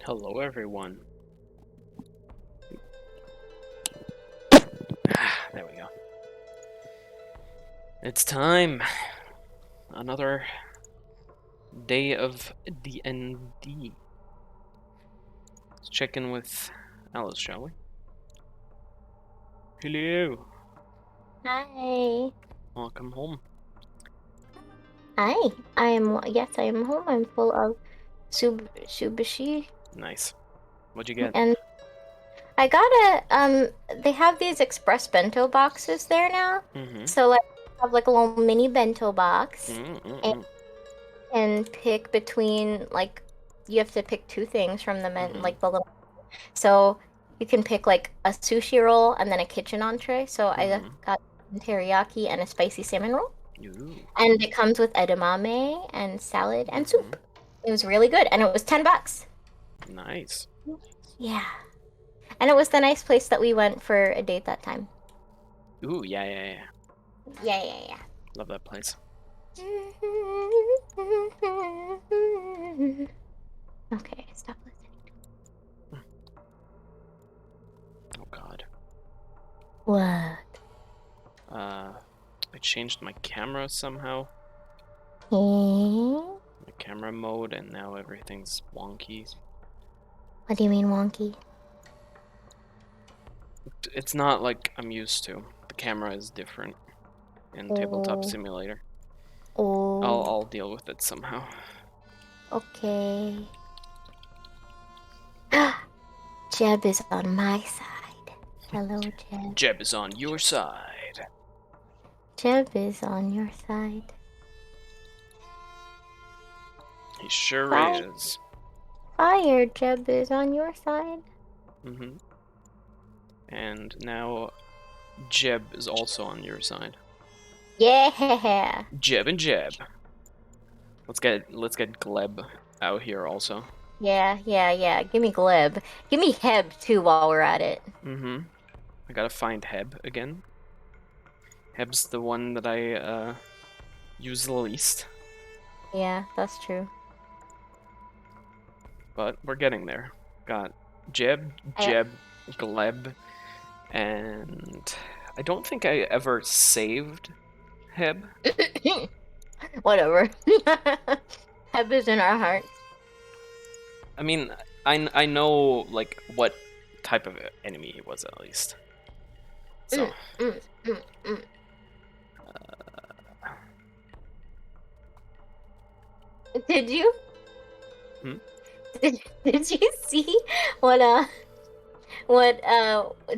Hello, everyone. There we go. It's time. Another day of D&D. Let's check in with Alice, shall we? Hello. Hi. Welcome home. Hi. Yes, I am home. I'm full of subashi. Nice. What'd you get? And I got they have these express bento boxes there now. Mm-hmm. So like have like a little mini bento box and Mm-mm-mm. pick between like you have to pick two things from the Mm-hmm. like the little so you can pick like a sushi roll and then a kitchen entree. So I Mm-hmm. got teriyaki and a spicy salmon roll. Ooh. And it comes with edamame and salad and Mm-hmm. soup. It was really good, and it was $10. Nice. Yeah. And it was the nice place that we went for a date that time. Ooh, yeah. Yeah. Love that place. Okay, stop listening. Oh, God. What? I changed my camera somehow. Hmm? My camera mode, and now everything's wonky. What do you mean wonky? It's not like I'm used to. The camera is different in Tabletop Oh, Simulator. oh, I'll deal with it somehow. okay. Jeb is on my side. Hello, Jeb. Jeb is on your side. Jeb is on your side. He sure Fire, is. fire, Jeb is on your side. Mm-hmm. And now Jeb is also on your side. Yeah. Jeb and Jeb. Let's get Gleb out here also. Yeah. Give me Gleb. Give me Heb too while we're at it. Mm-hmm. I gotta find Heb again. Heb's the one that I use the least. Yeah, that's true. But we're getting there. Got Jeb, I Gleb, and I don't think I ever saved Heb. Whatever. Heb is in our hearts. I mean, I know like what type of enemy he was at least. So Mm, mm, mm, mm. Did you? hmm? Did you see what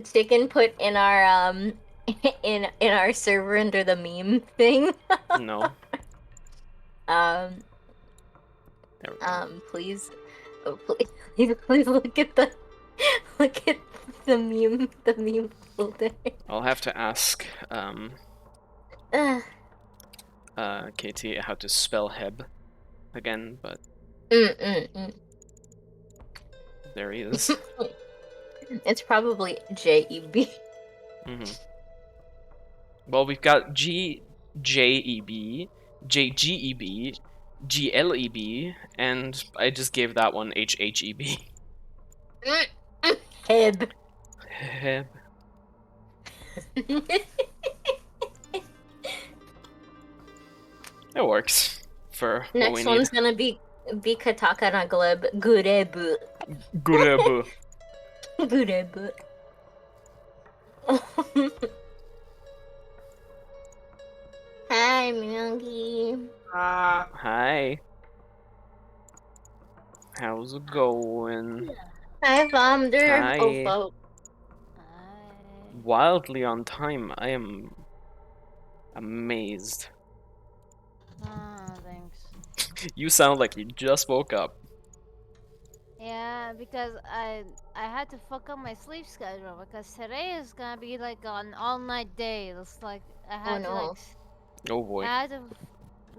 Chicken put in our in our server under the meme thing? No. Um There we go. please, oh, please look at the meme folder. I'll have to ask Uh, KT how to spell Heb again, but mm. there he is. It's probably JEB. hmm Well, we've got GJEB, JGEB, GLEB, and I just gave that one HHEB. Heb. Heb. It works for what we Next need. one's gonna be Kataka na Gleb. Gurebu. Gurebu. Gurebu. Hi, Miyagi. Hi. How's it going? Hi, Vomder. Oh, Hi. folks. Wildly on time. I am amazed. Thanks. You sound like you just woke up. Yeah, because I had to fuck up my sleep schedule because today is gonna be like an all night day. It's like I Oh had to no. Oh boy. I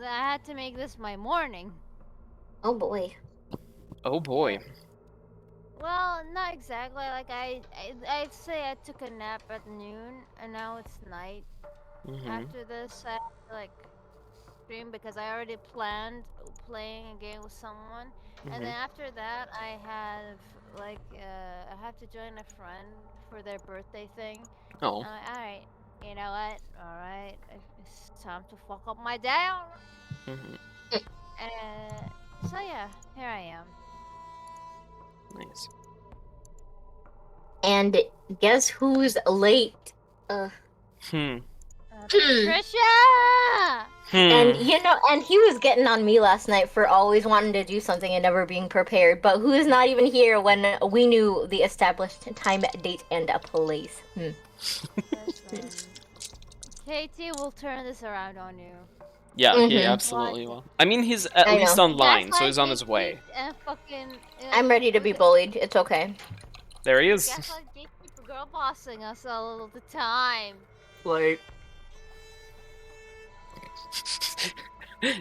had to make this my morning. Oh boy. Oh boy. Yeah. Well, not exactly. Like I'd say I took a nap at noon and now it's night. Mm-hmm. After this, I have to like stream because I already planned playing a game with someone, and then after that I have I have to join a friend for their birthday thing. Oh. All right, you know what? All right, it's time to fuck up my day. Mhm. So yeah, here I am. Nice. And guess who's late? Hmm. Patricia! And Hmm. and he was getting on me last night for always wanting to do something and never being prepared. But who is not even here when we knew the established time, date, and a place? Listen, Katie will turn this around on you. Yeah, he Mhm. absolutely will. I mean, he's at I least know. online, so he's on his way. And fucking. I'm ready to be bullied. It's okay. There he is. Gaslight gatekeeper girl bossing us all the time. Like,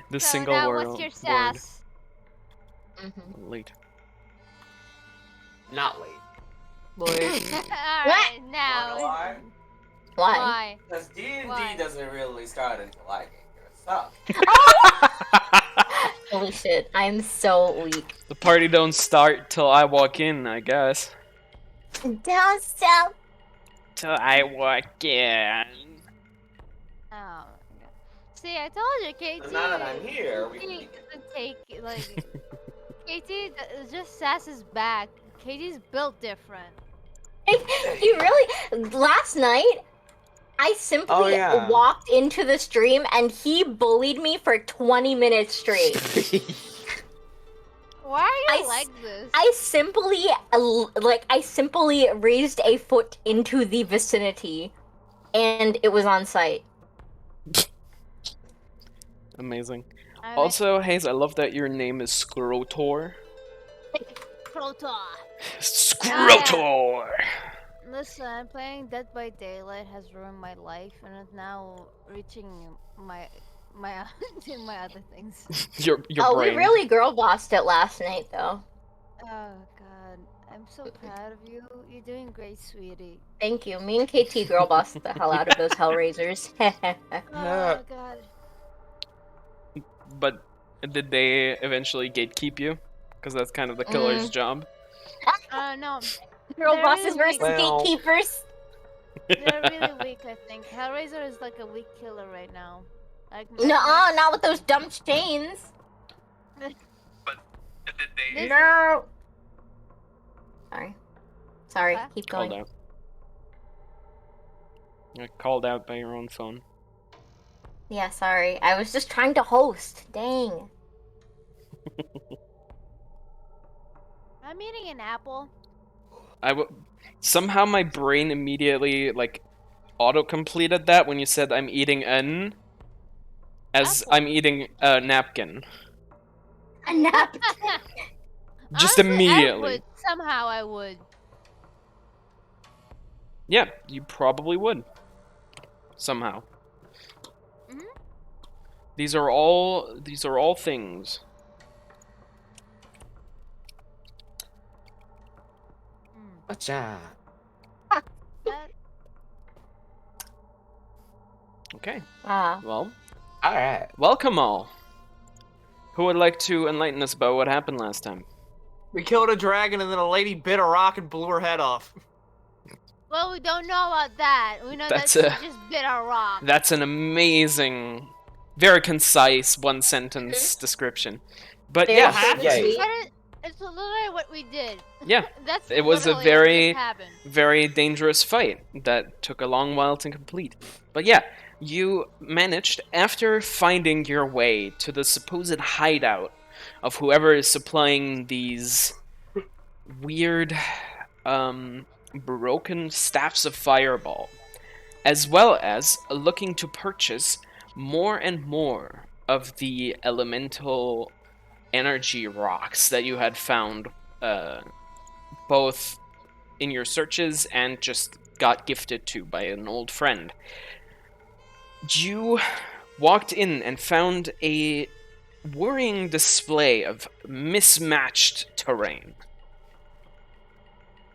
The So single now word. what's your sass? Late. not late. Alright, now. Why? Why? Why? Because D&D Why? doesn't really start until I get here. Stop. Holy shit! I'm so weak. The party don't start till I walk in, I guess. Down south. Till I walk in. Oh. See, I told you, Katie. But now that I'm here, we Katie can... doesn't take like. Katie just sass is back. Katie's built different. He really. Last night, I simply walked into the stream and he bullied me for 20 minutes straight. Why are you like this? I simply raised a foot into the vicinity, and it was on site. Amazing. Also, Hayes, I love that your name is Scrotor. Protor. Scrotor! Listen, playing Dead by Daylight has ruined my life, and it's now reaching my my other things. Your Oh, brain. we really girl bossed it last night, though. Oh God, I'm so proud of you. You're doing great, sweetie. Thank you. Me and KT girl bossed the hell out of those Hellraisers. Oh God. But did they eventually gatekeep you? Because that's kind of the killer's job. No. Girl They're bosses really versus weak. gatekeepers. They're really weak, I think. Hellraiser is like a weak killer right now. Like, Nuh-uh, not with those dumb chains. But did they No. Sorry. Huh? Keep going. called out? You're called out by your own phone. Yeah, sorry. I was just trying to host. Dang. I'm eating an apple. Somehow my brain immediately auto-completed that when you said I'm eating an as Apple. I'm eating a napkin. A napkin. Just Honestly, immediately. Somehow I would. Yeah, you probably would. Somehow. Mhm. These are all things. What's that? That, Okay. Ah. Well, Alright. welcome all. Who would like to enlighten us about what happened last time? We killed a dragon and then a lady bit a rock and blew her head off. well, we don't know about that. We know That's that she just bit our rock. That's an amazing, very concise one-sentence description. But Very yeah, sweet. It's literally what we did. yeah, That's it was a literally what very, just happened. very dangerous fight that took a long while to complete. But yeah, you managed, after finding your way to the supposed hideout of whoever is supplying these weird, broken staffs of fireball, as well as looking to purchase more and more of the elemental energy rocks that you had found both in your searches and just got gifted to by an old friend. You walked in and found a worrying display of mismatched terrain.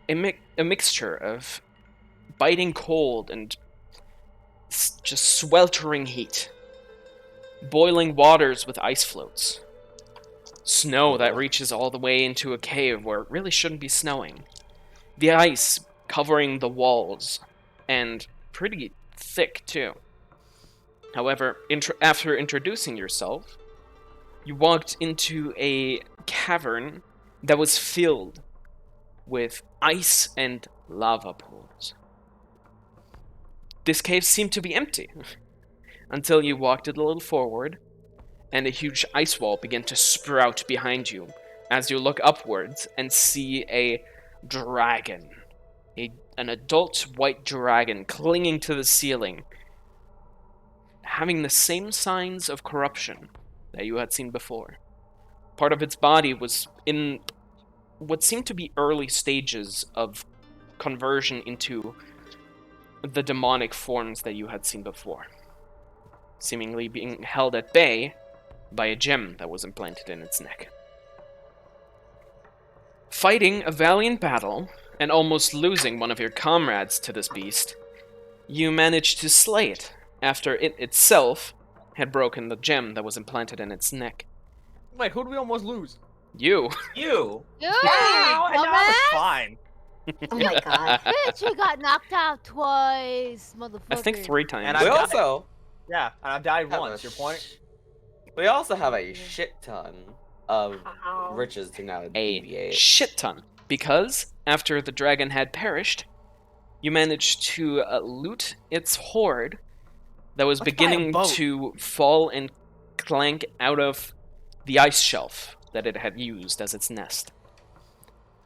A mixture of biting cold and just sweltering heat. boiling waters with ice floats, snow that reaches all the way into a cave where it really shouldn't be snowing, the ice covering the walls, and pretty thick too. However, after introducing yourself, you walked into a cavern that was filled with ice and lava pools. This cave seemed to be empty until you walked it a little forward, and a huge ice wall began to sprout behind you as you look upwards and see a dragon, an adult white dragon clinging to the ceiling, having the same signs of corruption that you had seen before. Part of its body was in what seemed to be early stages of conversion into the demonic forms that you had seen before, seemingly being held at bay by a gem that was implanted in its neck. Fighting a valiant battle and almost losing one of your comrades to this beast, you managed to slay it after it itself had broken the gem that was implanted in its neck. Wait, who did we almost lose? You. You. You, I know, I was dumbass! fine. Oh my god. Bitch, you got knocked out twice, motherfucker. I think 3 times. And We I died. also Yeah, and I died have once. Your point? we also have a shit ton of Ow. riches to now a deviate. shit ton, because after the dragon had perished, you managed to loot its hoard that was Let's buy a beginning boat. to fall and clank out of the ice shelf that it had used as its nest.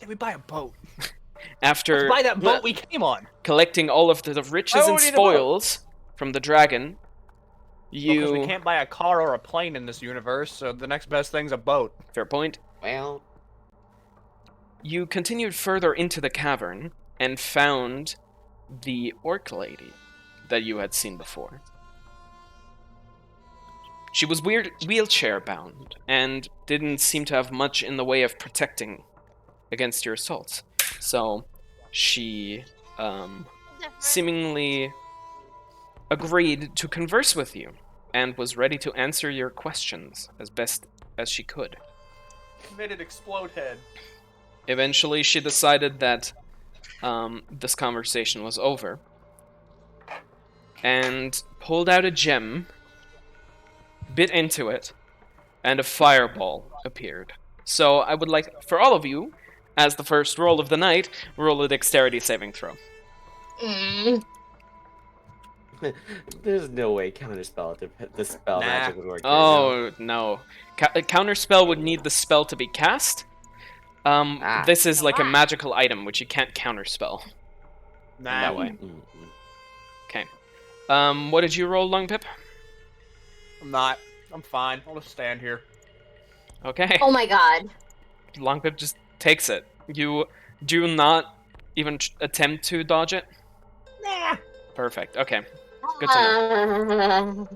Did we buy a boat? After Let's buy that boat we came on. collecting all of the riches Why and would we need a boat? spoils from the dragon, Because we you... can't buy a car or a plane in this universe, so the next best thing's a boat. Fair point. Well, You continued further into the cavern and found the orc lady that you had seen before. She was wheelchair bound and didn't seem to have much in the way of protecting against your assaults. So she seemingly agreed to converse with you and was ready to answer your questions as best as she could. Made it explode head. Eventually, she decided that this conversation was over and pulled out a gem, bit into it, and a fireball appeared. So I would like, for all of you, as the first roll of the night, roll a dexterity saving throw. Mm. there's no way counterspell the spell Nah. magic would work. here, Oh, no. Counterspell would need the spell to be cast. This is like a magical item, which you can't counterspell Nah. that way. Mm-mm. What did you roll, Long Pip? I'm not. I'm fine. I'll just stand here. Okay. Oh my god. Long Pip just takes it. You do not even attempt to dodge it? Nah. Perfect. Okay. Good to know.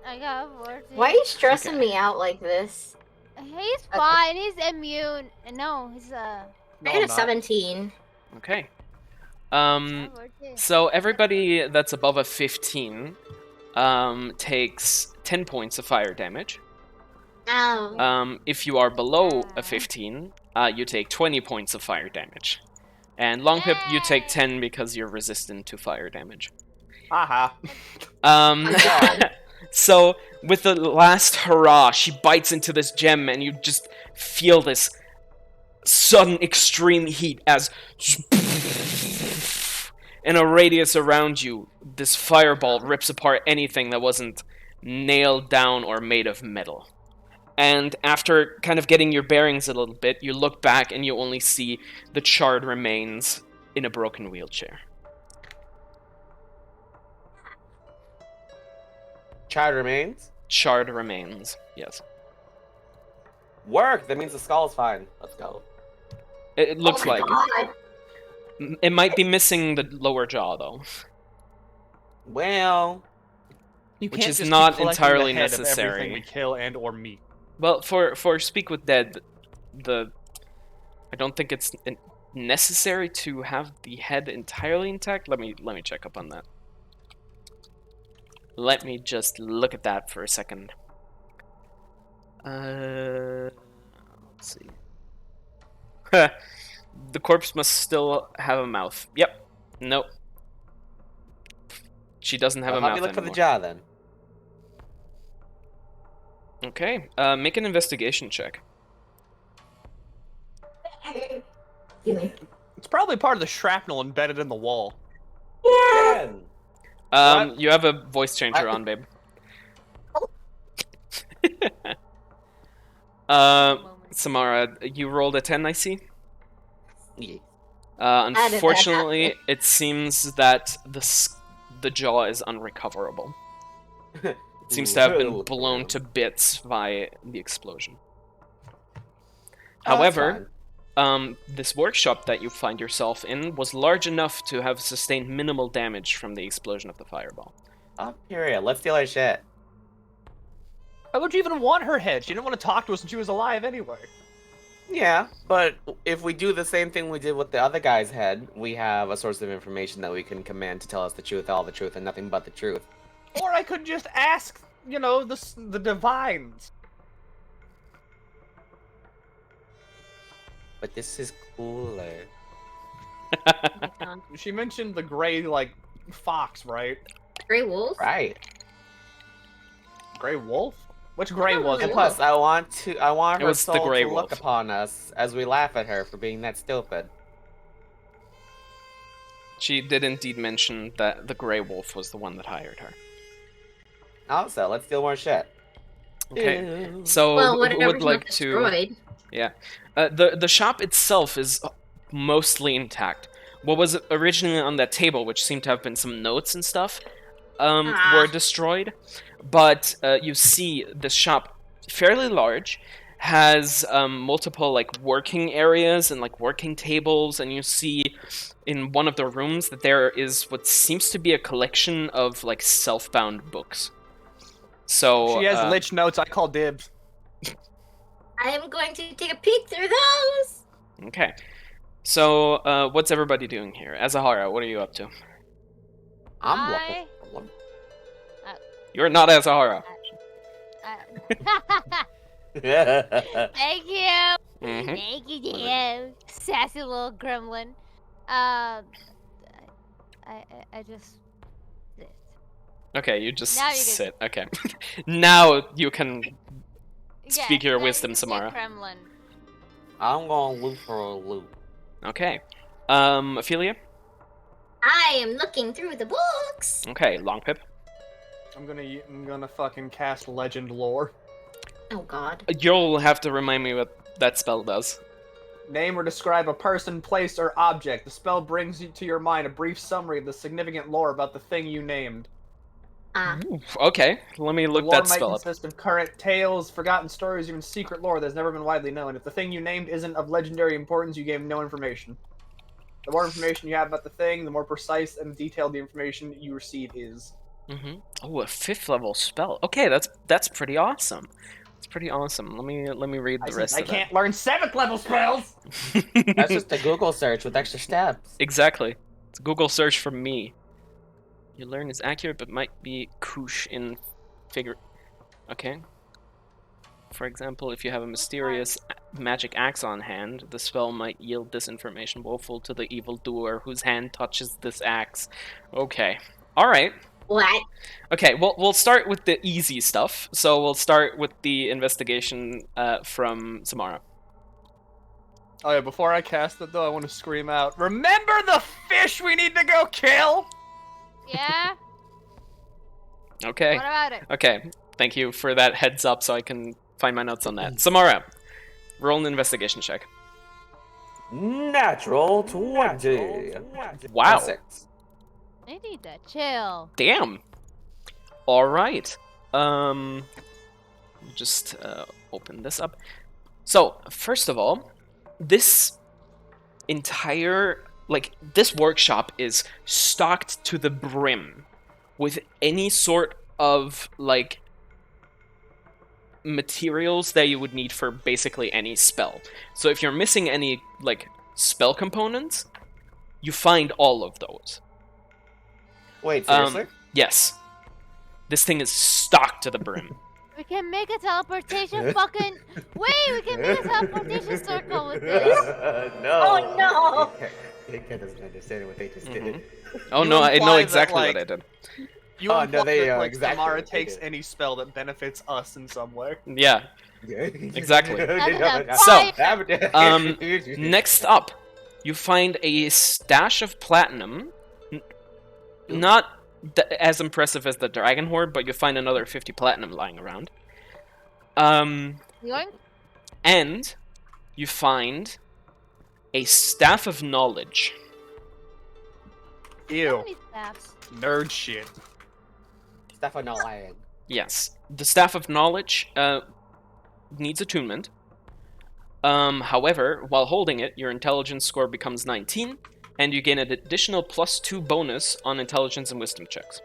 I got 14. Why are you stressing Okay. me out like this? He's fine. He's immune. No, he's No, I got I'm a not. 17. Okay. got 14. So everybody that's above a 15 takes 10 points of fire damage. Ow. If you are below a 15, you take 20 points of fire damage. And Long Pip, you take 10 because you're resistant to fire damage. Haha. God. So, with the last hurrah, she bites into this gem, and you just feel this sudden extreme heat as in a radius around you, this fireball rips apart anything that wasn't nailed down or made of metal. And after kind of getting your bearings a little bit, you look back and you only see the charred remains in a broken wheelchair. Child remains. Charred remains, yes. Work. That means the skull's fine. Let's go. It looks Oh my like God. it. It might be missing the lower jaw, though. Well, You Which can't is just not keep collecting entirely the head of necessary. everything we kill and or meat. Well, for Speak with Dead, I don't think it's necessary to have the head entirely intact. Let me check up on that. Let me just look at that for a second. Let's see. The corpse must still have a mouth. Yep. Nope. She doesn't have Well, a help mouth me look anymore. for the jaw then. Okay. Make an investigation check. Give me. It's probably part of the shrapnel embedded in the wall. Yeah. Ben, Um, you have a voice changer What? on, babe. Moment. Samara, you rolled a 10, I see. yeah. How did that Unfortunately, happen? it seems that the jaw is unrecoverable. It seems to have been Look blown around. to bits by the explosion. Oh, that's However, fine. this workshop that you find yourself in was large enough to have sustained minimal damage from the explosion of the fireball. Oh, period. Let's steal her shit. Why would you even want her head? She didn't want to talk to us when she was alive anyway. Yeah, but if we do the same thing we did with the other guy's head, we have a source of information that we can command to tell us the truth, all the truth, and nothing but the truth. Or I could just ask, the divines. But this is cooler. She mentioned the gray, fox, right? Grey wolf? Right. Gray wolf? Which gray was And it? plus, I want It her was the soul Grey to look Wolf. upon us as we laugh at her for being that stupid. She did indeed mention that the Grey Wolf was the one that hired her. Also, let's steal more shit. Okay, Ew. so Well, who whatever's would not like to? destroyed. Yeah, the shop itself is mostly intact. What was originally on that table, which seemed to have been some notes and stuff, were destroyed. But you see the shop, fairly large, has multiple working areas and working tables, and you see in one of the rooms that there is what seems to be a collection of self-bound books. So She has lich notes. I call dibs. I am going to take a peek through those. Okay. So, what's everybody doing here? Azahara, what are you up to? I'm I- looking. You're not Azahara. Thank you. Mhm. Thank you, DM. Sassy little gremlin. I just sit. Okay, you just Now you can- sit. Okay. Now you can Speak your now you wisdom, can say Samara. Kremlin. I'm gonna loot for a loot. Okay. Ophelia? I am looking through the books. Okay, Long Pip. I'm gonna fucking cast legend lore. Oh god. You'll have to remind me what that spell does. Name or describe a person, place, or object. The spell brings you to your mind a brief summary of the significant lore about the thing you named. Oof, okay, let me The look lore that might spell up. consist of current tales, forgotten stories, even secret lore that's never been widely known. If the thing you named isn't of legendary importance, you gave no information. The more information you have about the thing, the more precise and detailed the information you receive is. Mm-hmm. Oh, a 5th level spell. Okay, that's pretty awesome. It's pretty awesome. Let me read the rest I of can't learn 7th level spells! that. That's just a Google search with extra steps. Exactly. It's a Google search for me. Your learn is accurate, but might be koosh in figure. Okay. For example, if you have a mysterious magic axe on hand, the spell might yield this information woeful to the evildoer whose hand touches this axe. Okay. All right. What? Okay. Well, we'll start with the easy stuff. So we'll start with the investigation from Samara. Oh yeah, before I cast it though, I want to scream out, remember the fish we need to go kill? Yeah? Okay. What about it? Okay. Thank you for that heads up, so I can find my notes on that. Samara, roll an investigation check. Natural 20. Wow. 6. I need to chill. Damn. All right. Just open this up. So, first of all, this entire this workshop is stocked to the brim with any sort of materials that you would need for basically any spell. So if you're missing any spell components, you find all of those. Wait, seriously? Yes. This thing is stocked to the brim. We can make a teleportation fucking. Wait, we can make a teleportation circle with this. No. Oh, no. Cat doesn't understand what they just Mhm. did. Oh You no, I know imply that, exactly like- what I did. You Oh, no, imply they, that, like, exactly Samara what they takes did. any spell that benefits us in some way. Yeah. Exactly. So, Next up, you find a stash of platinum. Not as impressive as the Dragon Hoard, but you find another 50 platinum lying around. Yoink. And you find a Staff of Knowledge. How Ew. many staffs? Nerd shit. Stuff I'm not lying. Yes. The Staff of Knowledge needs attunement. However, while holding it, your intelligence score becomes 19, and you gain an additional +2 bonus on intelligence and wisdom checks.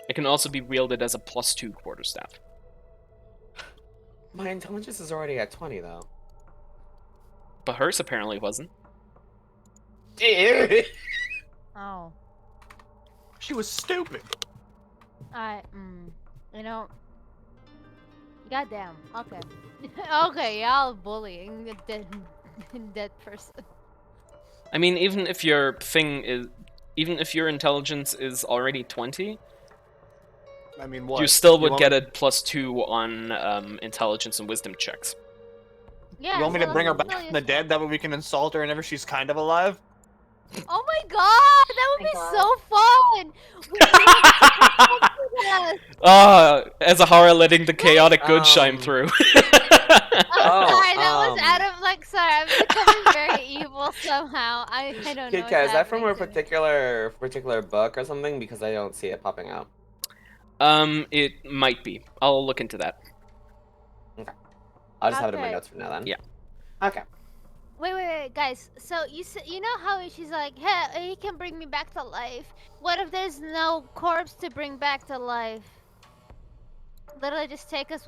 It can also be wielded as a +2 quarterstaff. My intelligence is already at 20, though. But hers apparently wasn't. Oh. She was stupid. You know. Goddamn. Okay. Okay, y'all bullying a dead person. I mean, even if your intelligence is already 20, I mean, what? you still would want get me- a +2 on intelligence and wisdom checks. Yeah. You want me to so bring her that's back still from the useful. dead? That way we can insult her whenever she's kind of alive? Oh my god, that would My be god. so fun! We can Azahara letting the chaotic good shine through. Oh, sorry, that was out of sorry, I'm becoming very evil somehow. I don't know. Kid what's Kat, is that from a happening to me. particular book or something? Because I don't see it popping out. It might be. I'll look into that. I'll just have it in my Okay. notes from now then. Yeah. Okay. Wait, guys. So you know how she's like, hey, he can bring me back to life. What if there's no corpse to bring back to life? Literally, just take her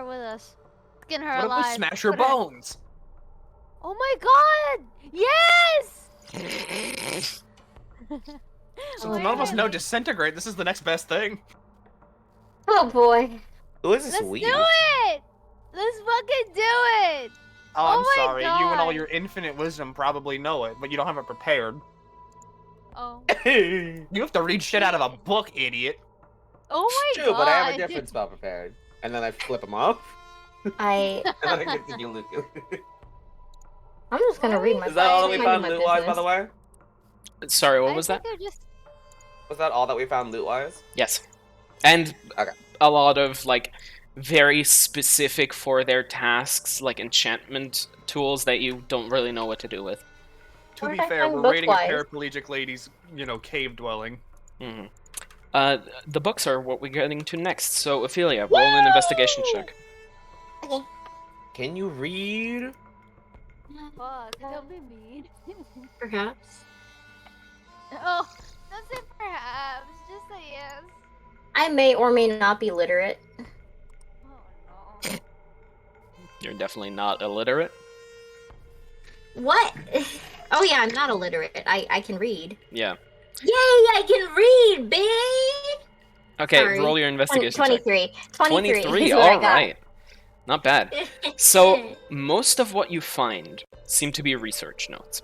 with us, skin her What alive. if we smash her put her- bones? Oh my god! Yes! Since Oh none of us my know God. disintegrate, this is the next best thing. Oh boy. Who is this Let's we? do it! Let's fucking do it! Oh, Oh I'm my sorry. You and all God. your infinite wisdom probably know it, but you don't have it prepared. Oh. You have to read shit out of a book, idiot. Oh my True, god. but I have a different spell prepared. And then I flip them off. I'm And then I continue looking. just gonna read my. Is that all that we mind found my loot wise, by business. the way? Sorry, what I was that? think they're just... Was that all that we found loot wise? Yes. And Okay. a lot of, like, very specific for their tasks, like enchantment tools that you don't really know what to do with. To Where be did I fair, find we're raiding a book-wise? paraplegic lady's, cave dwelling. hmm The books are what we're getting to next, so Ophelia, roll an investigation check. Okay. Can you read? Fuck, don't be mean. Perhaps. Oh, don't say perhaps. Just say yes. I may or may not be literate. Oh no. You're definitely not illiterate. What? Oh yeah, I'm not illiterate. I can read. Yeah. Yay! I can read, babe. Okay, Sorry. roll your investigation check. 23. 23. 23, is what I got. alright. Not bad. So, most of what you find seem to be research notes.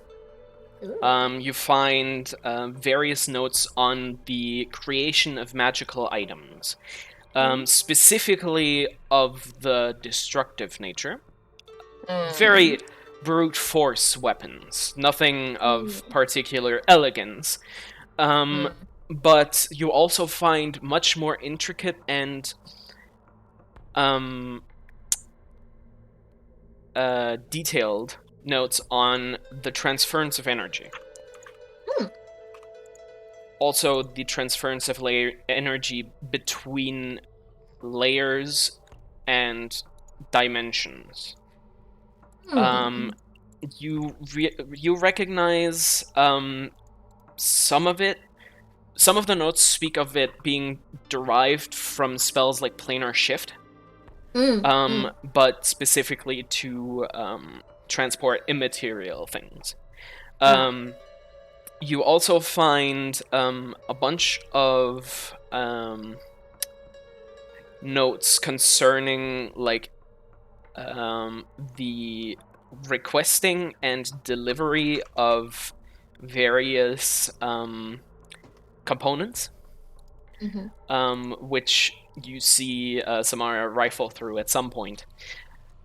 Ooh. You find various notes on the creation of magical items, specifically of the destructive nature. Very brute force weapons, nothing of particular elegance. But you also find much more intricate and detailed notes on the transference of energy. Also, the transference of energy between layers and dimensions. You recognize some of it. Some of the notes speak of it being derived from spells like Planar Shift, but specifically to transport immaterial things. You also find a bunch of notes concerning like the requesting and delivery of various components, which you see Samara rifle through at some point.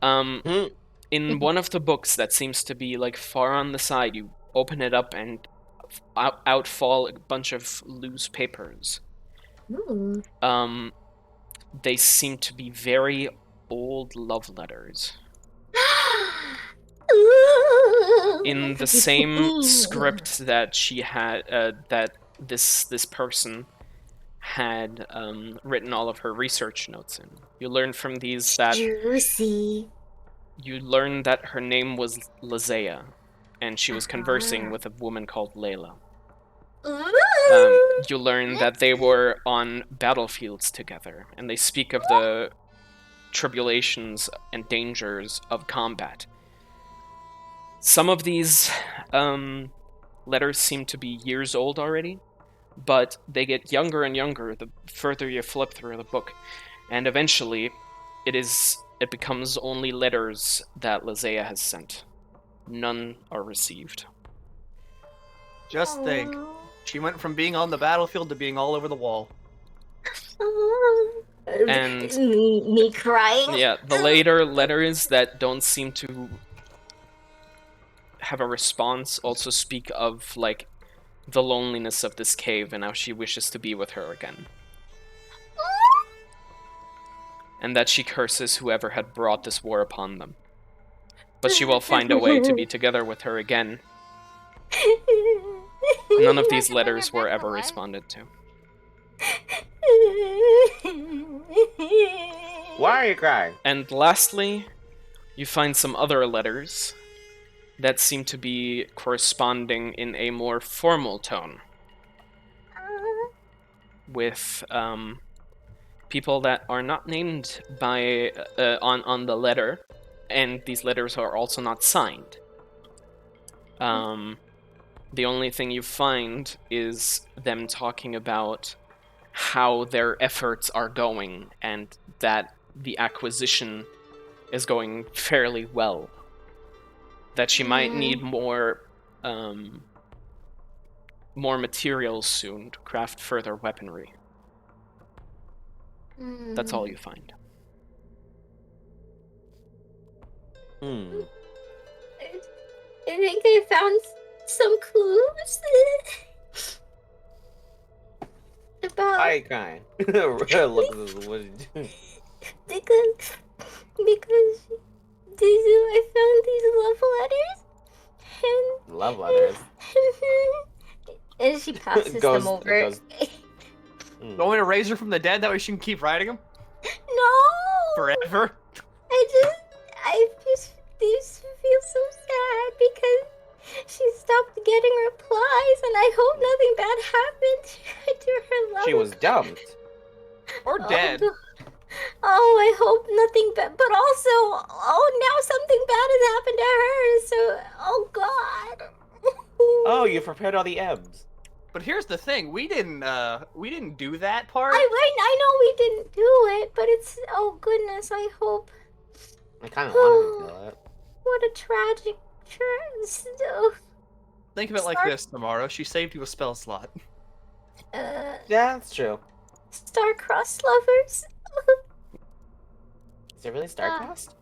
In one of the books that seems to be like far on the side, you open it up and out fall a bunch of loose papers. Ooh. They seem to be very old love letters in the same script that she had, that this person had written all of her research notes in. You learn from these that Juicy. you learn that her name was Lazea, and she was conversing with a woman called Layla. You learn that they were on battlefields together, and they speak of the tribulations and dangers of combat. Some of these letters seem to be years old already, but they get younger and younger the further you flip through the book, and eventually it becomes only letters that Lazea has sent. None are received. Just think. She went from being on the battlefield to being all over the wall. And me crying. yeah, the later letters that don't seem to have a response also speak of like the loneliness of this cave and how she wishes to be with her again. And that she curses whoever had brought this war upon them. But she will find a way to be together with her again. None of these letters were ever responded to. Why are you crying? And lastly, you find some other letters that seem to be corresponding in a more formal tone with people that are not named by on the letter, and these letters are also not signed. The only thing you find is them talking about how their efforts are going and that the acquisition is going fairly well. That she might need more materials soon to craft further weaponry. That's all you find. I think I found some clues about. Why are you crying? Look at this. What did you do? Because I found these love letters, Love letters. and she passes Goes- them over. goes- You want me to raise her from the dead? That way she can keep writing them No, forever. I just feel so sad because she stopped getting replies, and I hope nothing bad happened to her love. She was dumped. Or dead. Oh, I hope nothing bad. But also, now something bad has happened to her. So, oh God. Oh, you prepared all the ebbs. But here's the thing: we didn't do that part. I know we didn't do it, but it's oh goodness. I hope. I kind of wanted to do it. What a tragic. Think of it like this, tomorrow. She saved you a spell slot. Yeah, that's true. Star-crossed lovers. Is it really Starcrossed?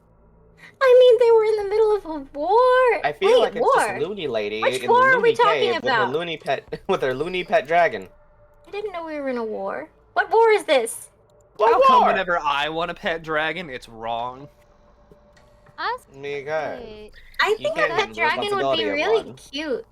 I mean, they were in the middle of a war. I feel like it's war. just Looney Lady Which in war the are Looney we talking Cave about? with her loony pet dragon. I didn't know we were in a war. What war is this? How come whenever I want a pet dragon, it's wrong? Because I You think a can't pet handle the dragon would responsibility be of really one. cute.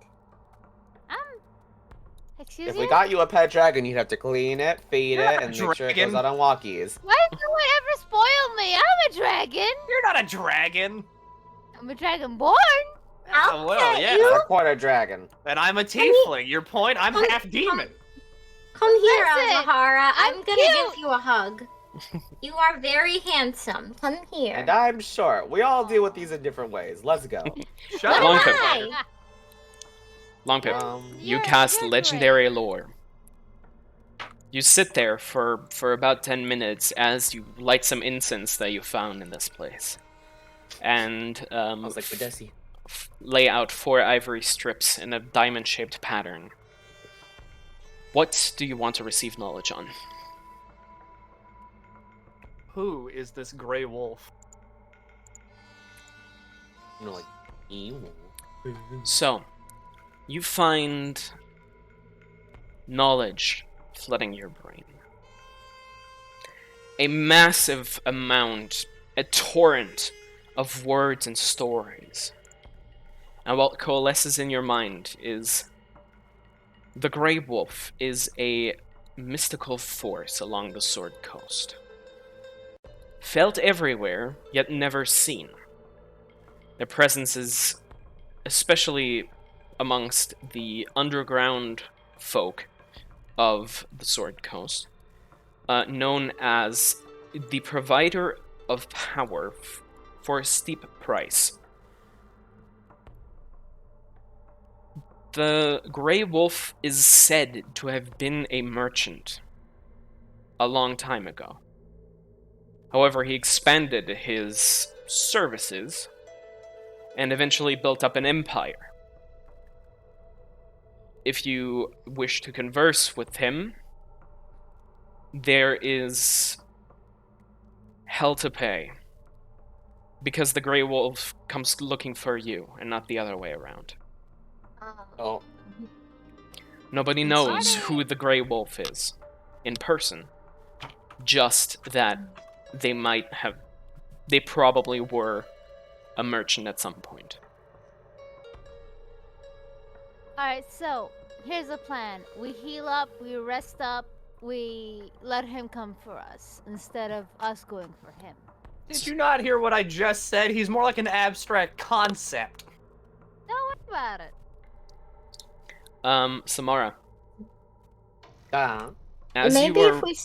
Excuse if me? we got you a pet dragon, you'd have to clean it, feed You're it, not a and make sure it dragon. goes out on walkies. Why does no one ever spoil me? I'm a dragon. You're not a dragon. I'm a dragonborn. I'll well, pet yeah. you. A quarter dragon. And I'm a tiefling. Your point? I'm half demon. Come here, Listen, Azahara. I'm I'm gonna cute. give you a hug. You are very handsome. Come here. And I'm short. We all deal with these in different ways. Let's go. Shut Long up. pip. Hi. Long pip. Um, You You're- cast you're legendary lore. You sit there for about 10 minutes as you light some incense that you found in this place. And I was like, Badesi. lay out 4 ivory strips in a diamond-shaped pattern. What do you want to receive knowledge on? Who is this gray wolf? You know, like, ew. So, you find knowledge flooding your brain. A massive amount, a torrent of words and stories. And what coalesces in your mind is the Grey Wolf is a mystical force along the Sword Coast. Felt everywhere, yet never seen. Their presence is especially amongst the underground folk of the Sword Coast, known as the provider of power for a steep price. The Grey Wolf is said to have been a merchant a long time ago. However, he expanded his services and eventually built up an empire. If you wish to converse with him, there is hell to pay. Because the Grey Wolf comes looking for you, and not the other way around. Oh, Nobody knows who the Grey Wolf is in person. Just that they probably were a merchant at some point. Alright, so here's the plan. We heal up, we rest up, we let him come for us instead of us going for him. Did you not hear what I just said? He's more like an abstract concept. Don't worry about it. Samara, uh, as Maybe you were, if we...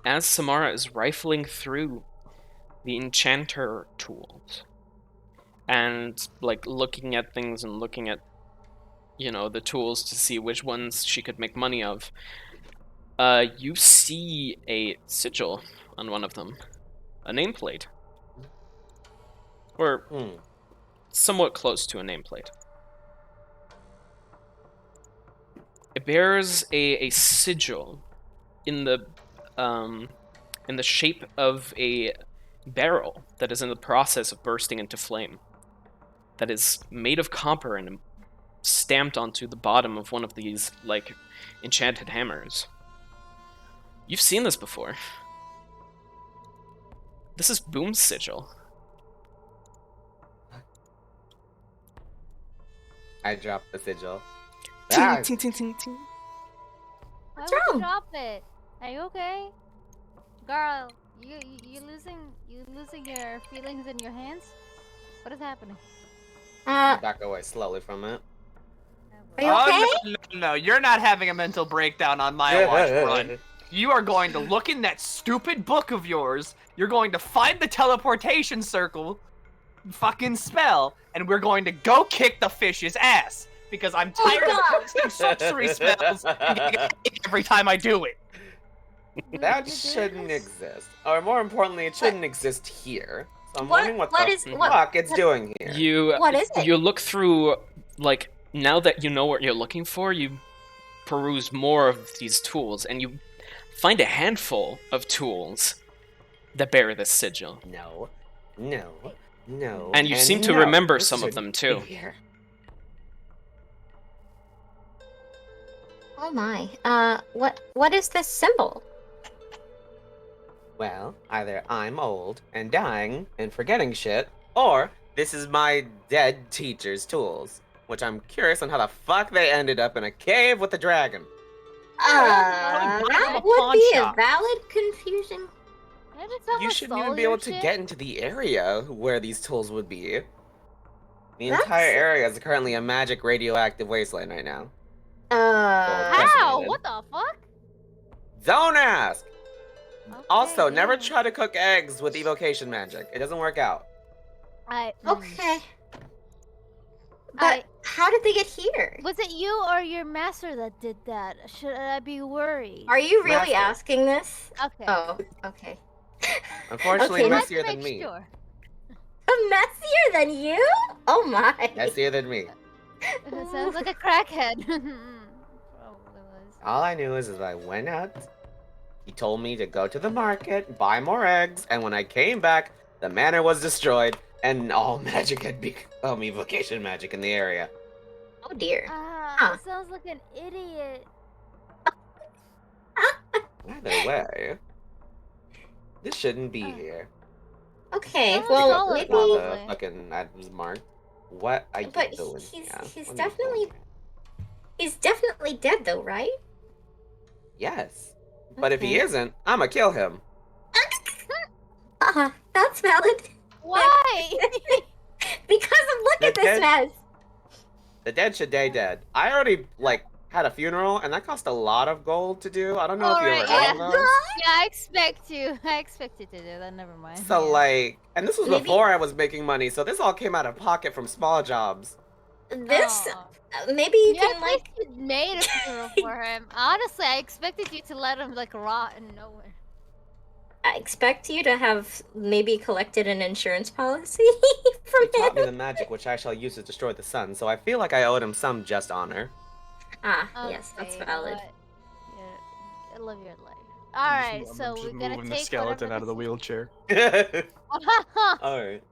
as Samara is rifling through the enchanter tools and like looking at things and looking at, the tools to see which ones she could make money of, you see a sigil on one of them, a nameplate, or somewhat close to a nameplate. It bears a sigil in the shape of a barrel that is in the process of bursting into flame. That is made of copper and stamped onto the bottom of one of these like enchanted hammers. You've seen this before. This is Boom's sigil. I dropped the sigil. Ting, ting, ting, ting, ting. Why What's would you wrong? drop it? Are you okay? Girl, you losing your feelings in your hands? What is happening? Back away slowly from it. Are you okay? No, you're not having a mental breakdown on my watch, run. You are going to look in that stupid book of yours, you're going to find the teleportation circle, fucking spell, and we're going to go kick the fish's ass. Because I'm tired of casting sorcery spells and getting a kick every time I do it. That shouldn't exist. Or more importantly, it shouldn't exist here. So I'm What- wondering what what the is- fuck it's doing here. What is it? You look through, like, now that you know what you're looking for, you peruse more of these tools, and you find a handful of tools that bear this sigil. No. And you seem to no. remember This some of shouldn't them, too. be here. Oh my. What is this symbol? Well, either I'm old and dying and forgetting shit, or this is my dead teacher's tools. Which I'm curious on how the fuck they ended up in a cave with a dragon. That would be a valid confusion. Maybe someone You shouldn't even stole be your able to shit? get into the area where these tools would be. The That's- entire area is currently a magic radioactive wasteland right now. How? Decimated. What the fuck? Don't ask! Also, Okay, never yeah. try to cook eggs with evocation magic. It doesn't work out. Okay. I- But How did they get here? Was it you or your master that did that? Should I be worried? Are you really Master. asking this? Okay. Oh, okay. Unfortunately, Okay. messier Let's than make me. sure. Messier than you? Oh my. Messier than me. It sounds like a crackhead. Probably was. All I knew is I went out. He told me to go to the market, buy more eggs, and when I came back, the manor was destroyed, and all magic had become evocation magic in the area. Oh dear. Ah, sounds like an idiot. Either way, this shouldn't be here. Okay, Someone well stole it, maybe. probably. The fucking items marked. What are you But doing? he's Yeah, he's what are you definitely doing? he's definitely dead though, right? Yes. But if he Okay. isn't, I'ma kill him. That's valid. Why? Because of look at this Okay. mess. The dead should stay dead. I already had a funeral, and that cost a lot of gold to do. I don't know if you ever Alright, heard of those. Yeah, I expect you. I expected to do that. Never mind. So Yeah. and this was Maybe- before I was making money, so this all came out of pocket from small jobs. This Aw. maybe you Yeah, can like you made a funeral for him. Honestly, I expected you to let him like rot in nowhere. I expect you to have maybe collected an insurance policy from He taught me him. the magic which I shall use to destroy the sun, so I feel like I owed him some just honor. Yes, that's Okay, you know valid. what? Yeah, I love your life. Alright, so we're gonna moving take the skeleton whatever out of the this- wheelchair. Oh Alright.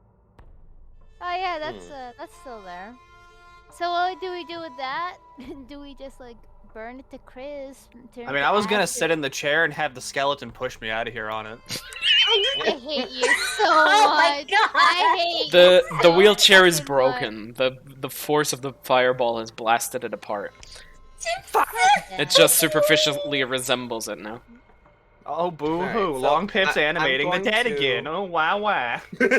yeah, that's still there. So what do we do with that? Do we just like burn it to crisp? and turn I it mean, to I was gonna ashes? sit in the chair and have the skeleton push me out of here on it. I hate you so Oh my much. God. I hate The you the so wheelchair is fucking broken. The force of the fireball has blasted it apart. much. It just superficially resembles it now. Oh, boo Alright, hoo! so Long Pip's I'm animating the going dead to- again. Oh, wow, wow. I'm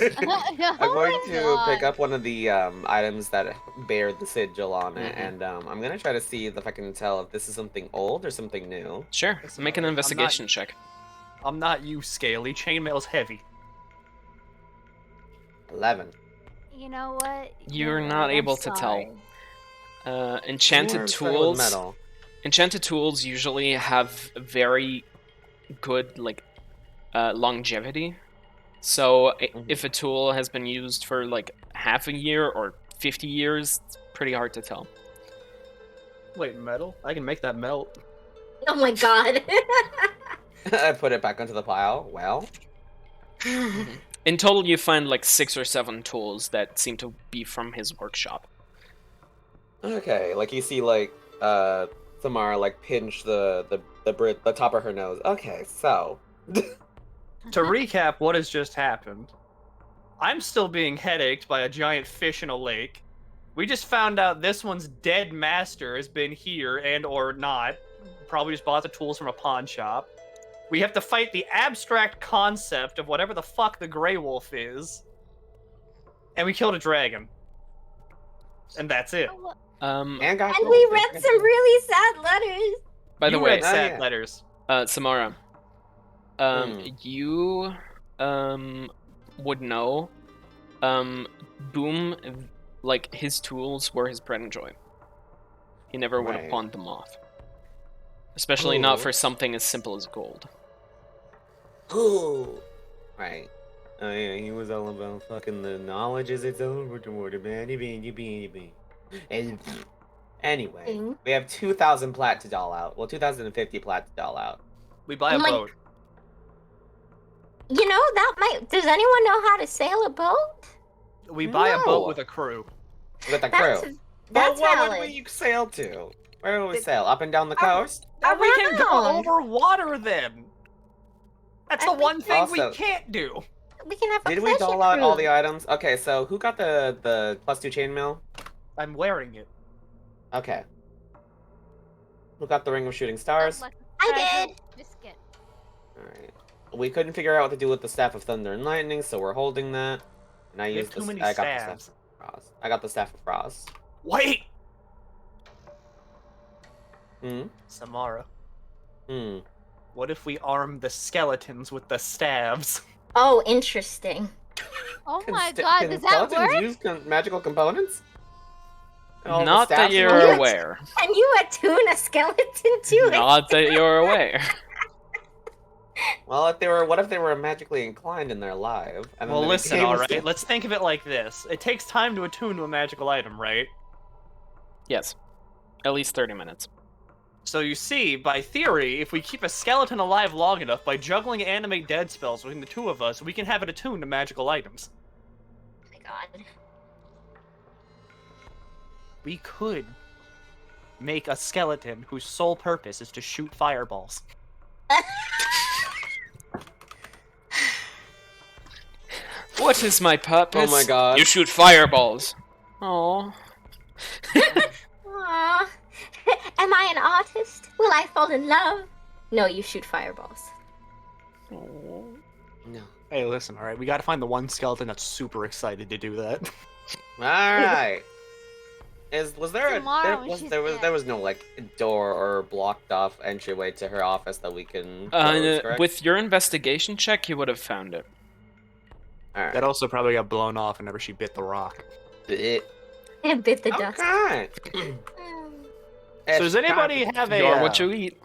I'm going to pick up one of the items that bear the sigil on it, Mhm. and I'm gonna try to see if I can tell if this is something old or something new. Sure, Listen, make an I'm not- investigation check. I'm not you, Scaly. Chainmail's heavy. 11. You know what? You're know not what? I'm able to tell. sorry. Enchanted Or struggle with tools. metal. Enchanted tools usually have very good longevity. So if a tool has been used for like half a year or 50 years, it's pretty hard to tell. Wait, metal? I can make that melt. Oh my god. I put it back onto the pile. Well, In total, you find like 6 or 7 tools that seem to be from his workshop. okay. Like you see, Samara pinch the top of her nose. Okay, so To recap what has just happened, I'm still being headached by a giant fish in a lake. We just found out this one's dead master has been here and or not. Probably just bought the tools from a pawn shop. We have to fight the abstract concept of whatever the fuck the Grey Wolf is. And we killed a dragon. And that's it. and got And we read some really sad letters. By the You way, read sad yeah. letters. Samara, you would know, Boom, like his tools were his pride and joy. He never would have Right. pawned them off, especially not Ooh. for something as simple as gold. Ooh. Right. Oh yeah, he was all about fucking the knowledge is its own reward. And anyway, Mhm. we have 2,000 plat to doll out. Well, 2,050 plat to doll out. We buy Oh a my- boat. You know, that might. Does anyone know how to sail a boat? We buy a No. boat with a crew. With the That's crew. that's But where valid. would we sail to? Where would we sail? Up and down the coast? And we can go Around. over water then. That's the And we one thing we Also- can't do. We can have a Did we pleasure doll out all cruise. the items? Okay, so who got the +2 chainmail? I'm wearing it. Okay. Who got the Ring of Shooting Stars? I did. Biscuit. Alright. We couldn't figure out what to do with the Staff of Thunder and Lightning, so we're holding that. And I We have used too many I got the stabs. Staff of Frost. I got the Staff of Frost. Wait! Hmm? Samara, Hmm. what if we arm the skeletons with the staves? Oh, interesting. Oh Can my sta- god, can does that skeletons work? use magical components? All the Not that staff you're members? aware. Can you attune a skeleton to it? Not that you're aware. Well, what if they were magically inclined and they're alive? And then Well, they listen, became a alright, skeleton? let's think of it like this. It takes time to attune to a magical item, right? Yes. At least 30 minutes. So you see, by theory, if we keep a skeleton alive long enough by juggling animate dead spells between the two of us, we can have it attuned to magical items. Oh my god. We could make a skeleton whose sole purpose is to shoot fireballs. What is my purpose? Oh my god. You shoot fireballs. Oh. Aww. Am I an artist? Will I fall in love? No, you shoot fireballs. No. Hey, listen, alright, we gotta find the one skeleton that's super excited to do that. Alright. Was there Tomorrow when she's there dead. was no like door or blocked off entryway to her office that we can close, correct? With your investigation check, you would have found it. Alright. That also probably got blown off whenever she bit the rock. It. And bit the dust. Okay. So does anybody have a You're what you eat.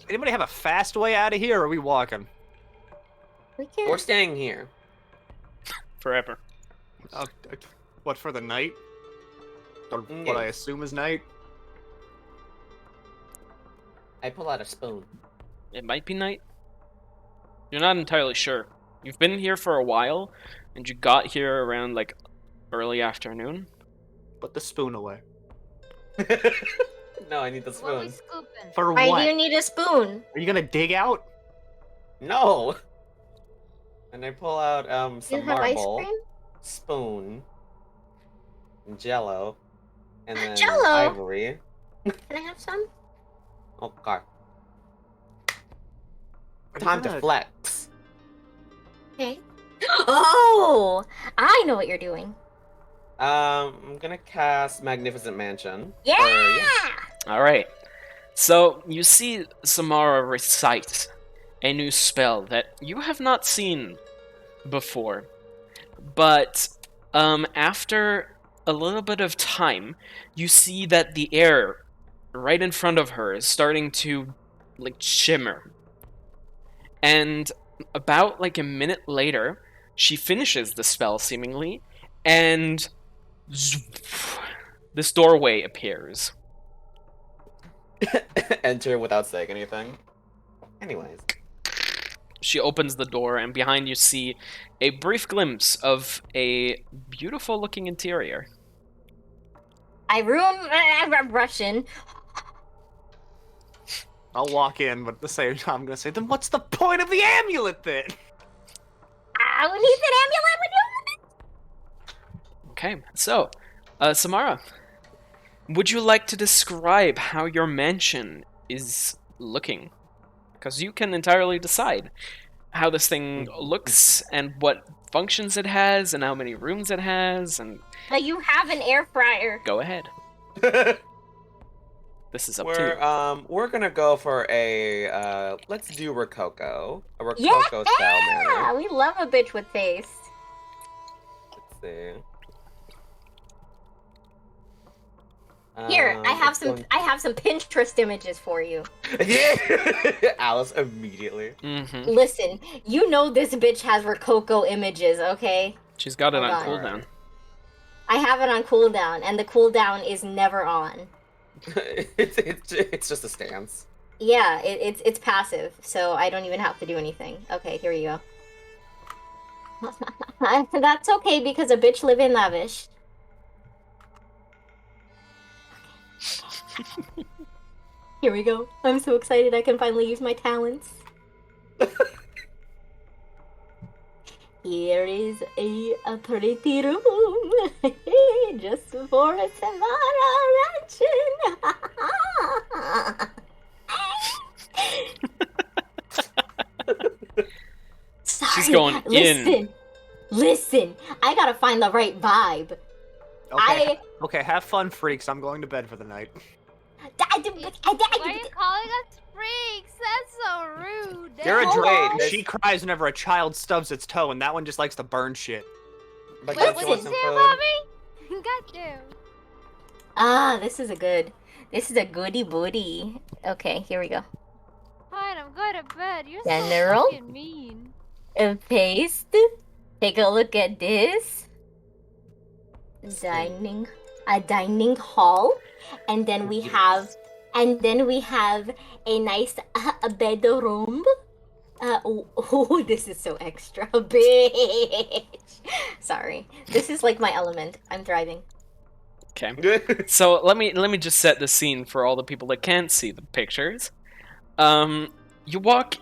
anybody have a fast way out of here, or are we walking? We can. We're staying here. Forever. What, for the night? Or Yeah. what I assume is night? I pull out a spoon. It might be night. You're not entirely sure. You've been here for a while, and you got here around, like, early afternoon. Put the spoon away. No, I need the What we spoon. scooping? For Why what? do you need a spoon? Are you gonna dig out? No. And I pull out Do you some have ice marble, cream? spoon, Jello, and then Jell-O? ivory. Can I have some? Okay. Time to flex. Okay. Oh! I know what you're doing. I'm gonna cast Magnificent Mansion. Yeah! Alright. So, you see Samara recite a new spell that you have not seen before. But, after a little bit of time, you see that the air right in front of her is starting to, like, shimmer. And about, like, a minute later, she finishes the spell, seemingly, and this doorway appears. Enter without saying anything. Anyways. She opens the door, and behind you see a brief glimpse of a beautiful looking interior. I'm Russian. I'll walk in, but at the same time, I'm gonna say, then what's the point of the amulet then? I would need an amulet with you. Okay, so, Samara, would you like to describe how your mansion is looking? Because you can entirely decide how this thing looks and what functions it has and how many rooms it has, and You have an air fryer. go ahead. This is up to you. We're gonna go for a let's do Rococo. A Rococo style manner. Yeah, we love a bitch with taste. Let's see. Here, I have it's some. going- I have some Pinterest images for you. Yeah! Alice immediately. Mm-hmm. Listen, you know this bitch has Rococo images, okay? She's got it Hold on on. cooldown. I have it on cooldown, and the cooldown is never on. it's just a stance. Yeah, it's passive, so I don't even have to do anything. Okay, here you go. That's okay because a bitch live in lavish. Here we go. I'm so excited I can finally use my talents. Here is a pretty room just for a Samara mansion. Sorry, She's going in. Listen, I gotta find the right vibe. Okay, okay, have fun, freaks. I'm going to bed for the night. Why are you calling us freaks? That's so rude. You're a Hold droid. on. She cries whenever a child stubs its toe, and that one just likes to burn shit. But Wait, don't what you did want you some say food? about me? Goddamn. Ah, this is a goody booty. Okay, here we go. Fine, I'm going to bed. You're General? so fucking mean. Paste. Take a look at this. Dining hall, and then we have a nice bedroom. This is so extra, bitch. Sorry, this is like my element. I'm driving. Okay. So let me just set the scene for all the people that can't see the pictures. You walk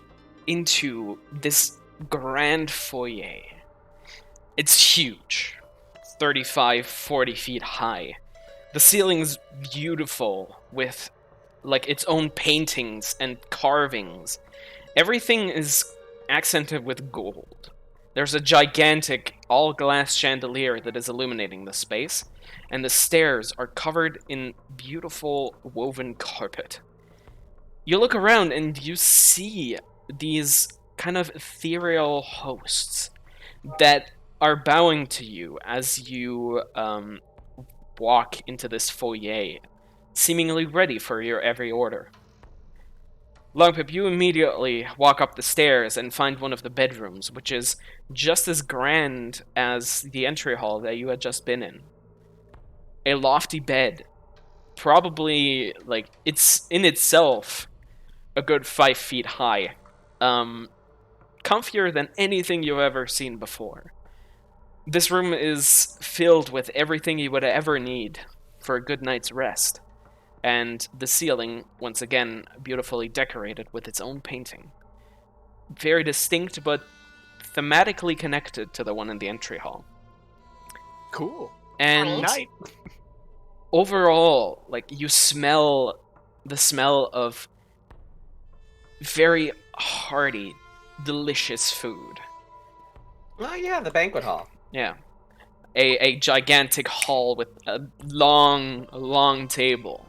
into this grand foyer. It's huge. 35, 40 feet high. The ceiling's beautiful with like its own paintings and carvings. Everything is accented with gold. There's a gigantic all-glass chandelier that is illuminating the space, and the stairs are covered in beautiful woven carpet. You look around and you see these kind of ethereal hosts that are bowing to you as you walk into this foyer, seemingly ready for your every order. Longpip, you immediately walk up the stairs and find one of the bedrooms, which is just as grand as the entry hall that you had just been in. A lofty bed, probably, like, it's in itself a good 5 feet high. Comfier than anything you've ever seen before. This room is filled with everything you would ever need for a good night's rest. And the ceiling, once again, beautifully decorated with its own painting. Very distinct, but thematically connected to the one in the entry hall. Cool. And Night. overall, like, you smell the smell of very hearty, delicious food. Oh yeah, the banquet hall. Yeah. A gigantic hall with a long table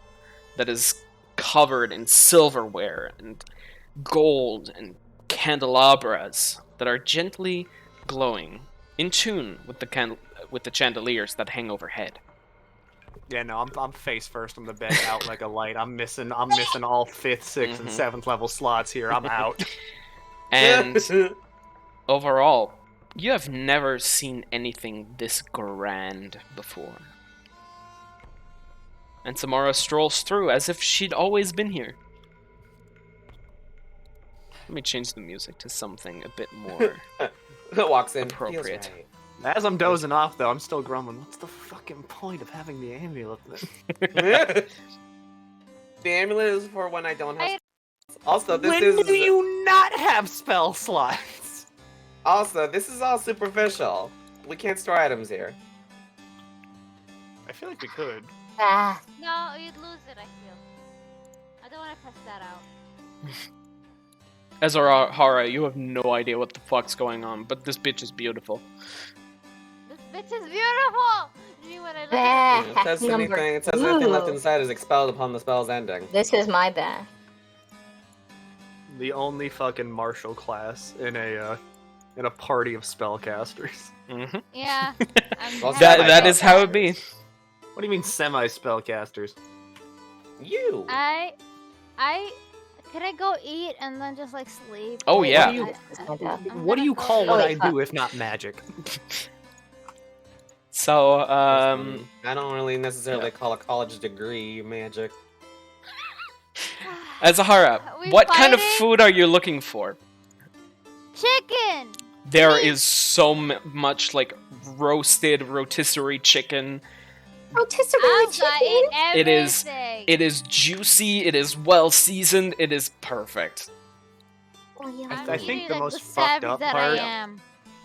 that is covered in silverware and gold and candelabras that are gently glowing, in tune with the chandeliers that hang overhead. Yeah, no, I'm face first on the bed, out like a light. I'm missing all 5th, 6th, and 7th level slots here. I'm out. And overall, you have never seen anything this grand before. And Samara strolls through as if she'd always been here. Let me change the music to something a bit more Walks in. appropriate. Feels As I'm dozing off, though, I'm still grumbling. What's the fucking point of having the amulet? right. The amulet is for when I don't have. Also, this When is. do you not have spell slots? Also, this is all superficial. We can't store items here. I feel like we could. Ah, No, you'd lose it, I feel. I don't want to test that out. Ezra, you have no idea what the fuck's going on, but this bitch is beautiful. This bitch is beautiful! You mean when I look bah. at It says Number anything. It says anything left two. inside is expelled upon the spell's ending. This is my bath. The only fucking martial class in a party of spellcasters. Mm-hmm. Yeah. Well, That is how it be. What do you mean semi-spellcasters? You. Can I go eat and then just like sleep? Oh, Like, yeah. I'm What do gonna you go call eat. what Oh, I wait, do if not magic? So, I don't really necessarily call a college degree magic. Azahara, We what kind of fighting? food are you looking for? Chicken! There is so much, like, roasted rotisserie chicken. Rotisserie I'll chicken. eat It is- everything. It is juicy, it is well seasoned, it is perfect. Oh, yeah. I'm I think eating the like most the fucked savage up that part- I am.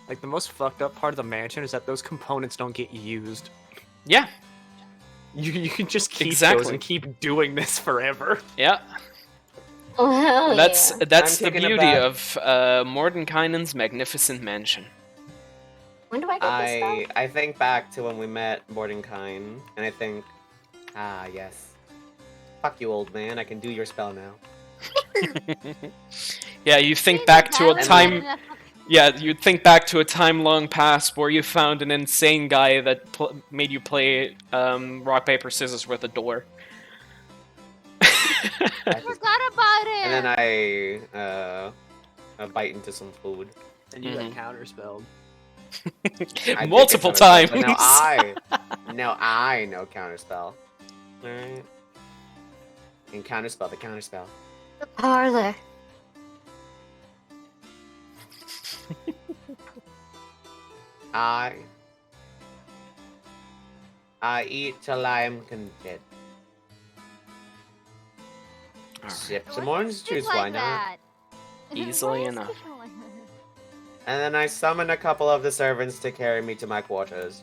Like, the most fucked up part of the mansion is that those components don't get used. Yeah, You can just keep Exactly. those and keep doing this forever. yeah. Oh, hell That's yeah. that's the I'm taking it beauty back. of Mordenkainen's magnificent mansion. When do I get this stuff? I think back to when we met Mordenkainen, and I think, yes. Fuck you, old man. I can do your spell now. Yeah, you think Jesus, back to I a was time. good enough. Yeah, you think back to a time long past where you found an insane guy that made you play rock, paper, scissors with a door. I forgot about it. And then I bite into some food. And you got counterspelled. I did Multiple get counterspell, times. but now I know counterspell. Alright. And counterspell the counterspell. The parlor. I eat till I am content. Sip some orange juice, why not? Easily enough. And then I summon a couple of the servants to carry me to my quarters.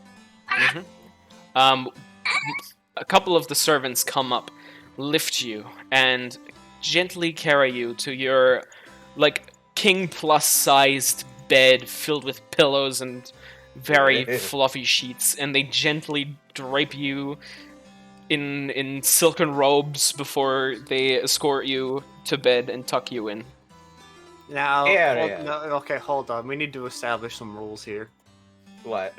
A couple of the servants come up, lift you, and gently carry you to your, like, king plus sized bed filled with pillows and very fluffy sheets, and they gently drape you in silken robes before they escort you to bed and tuck you in. Now, Yeah. no, okay, hold on. We need to establish some rules here. What?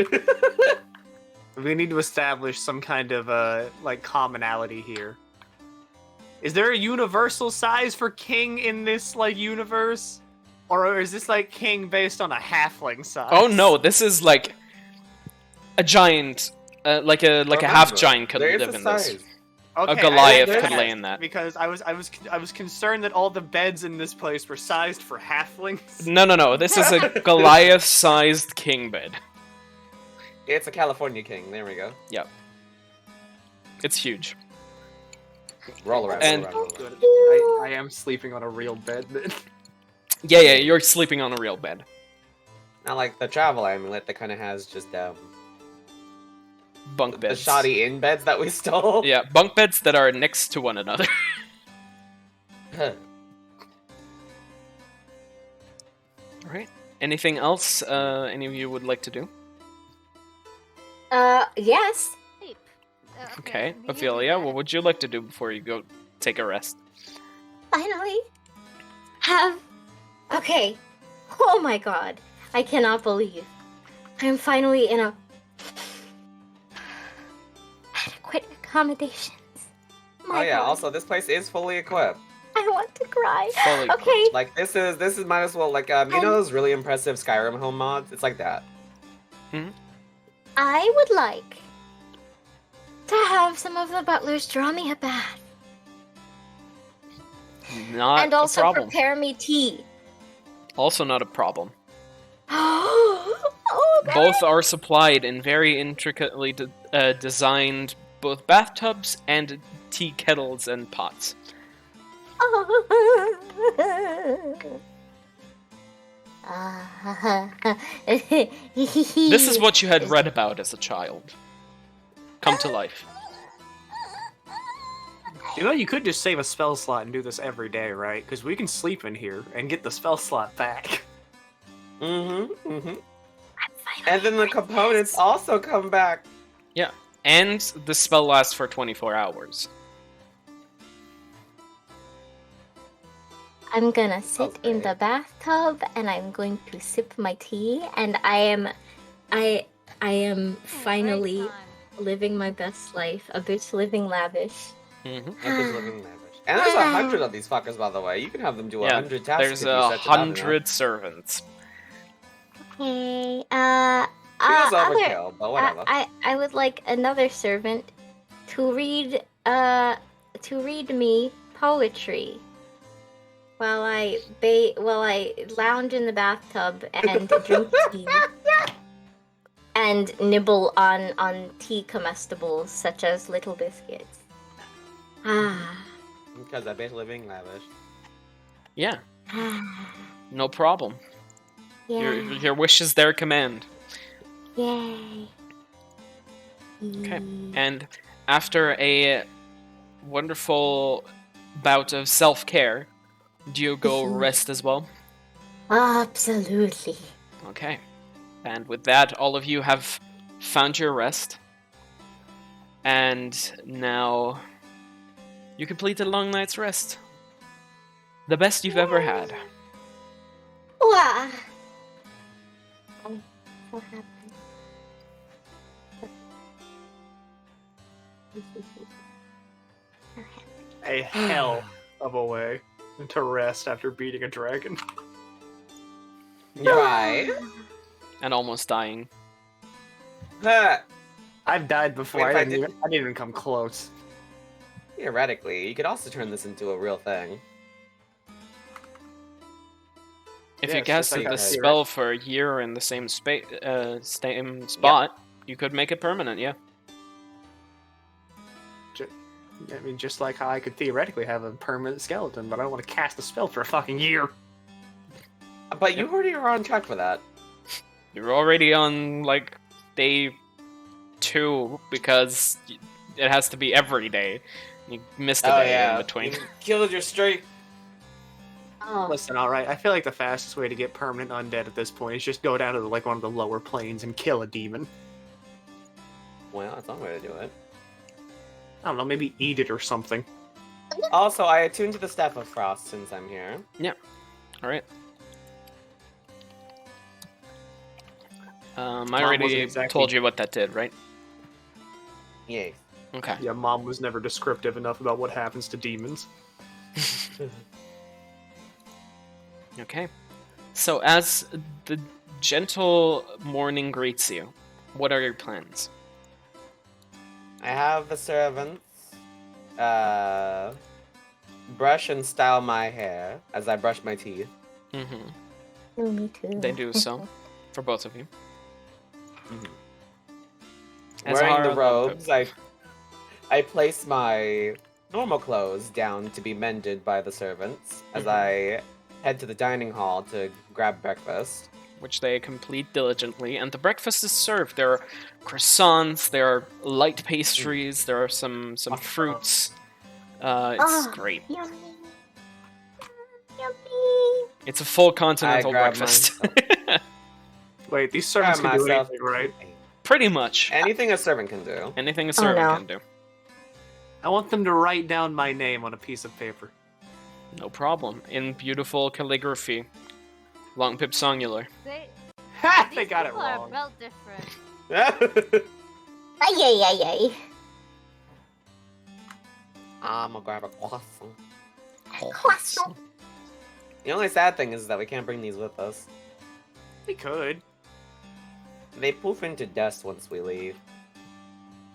We need to establish some kind of like commonality here. Is there a universal size for king in this like universe, or is this like king based on a halfling size? Oh no, this is like a giant, like a half giant could there is live a in this. size. Okay, A Goliath I could lay in that. because I was concerned that all the beds in this place were sized for halflings. No, this is a Goliath-sized king bed. It's a California king. There we go. Yep. It's huge. Roll around. And- roll around, roll around. I am sleeping on a real bed. Then. Yeah, you're sleeping on a real bed. Not like the travel amulet that kind of has just Bunk the beds. shoddy inn beds that we stole. Yeah, bunk beds that are next to one another. Alright. Anything else any of you would like to do? Yes. Sleep. Okay, we can do Ophelia, that. what would you like to do before you go take a rest? Finally. Okay. Oh my god. I cannot believe. I'm finally in a adequate accommodations. Oh My yeah. god. Also, this place is fully equipped. I want to cry. Fully Okay. Like this is might as well like you know those really impressive Skyrim home mods? It's like that. I would like to have some of the butlers draw me a bath Not and also a problem. prepare me tea. Also not a problem. Oh, God. Both are supplied in very intricately designed both bathtubs and tea kettles and pots. This is what you had read about as a child. Come to life. You know, you could just save a spell slot and do this every day, right? Because we can sleep in here and get the spell slot back. Mm-hmm. And then the components also come back. Yeah. And the spell lasts for 24 hours. I'm gonna sit in Okay. the bathtub and I'm going to sip my tea, and I am finally Great time. living my best life. A bitch living lavish. Mm-hmm. And there's living lavish. And there's 100 of these fuckers, by the way. You can have them do Yeah, 100 tasks. there's if you stretch it out enough. 100 servants. Okay. Feels other- overkill, but whatever. I would like another servant to read me poetry while I lounge in the bathtub and drink tea and nibble on tea comestibles such as little biscuits. Because I bet living lavish. Yeah, no problem. Yeah. Your wish is their command. Yay. Okay. And after a wonderful bout of self-care, do you go rest as well? Absolutely. Okay. And with that, all of you have found your rest. And now you complete a long night's rest. The best you've ever had. Wow. What happened? What happened? A hell of a way to rest after beating a dragon. Right. And almost dying. Huh. I've died before. Wait, if I I didn't even come close. Theoretically, you could also turn this into a real thing. If Yeah, you it's just casted like the a- spell for a year in the same same spot, you could make it permanent. Yeah. I mean, just like how I could theoretically have a permanent skeleton, but I don't want to cast a spell for a fucking year. But you already are on track for that. You're already on like day 2 because it has to be every day. You missed a day in between. You killed your streak. Oh, Listen, alright, I feel like the fastest way to get permanent undead at this point is just go down to like one of the lower planes and kill a demon. Well, that's one way to do it. I don't know, maybe eat it or something. Also, I attuned to the Staff of Frost since I'm here. All right. I Mom already wasn't exactly- told you what that did, right? Yay. Okay. Yeah, Mom was never descriptive enough about what happens to demons. Okay. So as the gentle morning greets you, what are your plans? I have the servants brush and style my hair as I brush my teeth. Mm-hmm. me too. They do so for both of you. As Wearing the Hara- robes, I place my normal clothes down to be mended by the servants as I head to the dining hall to grab breakfast. which they complete diligently, and the breakfast is served. There are croissants, there are light pastries, there are some fruits. It's great. Yummy. Yummy. It's a full continental grab breakfast. Wait, these servants can do myself. anything, right? Pretty much. Anything a servant can do. Anything a servant no. can do. I want them to write down my name on a piece of paper. No problem. In beautiful calligraphy. Long pip songular. Ha! These They got it people are wrong. built different. Ay, ay, ay, ay. I'm gonna grab a croissant. Croissant. The only sad thing is that we can't bring these with us. They could. They poof into dust once we leave.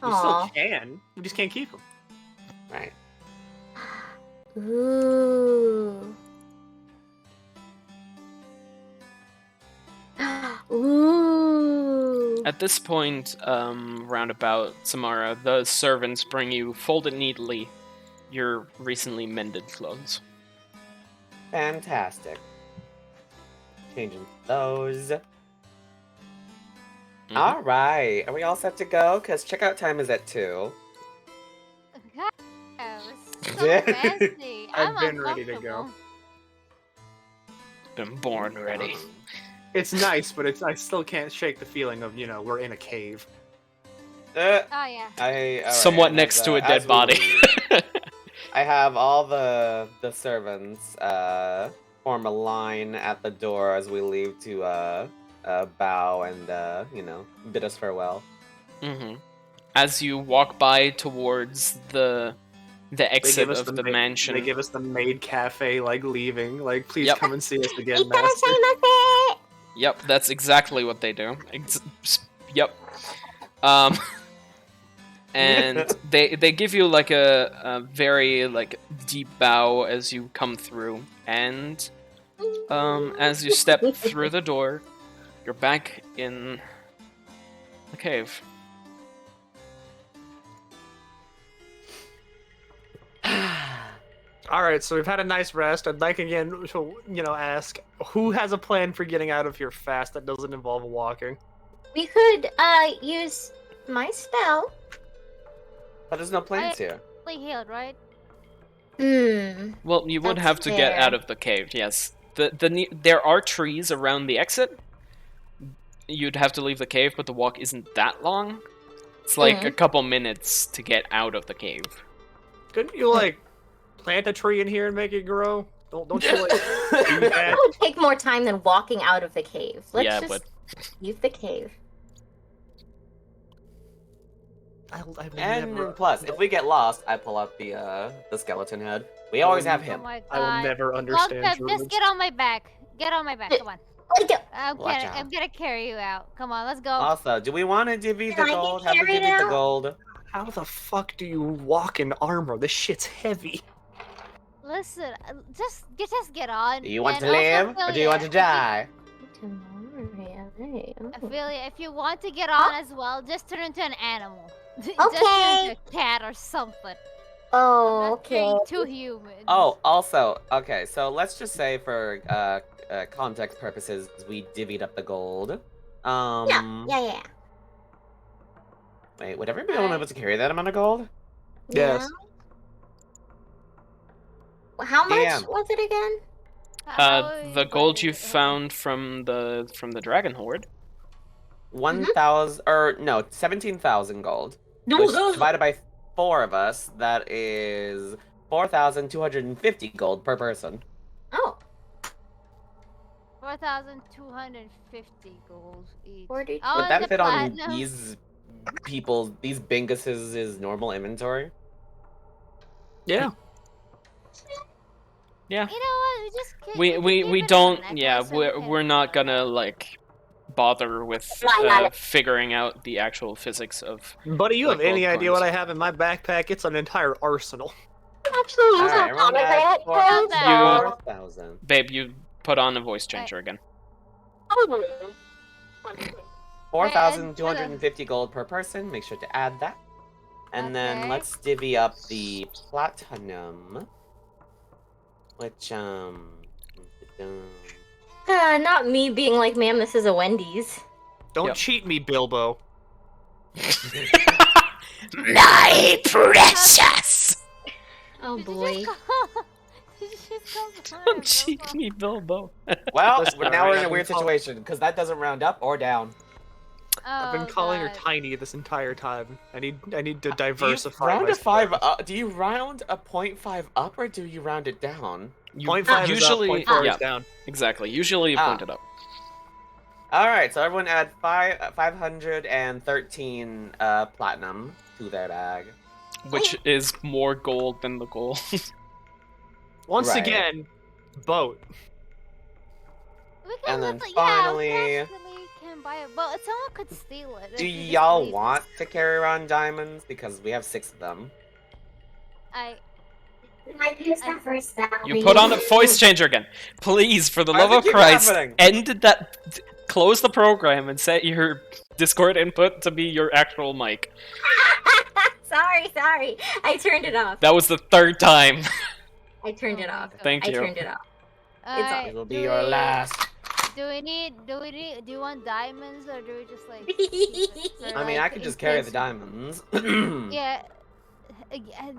You Aw. still can. You just can't keep them. Right. Ooh. Ooh. At this point, roundabout Samara, the servants bring you, folded neatly, your recently mended clothes. Fantastic. Changing those. Mhm. Alright, are we all set to go? Because checkout time is at 2. God, it's so fancy. I've I'm been ready to go. uncomfortable. Been born ready. It's nice, but I still can't shake the feeling of, we're in a cave. Uh, Oh yeah. alright, Somewhat and next to a as dead we body. leave, I have all the servants form a line at the door as we leave to bow and bid us farewell. Mm-hmm. As you walk by towards the exit of the mansion. They give us the maid cafe, leaving. Please Yep. come and see us again, Itadakimasu. master. Yep, that's exactly what they do. Yep. And they give you a very deep bow as you come through, and as you step through the door, you're back in the cave. Alright, so we've had a nice rest. I'd like again to, ask who has a plan for getting out of here fast that doesn't involve walking? We could use my spell. But there's no plans here. Fully healed, right? Well, you would That's have to get fair. out of the cave. Yes, there are trees around the exit. You'd have to leave the cave, but the walk isn't that long. It's a couple minutes to get out of the cave. Couldn't you, plant a tree in here and make it grow? Don't you, do that? That would take more time than walking out of the cave. Let's Yeah, just but Leave the cave. I will And never. plus, if we get lost, I pull out the skeleton head. We always have Oh him. my god. I will never Long understand Pep, druids. just get on my back. Get on my back. Come on. Watch out. I'm gonna carry you out. Come on, let's go. Also, do we want to divvy the Can I get gold? Have we carried divvied the out? gold? How the fuck do you walk in armor? This shit's heavy. Listen, just get on. Do you want and to live also, or do you want to die? I feel if you want to get on as well, just turn into an animal. Just turn Okay. into a cat or something. Oh, Not okay. being too human. Oh, also, okay, so let's just say for context purposes, we divvied up the gold. Yeah. Wait, would everybody be able to carry that amount of gold? Yes. Well, how much Damn. was it again? The gold you found from the dragon horde. 1,000 or no, 17,000 gold. Which divided by 4 of us, that is 4,250 gold per person. Oh, 4,250 gold each. 40. Oh, Would and that the fit on platinum. these Binguses' normal inventory? Yeah. Yeah. You know what? We just can't. We don't. Yeah, we're not gonna like bother with figuring out the actual physics of. Buddy, you Like have any gold idea coins. what I have in my backpack? It's an entire arsenal. Actually, use Alright, that everyone add pomegranate. 4,000. Babe, you put on a voice changer again. 4,250 gold per person. Make sure to add that. And then Okay. let's divvy up the platinum. Which, Not me being like, ma'am, this is a Wendy's. Don't Yep. cheat me, Bilbo. My precious. Oh Did you boy. just Did you just call her Don't cheat me, Bilbo. Well, Listen, now we're in alright, a weird I've been situation, because that doesn't round up or down. I've been Oh, calling her God. tiny this entire time. I need to Do you diversify. round my a 5 story. up? Do you round a 0.5 up, or do you round it down? You 0.5 usually, is up, 0.4 yeah, is down. exactly. Usually you point it up. Alright, so everyone add 513 platinum to their bag. Which is more gold than the gold. Once Right. again, boat. We can And then we finally- actually can buy a boat. Someone could steal it. Do if you just y'all leave it. want to carry around diamonds? Because we have 6 of them. I I use that for salary. You put on a voice changer again. Please, for the Why love does of it keep Christ, happening? end that. Close the program and set your Discord input to be your actual mic. sorry. I turned it off. That was the 3rd time. I turned it off. Thank I you. turned it off. Alright, It'll do be your we- last. Do you want diamonds or do we just like? I mean, I could just carry the diamonds. Yeah,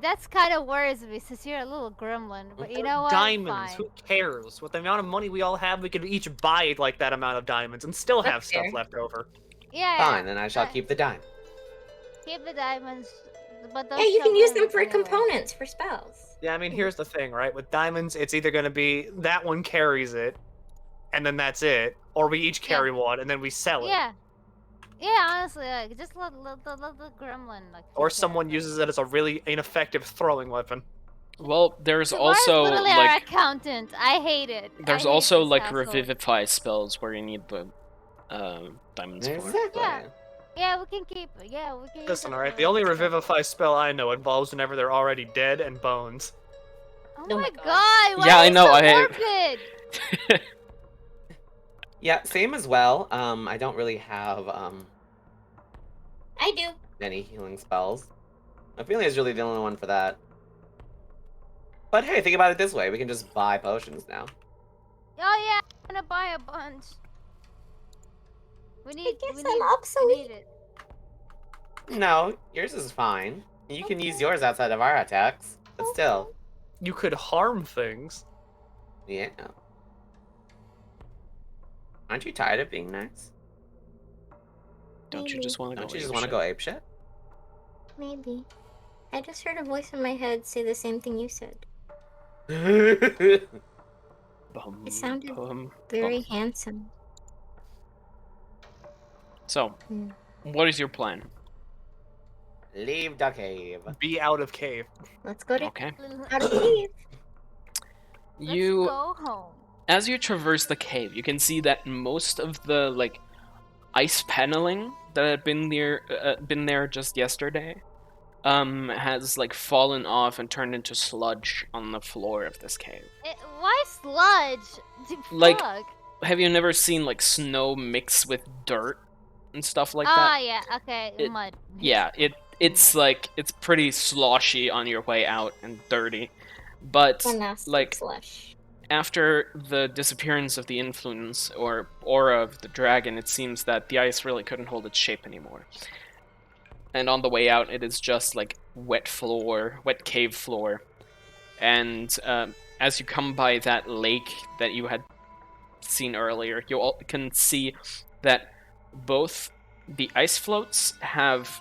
that's kind of worries me since you're a little gremlin. But you know what? Diamonds. Fine. Who cares? With the amount of money we all have, we could each buy like that amount of diamonds and still have That's stuff fair. left over. Yeah. Fine, then I shall Uh, keep the diamond. Keep the diamonds, but don't. Yeah, you can shove use them for anywhere. components for spells. Yeah, I mean, here's the thing, right? With diamonds, it's either going to be that one carries it, and then that's it, or we each carry one and then we sell it. Yeah. Yeah, honestly, like just let the gremlin like. Or take care someone of it. uses it as a really ineffective throwing weapon. Well, there's Tomorrow's also literally our like accountant. I hate it. I there's hate also this like household. revivify spells where you need the diamonds for. Exactly. Yeah. Yeah, we can keep it. Yeah, we can. use Listen, it alright, for the only stuff. revivify spell I know involves whenever they're already dead and bones. Oh Oh my my god! Why Yeah, are I you know, So I- morbid? Yeah, same as well. I don't really have I do. any healing spells. Ophelia is really the only one for that. But hey, think about it this way: we can just buy potions now. Oh yeah, I'm gonna buy a bunch. We need. guess we I'm need, obsolete. We need it. No, yours is fine. You can use yours outside of our attacks, but still, You could harm things. yeah. Aren't you tired of being nice? Don't you Maybe. just want to go? Don't you just want to go apeshit? Maybe. I just heard a voice in my head say the same thing you said. Bum, It sounded bum, Very bum. handsome. So, Hmm. what is your plan? Leave the cave. Be out of cave. Let's go to Okay. out of cave. Let's You, go home. as you traverse the cave, you can see that most of the like ice paneling that had been there just yesterday, has like fallen off and turned into sludge on the floor of this cave. Why sludge? Like, Fuck. Have you never seen like snow mix with dirt and stuff like Ah, that? yeah. Okay, It- mud. Yeah, it's like it's pretty sloshy on your way out and dirty. But A nasty like slush. after the disappearance of the influence or aura of the dragon, it seems that the ice really couldn't hold its shape anymore. And on the way out, it is just like wet cave floor. And as you come by that lake that you had seen earlier, you all can see that both the ice floats have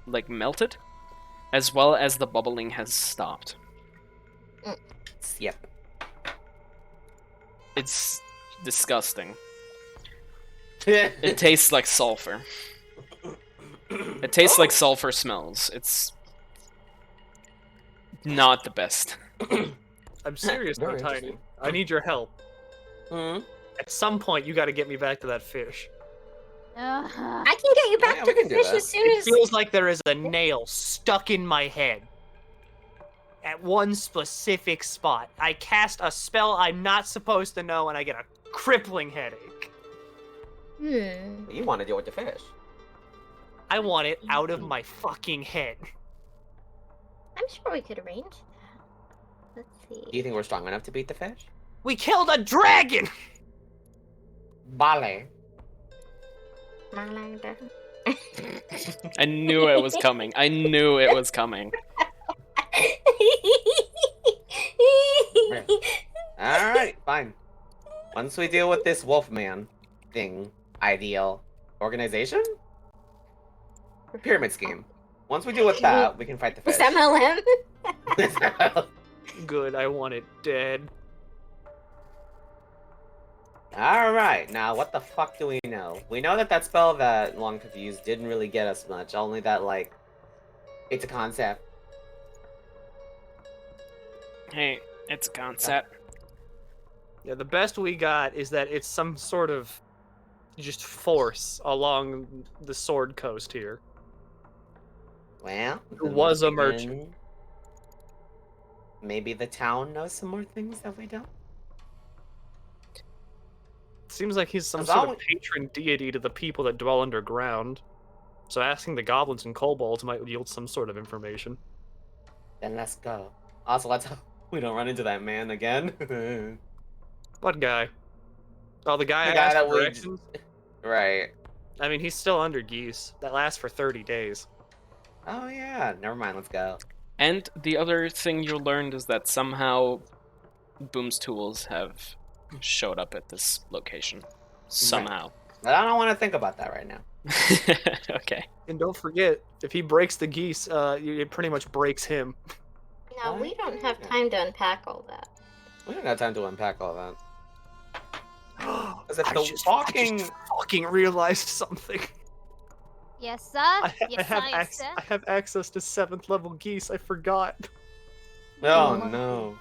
like melted, as well as the bubbling has stopped. Yep. It's disgusting. It tastes like sulfur. It tastes like sulfur smells. It's not the best. I'm serious, though, Very Tiny. interesting. I need your help. Hmm? At some point, you got to get me back to that fish. Ugh. I can get you back Yeah, to we the can do fish that. as soon It as. feels like there is a nail stuck in my head. At one specific spot. I cast a spell I'm not supposed to know, and I get a crippling headache. You want to deal with the fish. I want it out of my fucking head. I'm sure we could arrange that. Let's Do you see. think we're strong enough to beat the fish? We killed a dragon! Bale. Malada. I knew it was coming. I knew it was coming. Alright, fine. Once we deal with this Wolfman thing, ideal organization? Pyramid scheme. Once we deal with that, we can fight the This fish. MLM. Good, I want it dead. Alright, now what the fuck do we know? We know that that spell that Long Confused didn't really get us much, only that, like, it's a concept. Hey, it's a concept. Yeah, the best we got is that it's some sort of just force along the Sword Coast here. Well, Who was a merchant. then maybe the town knows some more things that we don't? Seems like he's some As sort long- of patron deity to the people that dwell underground. So asking the goblins and kobolds might yield some sort of information. Then let's go. Also, let's hope we don't run into that man again. What guy? Oh, the guy The I guy asked that for we- directions? Right. I mean, he's still under geese. That lasts for 30 days. Oh yeah, never mind, let's go. And the other thing you learned is that somehow Boom's tools have showed up at this location. Somehow. But I don't want to think about that right now. Okay. And don't forget, if he breaks the geese, it pretty much breaks him. No, we don't have time to unpack all that. We don't got time to unpack all that. As if I the just walking... fucking realized something. Yes, sir. I Yes, have yes, sir. I have access to 7th level geese. I forgot. Oh no.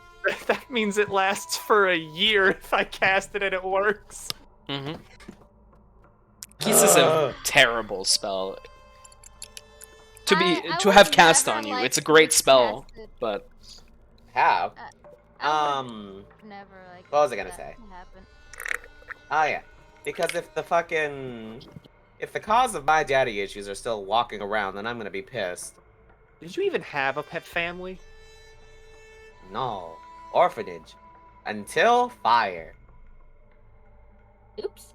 That means it lasts for a year if I cast it and it works. Mm-hmm. Geese is a terrible spell. To I have would cast never on you, like it's a great to spell, cast it. but How? I would never like. what was I gonna that say? to happen. Oh yeah. Because if the fucking... If the cause of my daddy issues are still walking around, then I'm gonna be pissed. Did you even have a pet family? No. Orphanage. Until fire. Oops.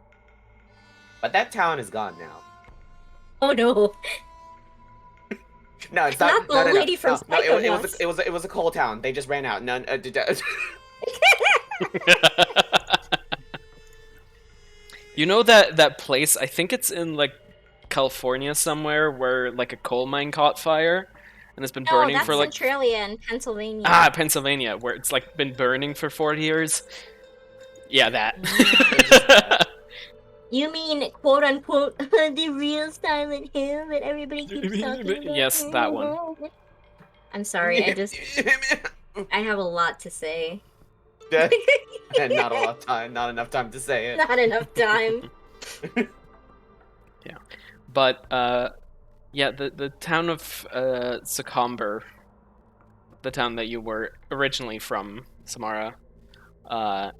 But that town is gone now. Oh no. No, it's Not not. the no, no, no, lady from no, it was Psychonauts. it was a coal town. They just ran out. None. you know that place, I think it's in like California somewhere, where like a coal mine caught fire and it's been No, burning that's for like Centralia in Pennsylvania. Pennsylvania, where it's like been burning for 40 years. Yeah, that. You mean quote unquote the real Silent Hill that everybody keeps talking about? Yes, that one. I'm sorry, I have a lot to say. And not a lot of time, not enough time to say it. Not enough time. But yeah, the town of Succumber, the town that you were originally from, Samara,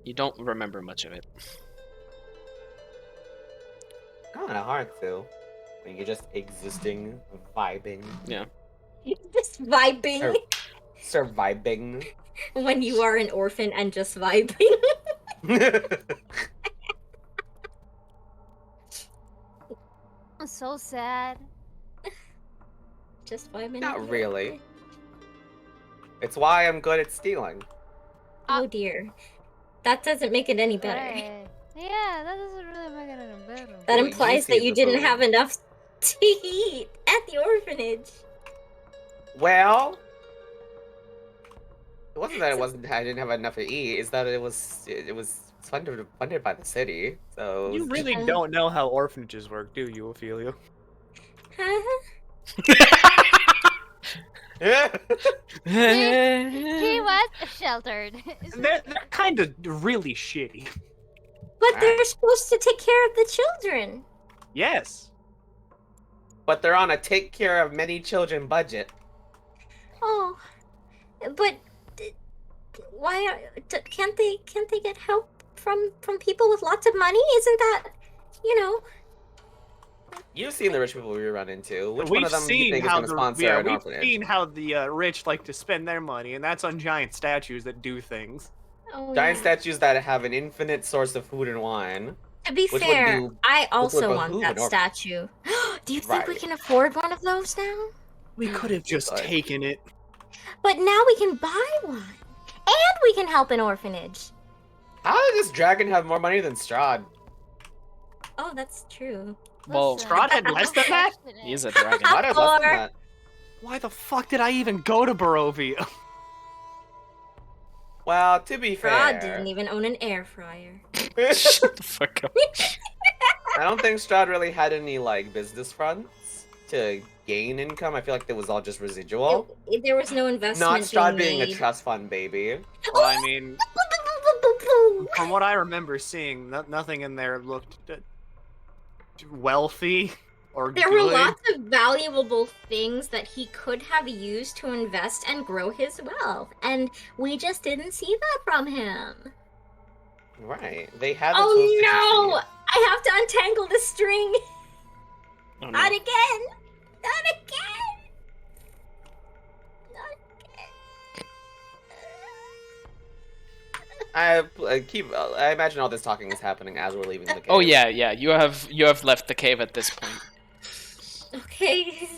you don't remember much of it. Kind of hard to. When you're just existing, vibing, Just vibing surviving. when you are an orphan and just vibing. I'm so sad. Just vibing. Not really. It's why I'm good at stealing. Oh dear. That doesn't make it any better. Right. Yeah, that doesn't really make it any better. That Well, implies you that see you the didn't food. have enough to eat at the orphanage. Well, it wasn't that I didn't have enough to eat. It's that it was funded by the city. So You really don't know how orphanages work, do you, Ophelia? Huh? He was sheltered. They're kind of really shitty. But they're supposed to take care of the children. Yes. But they're on a take care of many children budget. Oh, but why can't they get help from people with lots of money? Isn't that, you know? You've seen the rich people we run into. Which We've one of them do you seen think is how going to sponsor an we've orphanage? seen how the rich like to spend their money, and that's on giant statues that do things. Oh, Giant yeah. statues that have an infinite source of food and wine. To be Which would fair, do- I would also want behoove that an orphan. statue. Do you think we Right. can afford one of those now? We could have just Sorry. taken it. But now we can buy one, and we can help an orphanage. How does this dragon have more money than Strahd? Oh, that's true. Well, Listen, Strahd had less than that? he's a dragon. Might have less than Or- that. Why the fuck did I even go to Barovia? Well, to be Fraud fair, didn't even own an air fryer. Shut the fuck up. I don't think Strahd really had any like business fronts to gain income. I feel like it was all just residual. There was no investment. Not Strahd being made. a trust fund baby. Well, I mean, from what I remember seeing, nothing in there looked wealthy or There good. were lots of valuable things that he could have used to invest and grow his wealth, and we just didn't see that from him. Right. They had the Oh tools to no! succeed. I have to untangle the string. Oh, no. Not again! Not again! Not again. I imagine all this talking is happening as we're leaving the cave. Oh yeah, yeah. You have left the cave at this point. Okay,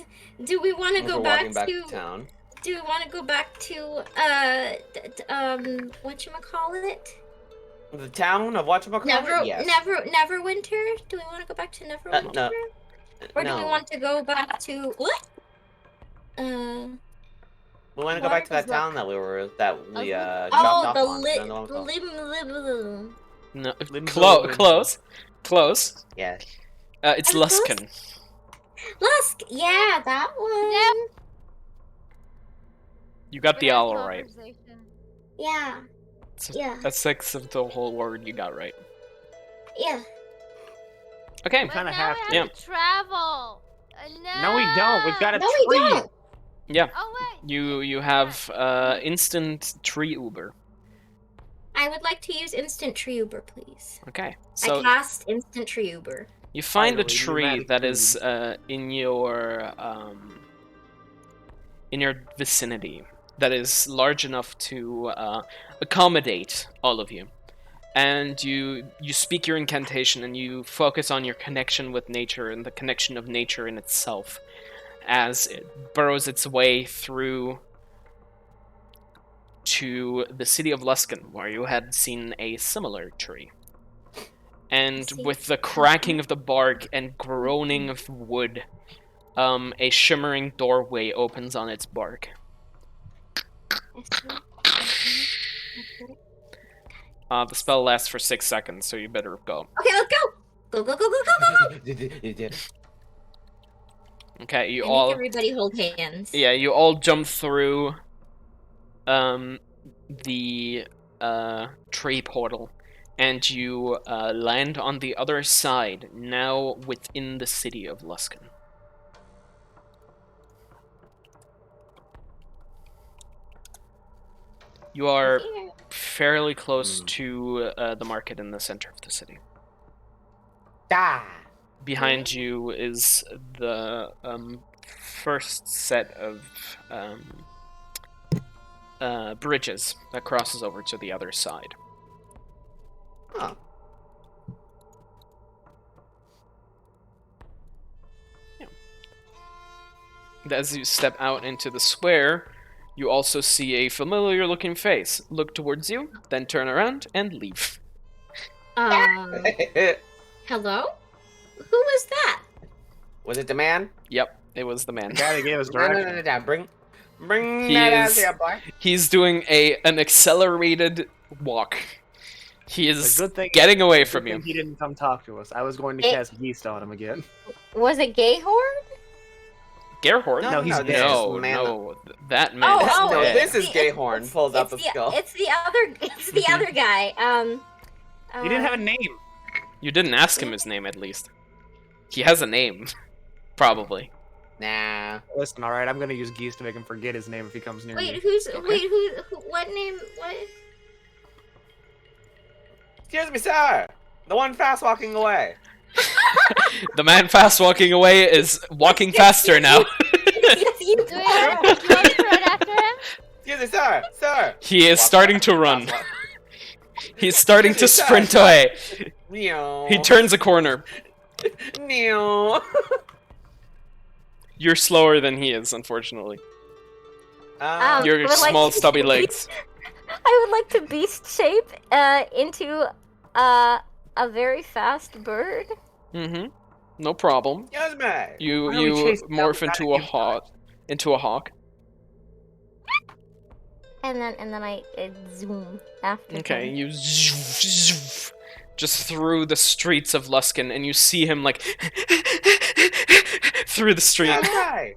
do we want to As go we're back walking back to? to town. Do we want to go back to whatchamacallit? The town of whatchamacallit? Yes. Neverwinter? Do we want to go back to Neverwinter? no. Or do we No. want to go back to what? We want to go back to that town that we dropped Oh, off the on. lit, I don't know what it's called. No, Lindsay- close. Yeah. It's I'm close. Luskan. Lusk, yeah, that one. Yep. You got the We had owl right. conversation. Yeah, Yeah. A sixth of the whole word you got right. yeah. Okay. But kinda now have we have to travel. No, we don't. We've got a No, we tree. don't. Yeah. Oh wait. You have instant tree Uber. I would like to use instant tree Uber, please. Okay. I So cast instant tree Uber. you find a Finally, tree pneumatic that is food. in your vicinity that is large enough to accommodate all of you. And you speak your incantation and you focus on your connection with nature and the connection of nature in itself as it burrows its way through to the city of Luskan, where you had seen a similar tree. And see. with the cracking of the bark and groaning of the wood, a shimmering doorway opens on its bark. The spell lasts for 6 seconds, so you better go. Okay, let's go. Go, go, go, go, go, go, go! Okay, you I all. make everybody hold hands. Yeah, you all jump through the tree portal, and you land on the other side, now within the city of Luskan. You are Here. fairly close to the market in the center of the city. Da. Behind you is the first set of bridges that crosses over to the other side. Huh. As you step out into the square, you also see a familiar-looking face. Look towards you, then turn around and leave. Hello? Who was that? Was it the man? Yep, it was the man. The guy that gave us No, no, directions. no, no. Bring He that out is- here, boy. He's doing an accelerated walk. He The is good thing getting away good from thing you. He didn't come talk to us. I was going to cast Yeast on him again. Was it Gayhorn? Gerhard? No, he's this dead. No, is man. no, that man Oh, is oh, No, dead. this is It's- Gayhorn. Pulls out the skull. It's the other guy. He didn't have a name. You didn't ask him his name, at least. He has a name, probably. Nah. Listen, all right, I'm gonna use Geese to make him forget his name if he comes near Wait, me. who's Okay. wait who? What name? What? Excuse me, sir. The one fast walking away. The man fast walking away is walking faster now. Yes, you Do we want to run after him? Excuse me, sir. Sir. He is Walk starting fast, to fast run. walk. He's starting to Sorry, sprint sorry. away. Meow. He turns a corner. Meow. You're slower than he is, unfortunately. Your would like small, to stubby be- legs. I would like to beast shape into a very fast bird. Mm-hmm. No problem. Excuse me. You Why don't we chase him morph down into a hawk. Into a hawk. And then I zoom after. Okay, him. you just through the streets of Luskan, and you see him like through the street. Okay.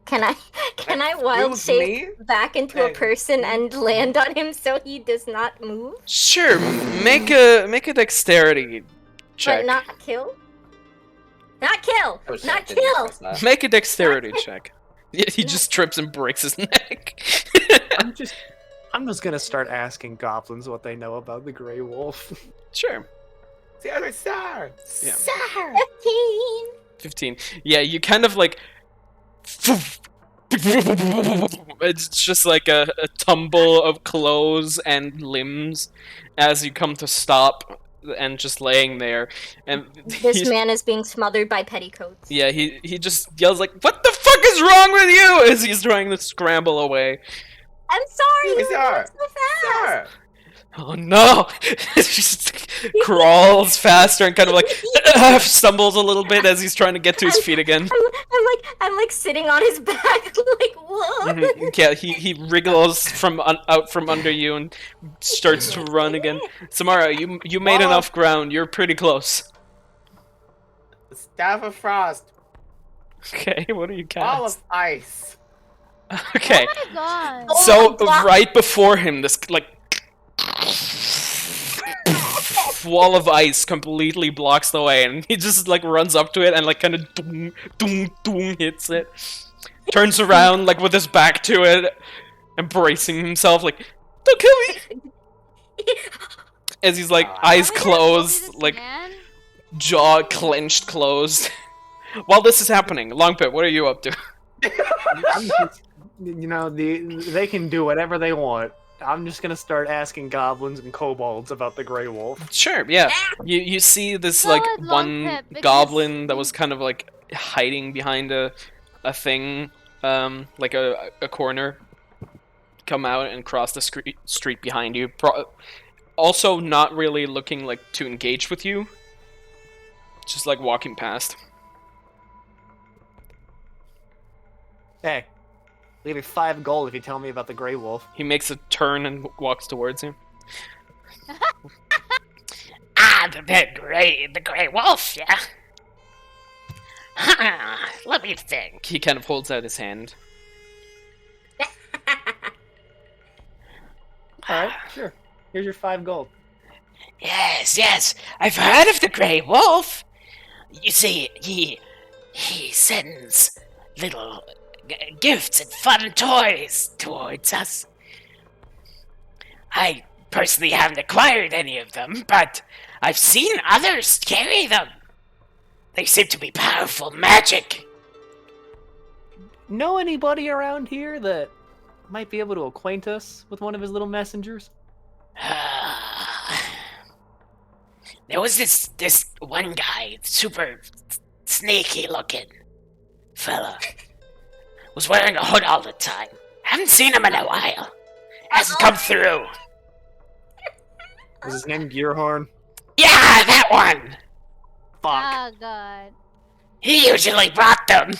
Can I wild Excuse shape me? back into a Hey. person and land on him so he does not move, Sure, make a dexterity check. but not kill? Not kill! Oh, shit, Not didn't kill! press that. Make a dexterity check. Yeah, he just trips and breaks his neck. I'm just gonna start asking goblins what they know about the Grey Wolf. Sure. Excuse me, sir. Yeah. Sir. 15! 15. Yeah, you kind of like. It's just like a tumble of clothes and limbs as you come to stop and just laying there. And This he's- man is being smothered by petticoats. yeah, he just yells like, "What the fuck is wrong with you?" as he's trying to scramble away. I'm sorry, Yes, you sir. went so fast! Sir. Oh no! He just crawls faster and kind of like stumbles a little bit as he's trying to get to his feet again. I'm like sitting on his back, like, whoa! Mhm. Yeah, he wriggles from out from under you and starts to run again. Samara, you made Whoa. enough ground. You're pretty close. Staff of frost. Okay, what do you Ball cast? of ice. Okay, Oh my god. Oh so my God. right before him, this like wall of ice completely blocks the way, and he just like runs up to it and like kind of doom doom doom hits it. Turns around like with his back to it, and bracing himself like, "Don't kill me!" As he's like eyes Why would I closed, bully this like man? jaw clenched closed. While this is happening, Longpit, what are you up to? I'm just, they can do whatever they want. I'm just gonna start asking goblins and kobolds about the Grey Wolf. Sure, yeah. You see this Go like ahead, one Longpit, because- goblin that was kind of like hiding behind a thing, like a corner, come out and cross the street behind you. Also, not really looking like to engage with you, just like walking past. Hey, I'll give you 5 gold if you tell me about the Grey Wolf. He makes a turn and walks towards you. the gray wolf, yeah? Let me think. He kind of holds out his hand. Alright, sure. Here's your 5 gold. Yes, I've heard of the gray wolf. You see, he sends little gifts and fun toys towards us. I personally haven't acquired any of them, but I've seen others carry them. They seem to be powerful magic. Know anybody around here that might be able to acquaint us with one of his little messengers? There was this one guy, super sneaky looking fella. Was wearing a hood all the time. Haven't seen him in a while. Hasn't come through. Was his name Gearhorn? Yeah, that one. Fuck. Oh god. He usually brought them.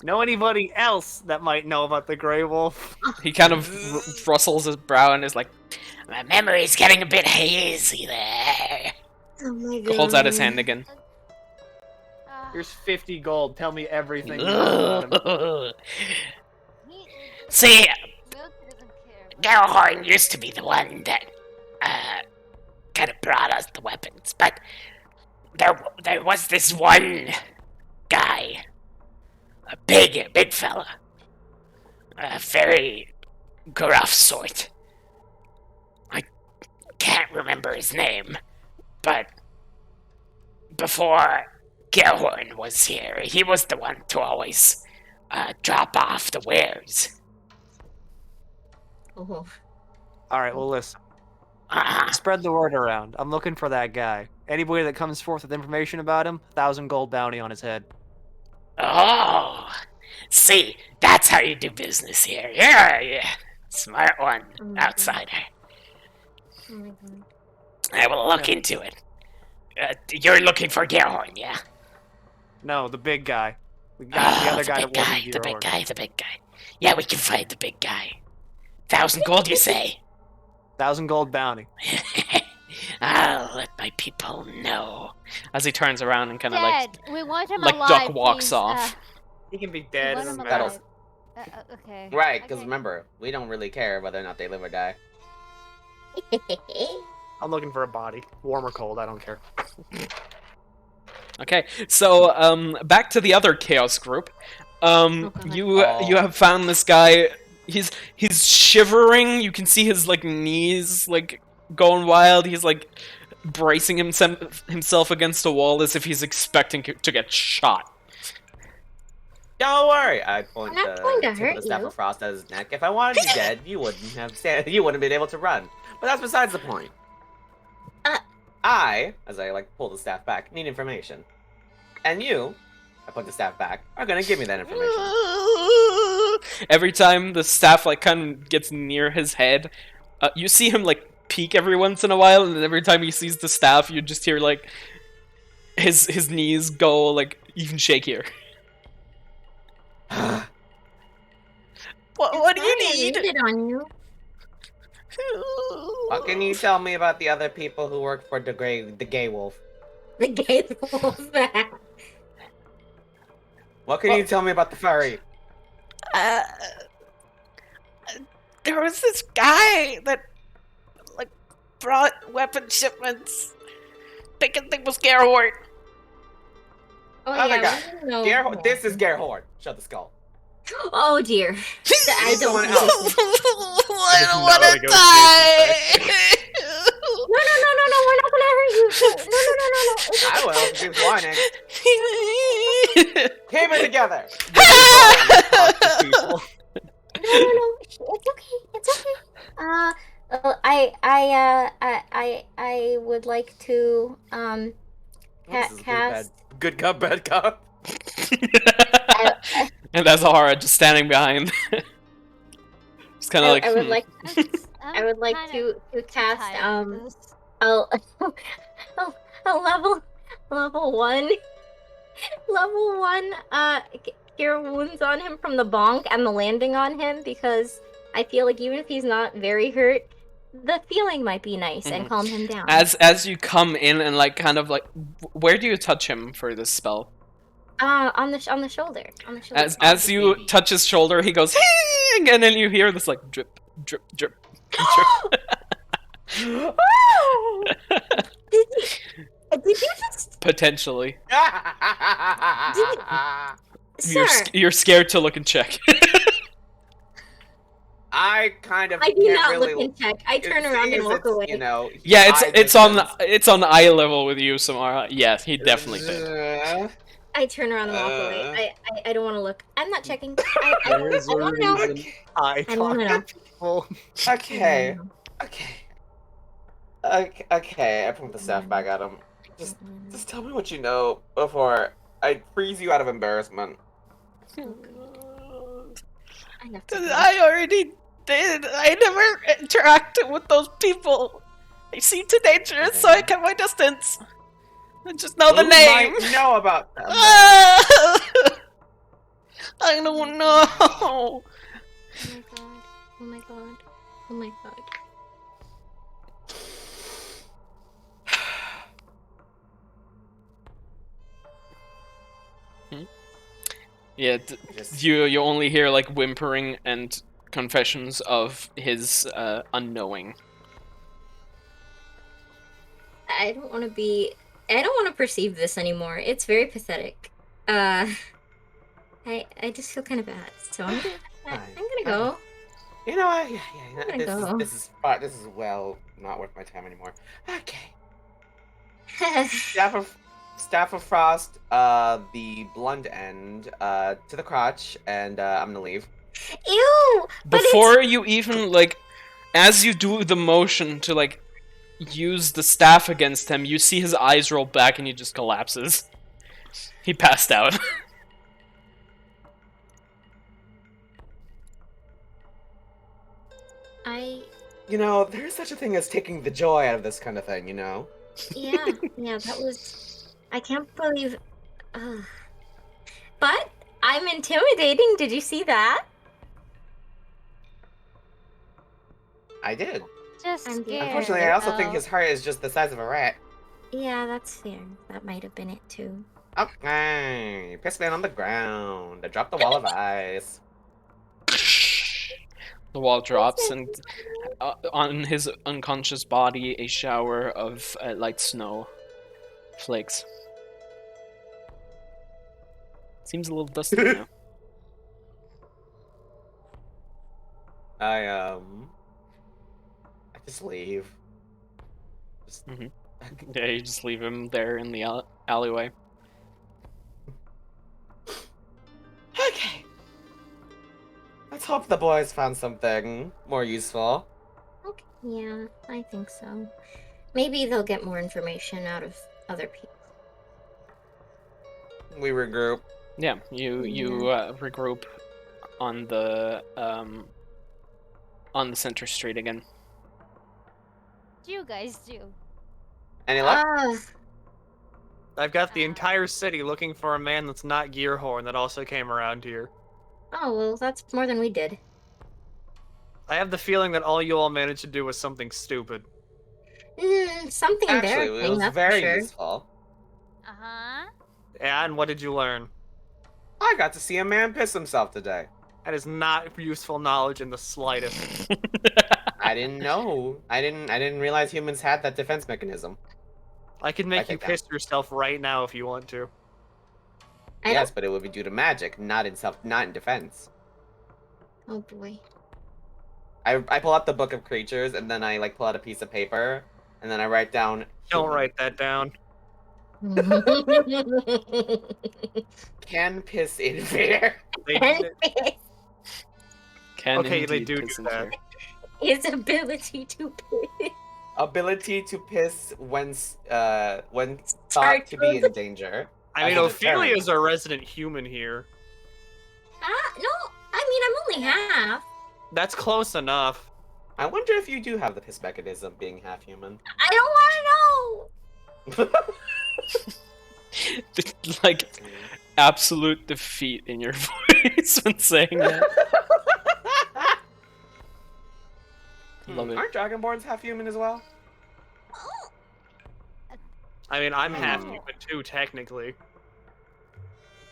Know anybody else that might know about the Grey Wolf? He kind of rustles his brow and is like, My memory's getting a bit hazy there. Oh my god. holds out his hand again. Here's 50 gold. Tell me everything you know about him. See, Milk doesn't care. Galahorn used to be the one that kind of brought us the weapons, but there was this one guy, a big fella, a very gruff sort. I can't remember his name, but before Galahorn was here, he was the one to always drop off the wares. Oh. Alright, well listen. Uh-huh. Spread the word around. I'm looking for that guy. Anybody that comes forth with information about him, 1,000 gold bounty on his head. Oh, see, that's how you do business here. Yeah. Smart one, outsider. Oh my god. I will look into it. You're looking for Gerhorn, yeah? No, the big guy. The other guy that wasn't the big Gearhorn. guy, the big guy. Yeah, we can fight the big guy. 1,000 gold, you say? 1,000 gold bounty. I'll let my people know. As he turns around and kind of Dead. We want him like alive. Duck walks please. off. He can be We dead. want It him doesn't matter. alive. Okay. Right, because Okay. remember, we don't really care whether or not they live or die. I'm looking for a body. Warm or cold, I don't care. Okay, so back to the other chaos group. God. You have found this guy. He's shivering. You can see his like knees like going wild. He's like bracing himself against a wall as if he's expecting to get shot. Don't worry, I point I'm not the going to tip hurt of the staff you. of frost at his neck. If I wanted you dead, you wouldn't have been able to run. But that's besides the point. I, as I like pull the staff back, need information. And you, I put the staff back, are gonna give me that information. Every time the staff like kind of gets near his head, you see him like peek every once in a while, and then every time he sees the staff, you just hear like his knees go like even shakier. What do you I need? used it on you. What can you tell me about the other people who work for the gay wolf? The gay wolf. What can you tell me about the furry? There was this guy that, like, brought weapon shipments. Thinking it was Gerhort. Oh Other yeah. guy. we didn't know. This is Gerhard. Shut the skull. Oh dear. I don't someone want else. I don't want want to die. No, we're not gonna hurt you. No. It's I will. okay. Keep whining. Keep it together. People. No. It's okay. I would like to This is cast. Good cop, bad cop. And that's Zahara just standing behind. Just kind of like. I would like. I'm I would like kinda to cast tired of this. a level one cure wounds on him from the bonk and the landing on him, because I feel like even if he's not very hurt, the feeling might be nice and calm him down. As you come in and like kind of like, where do you touch him for this spell? On the shoulder. On the shoulder. As you touch his shoulder, he goes, "Hing!" And then you hear this like drip, drip, drip, drip. Did you just, Potentially. sir? You're scared to look and check. I kind of I do can't not really look and check. I turn it around and seems walk it's, away. You know, Yeah, high it's on eye level with you, Samara. Yes, he definitely did. did. I turn around and walk away. I don't want to look. I'm not checking. I There's a want to know. reason I I wanna talk to people. Okay. Okay. I point the staff back at him. Just tell me what you know before I freeze you out of embarrassment. I have to. I already did. I never interacted with those people. They seem too dangerous, so I kept my distance. I just know the Who name. might know about them? I don't know. Oh my god. Oh my god. Oh my god. Yeah, you only hear like whimpering and confessions of his unknowing. I don't want to be. I don't want to perceive this anymore. It's very pathetic. I just feel kind of bad. So I'm gonna go. You know what? I'm gonna go. This is well not worth my time anymore. Okay. Staff of Frost, the blunt end, to the crotch, and I'm gonna leave. Ew! But Before you even like, as you do the motion to like use the staff against him, you see his eyes roll back and he just collapses. He passed out. You know, there's such a thing as taking the joy out of this kind of thing, you know? Yeah, that was. I can't believe. But I'm intimidating. Did you see that? I did. Just I'm scared. Unfortunately, I also think though. his heart is just the size of a rat. Yeah, that's fair. That might have been it too. Okay, piss man on the ground. I dropped the wall of ice. The wall drops, and on his unconscious body, a shower of light snow flakes. Seems a little dusty now. I just leave. Yeah, you just leave him there in the alleyway. Okay. Let's hope the boys found something more useful. Okay. Yeah, I think so. Maybe they'll get more information out of other people. We regroup. Yeah, you regroup on the center street again. What do you guys do? Any luck? I've got the entire city looking for a man that's not Gearhorn that also came around here. Oh, well, that's more than we did. I have the feeling that all you all managed to do was something stupid. Something Actually, embarrassing, it was that's very for sure. useful. Uh-huh. And what did you learn? I got to see a man piss himself today. That is not useful knowledge in the slightest. I didn't know. I didn't realize humans had that defense mechanism. I can make you take that. piss yourself right now if you want to. Yes, but it would be due to magic, not in defense. Oh boy. I pull out the book of creatures and then I like pull out a piece of paper and then I write down. Don't human. write that down. Can piss in fear. Can Okay, they indeed do piss do in that. fear. His ability to piss. Ability to piss when thought to be in danger. I mean, As a Ophelia's deterrent. a resident human here. No, I mean, I'm only half. That's close enough. I wonder if you do have the piss mechanism, being half human. I don't want to know. Like absolute defeat in your voice when saying that. Love it. Aren't Dragonborns half human as well? I mean, I'm half Hmm. human too, technically.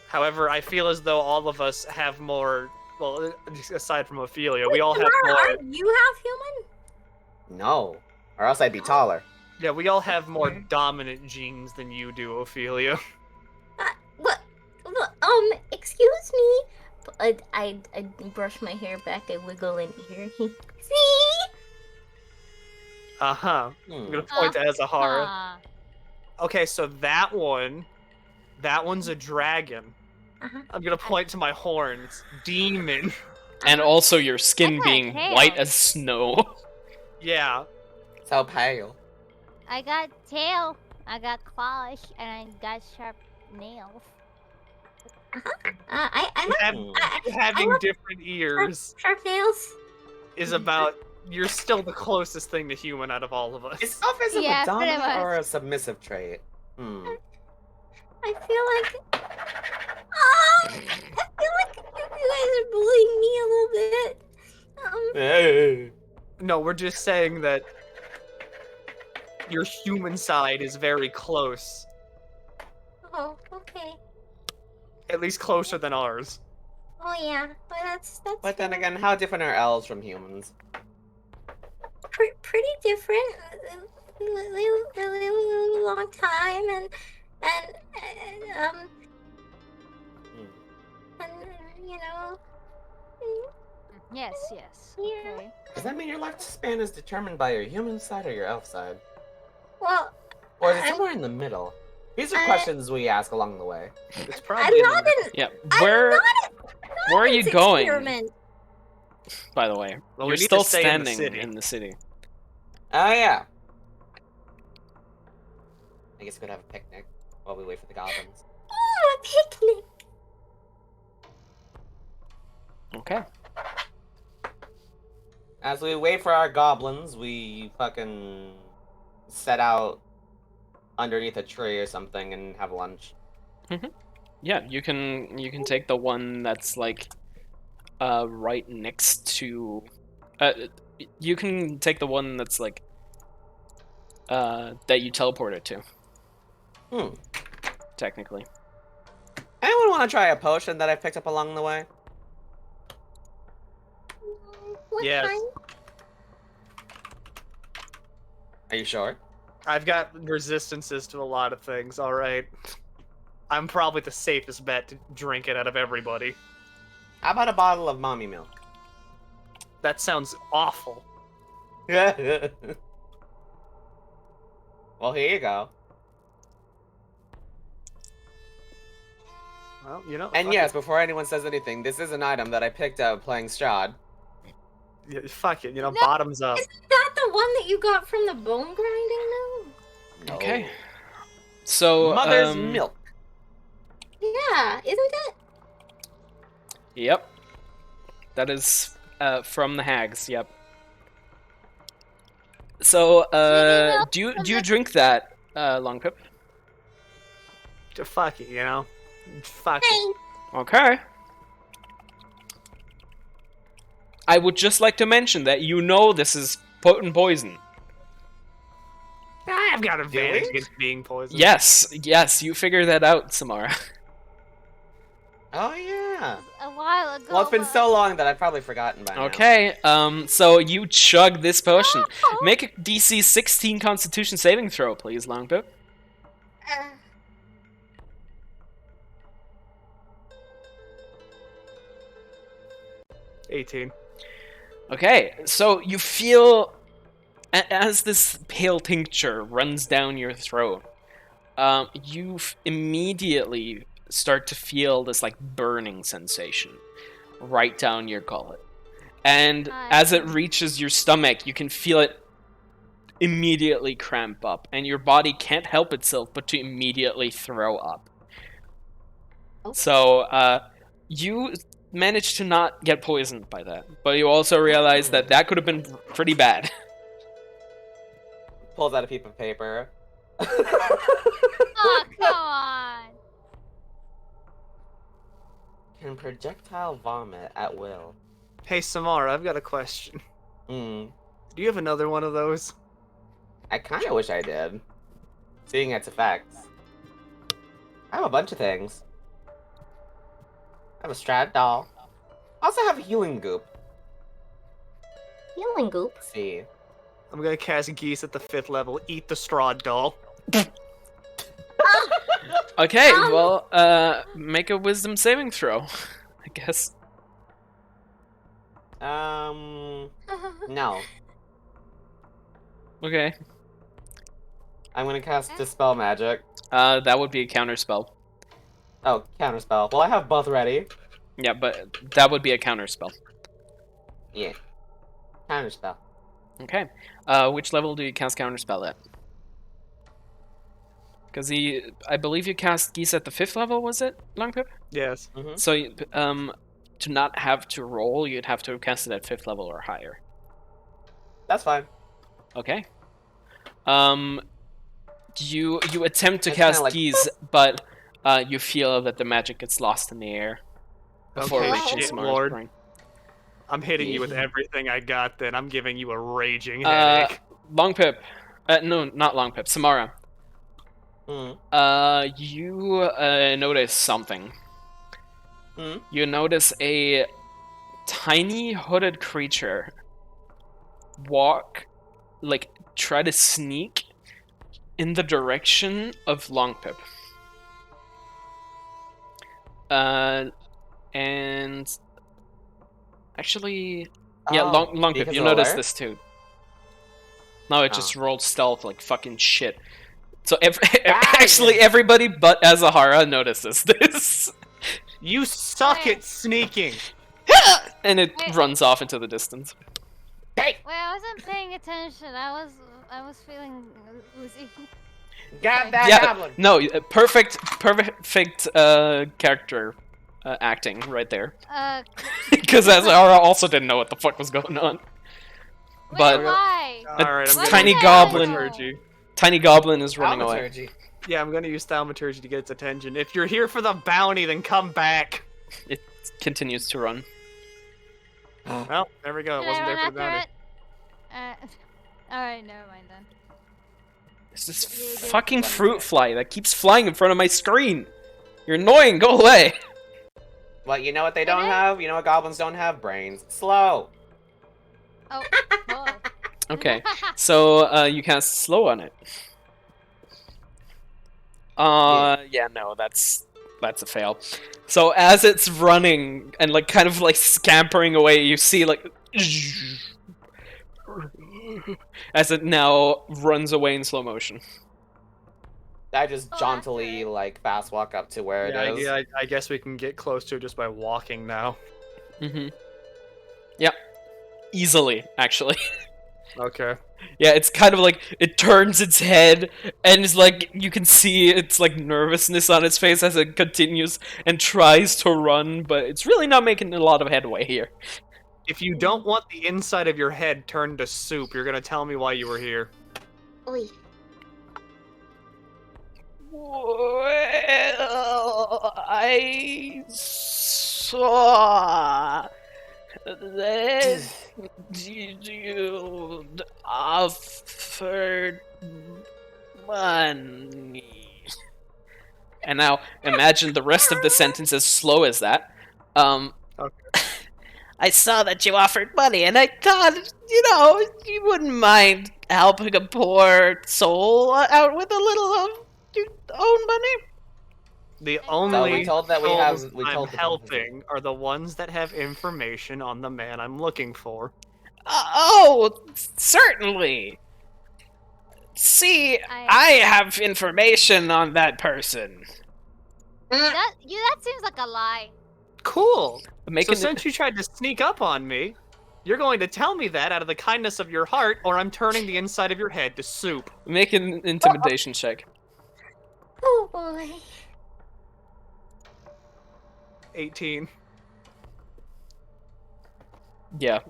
However, I feel as though all of us have more. Well, just aside from Ophelia, we all have Samara, more. aren't you half human? No. Or else I'd be taller. Yeah, we all have more Sure. dominant genes than you do, Ophelia. What? Excuse me. I brush my hair back. I wiggle an ear. See? Uh huh. Hmm. I'm gonna point to Azahara. Ah. Okay, so that one's a dragon. Uh-huh. I'm gonna point to my horns. Demon. And also your skin I got being tail. white as snow. Yeah. So pale. I got tail, I got claws, and I got sharp nails. I Have- Hmm. Having love different ears sharp nails. is about. You're still the closest thing to human out of all of us. Is offensive Yeah, a pretty dominant much. or a submissive trait? Hmm. I feel like. I feel like you guys are bullying me a little bit. Hey. No, we're just saying that your human side is very close. Oh, okay. At least closer than ours. Oh yeah, but that's. But then again, how different are elves from humans? Pretty different. They live a long time, and Hmm. and you know. Yes, yes. Yeah. Okay. Does that mean your lifespan is determined by your human side or your elf side? Well, Or is it I'm- somewhere in the middle? These are I- questions we ask along the way. It's I'm probably. not an. Yeah. I'm Where not where are an you going? experiment. By the way, Well, we you're need to still stay in the standing city. in the city. Oh yeah. I guess we could have a picnic while we wait for the goblins. Oh, a picnic. Okay. As we wait for our goblins, we fucking set out underneath a tree or something and have lunch. Yeah, you can take the one that's like right next to you can take the one that's like that you teleported to, Hmm. technically. Anyone want to try a potion that I picked up along the way? What Yes. kind? Are you sure? I've got resistances to a lot of things, alright? I'm probably the safest bet to drink it out of everybody. How about a bottle of mommy milk? That sounds awful. Well, here you go. Well, you know. And fuck yes, before anyone says anything, this is an item that I picked up playing Strahd. it. Yeah, fuck it, you know, No. bottoms up. Isn't that the one that you got from the bone grinding gnome? No. Okay. So Mother's milk. Yeah, isn't it? Yep. That is from the hags. Yep. So do you drink that, Long Pip? Fuck it, you know? Fuck it. Hey, Okay. I would just like to mention that you know this is potent poison. I've got advantage we? against being poisoned. Yes, you figured that out, Samara. Oh yeah. A while ago. Well, it's been but- so long that I've probably forgotten by now. Okay, so you chug this potion. Oh. Make a DC 16 Constitution saving throw, please, Longbow. uh, 18. Okay, so you feel as this pale tincture runs down your throat, you immediately start to feel this like burning sensation right down your gullet, and as it reaches your stomach, you can feel it immediately cramp up, and your body can't help itself but to immediately throw up. So, you managed to not get poisoned by that, but you also realize that that could have been pretty bad. Pulls out a piece of paper. Oh, come on. Can projectile vomit at will. Hey, Samara, I've got a question. Hmm. Do you have another one of those? I kind of wish I did. Seeing its effects. I have a bunch of things. I have a strat doll. I also have a healing goop. Healing goop. Let's see. I'm gonna cast Geese at the 5th level. Eat the straw doll. Okay, well, make a wisdom saving throw, I guess. No. Okay. I'm gonna cast Dispel Magic. That would be a counter spell. Oh, counterspell. Well, I have both ready. Yeah, but that would be a counter spell. Yeah. Counterspell. Okay. Which level do you cast counter spell at? Because I believe you cast Geese at the 5th level, was it, Longpip? Yes. Mm-hmm. So, to not have to roll, you'd have to cast it at 5th level or higher. That's fine. Okay. You attempt to It's cast kinda like- Geese, but you feel that the magic gets lost in the air before Okay, reaching shit, Samara's Lord. brain. I'm hitting you with everything I got. Then I'm giving you a raging Uh, headache. Longpip. No, not Longpip. Samara. Mm. You notice something. Hmm? You notice a tiny hooded creature try to sneak in the direction of Longpip. And actually, yeah, Oh, Longpip, because you of the notice alert? this too. No, it Oh. just rolled stealth like fucking shit. So Ah, actually, yeah. everybody but Azahara notices this, You suck Wait. at sneaking. and it Wait. runs off into the distance. Hey! Wait, I wasn't paying attention. I was feeling woozy. Grab that Yeah, goblin! no, perfect character acting right there. Because Azahara also didn't know what the fuck was going on. But why? Alright, I'm What tiny is goblin- that? Thaumaturgy. Tiny Goblin is running away. Thaumaturgy. Yeah, I'm gonna use Thaumaturgy to get its attention. If you're here for the bounty, then come back. It continues to run. Well, there we go. It Should wasn't I there run for the bounty. after it? Alright, never mind then. It's this Yeah, fucking fruit fly that keeps flying in front of my screen. You're annoying. Go away. Well, you know what they don't Okay. have? You know what goblins don't have? Brains. Slow. Oh, whoa. Okay, so you cast slow on it. Yeah, no, that's a fail. So as it's running and like kind of like scampering away, you see like as it now runs away in slow motion. I just Oh, jauntily, that's like, fast walk up to where Yeah, it is. I guess we can get close to it just by walking now. Mm-hmm. Yep. Easily, actually. Okay. Yeah, it's kind of like it turns its head and it's like you can see its like nervousness on its face as it continues and tries to run, but it's really not making a lot of headway here. If you don't want the inside of your head turned to soup, you're gonna tell me why you were here. Oi. Well, I saw that you offered money. And now imagine the rest of the sentence as slow as that. Okay. I saw that you offered money, and I thought, you wouldn't mind helping a poor soul out with a little of your own money. The No, only we told that we have- souls we I'm told the helping are the ones that have information on the man I'm looking for. Oh, certainly. See, I have information on that person. That seems like a lie. Cool. Making So since you tried to sneak up on me, you're going to tell me that out of the kindness of your heart, or I'm turning the inside of your head to soup. make an intimidation check. Oh boy. 18. Yeah.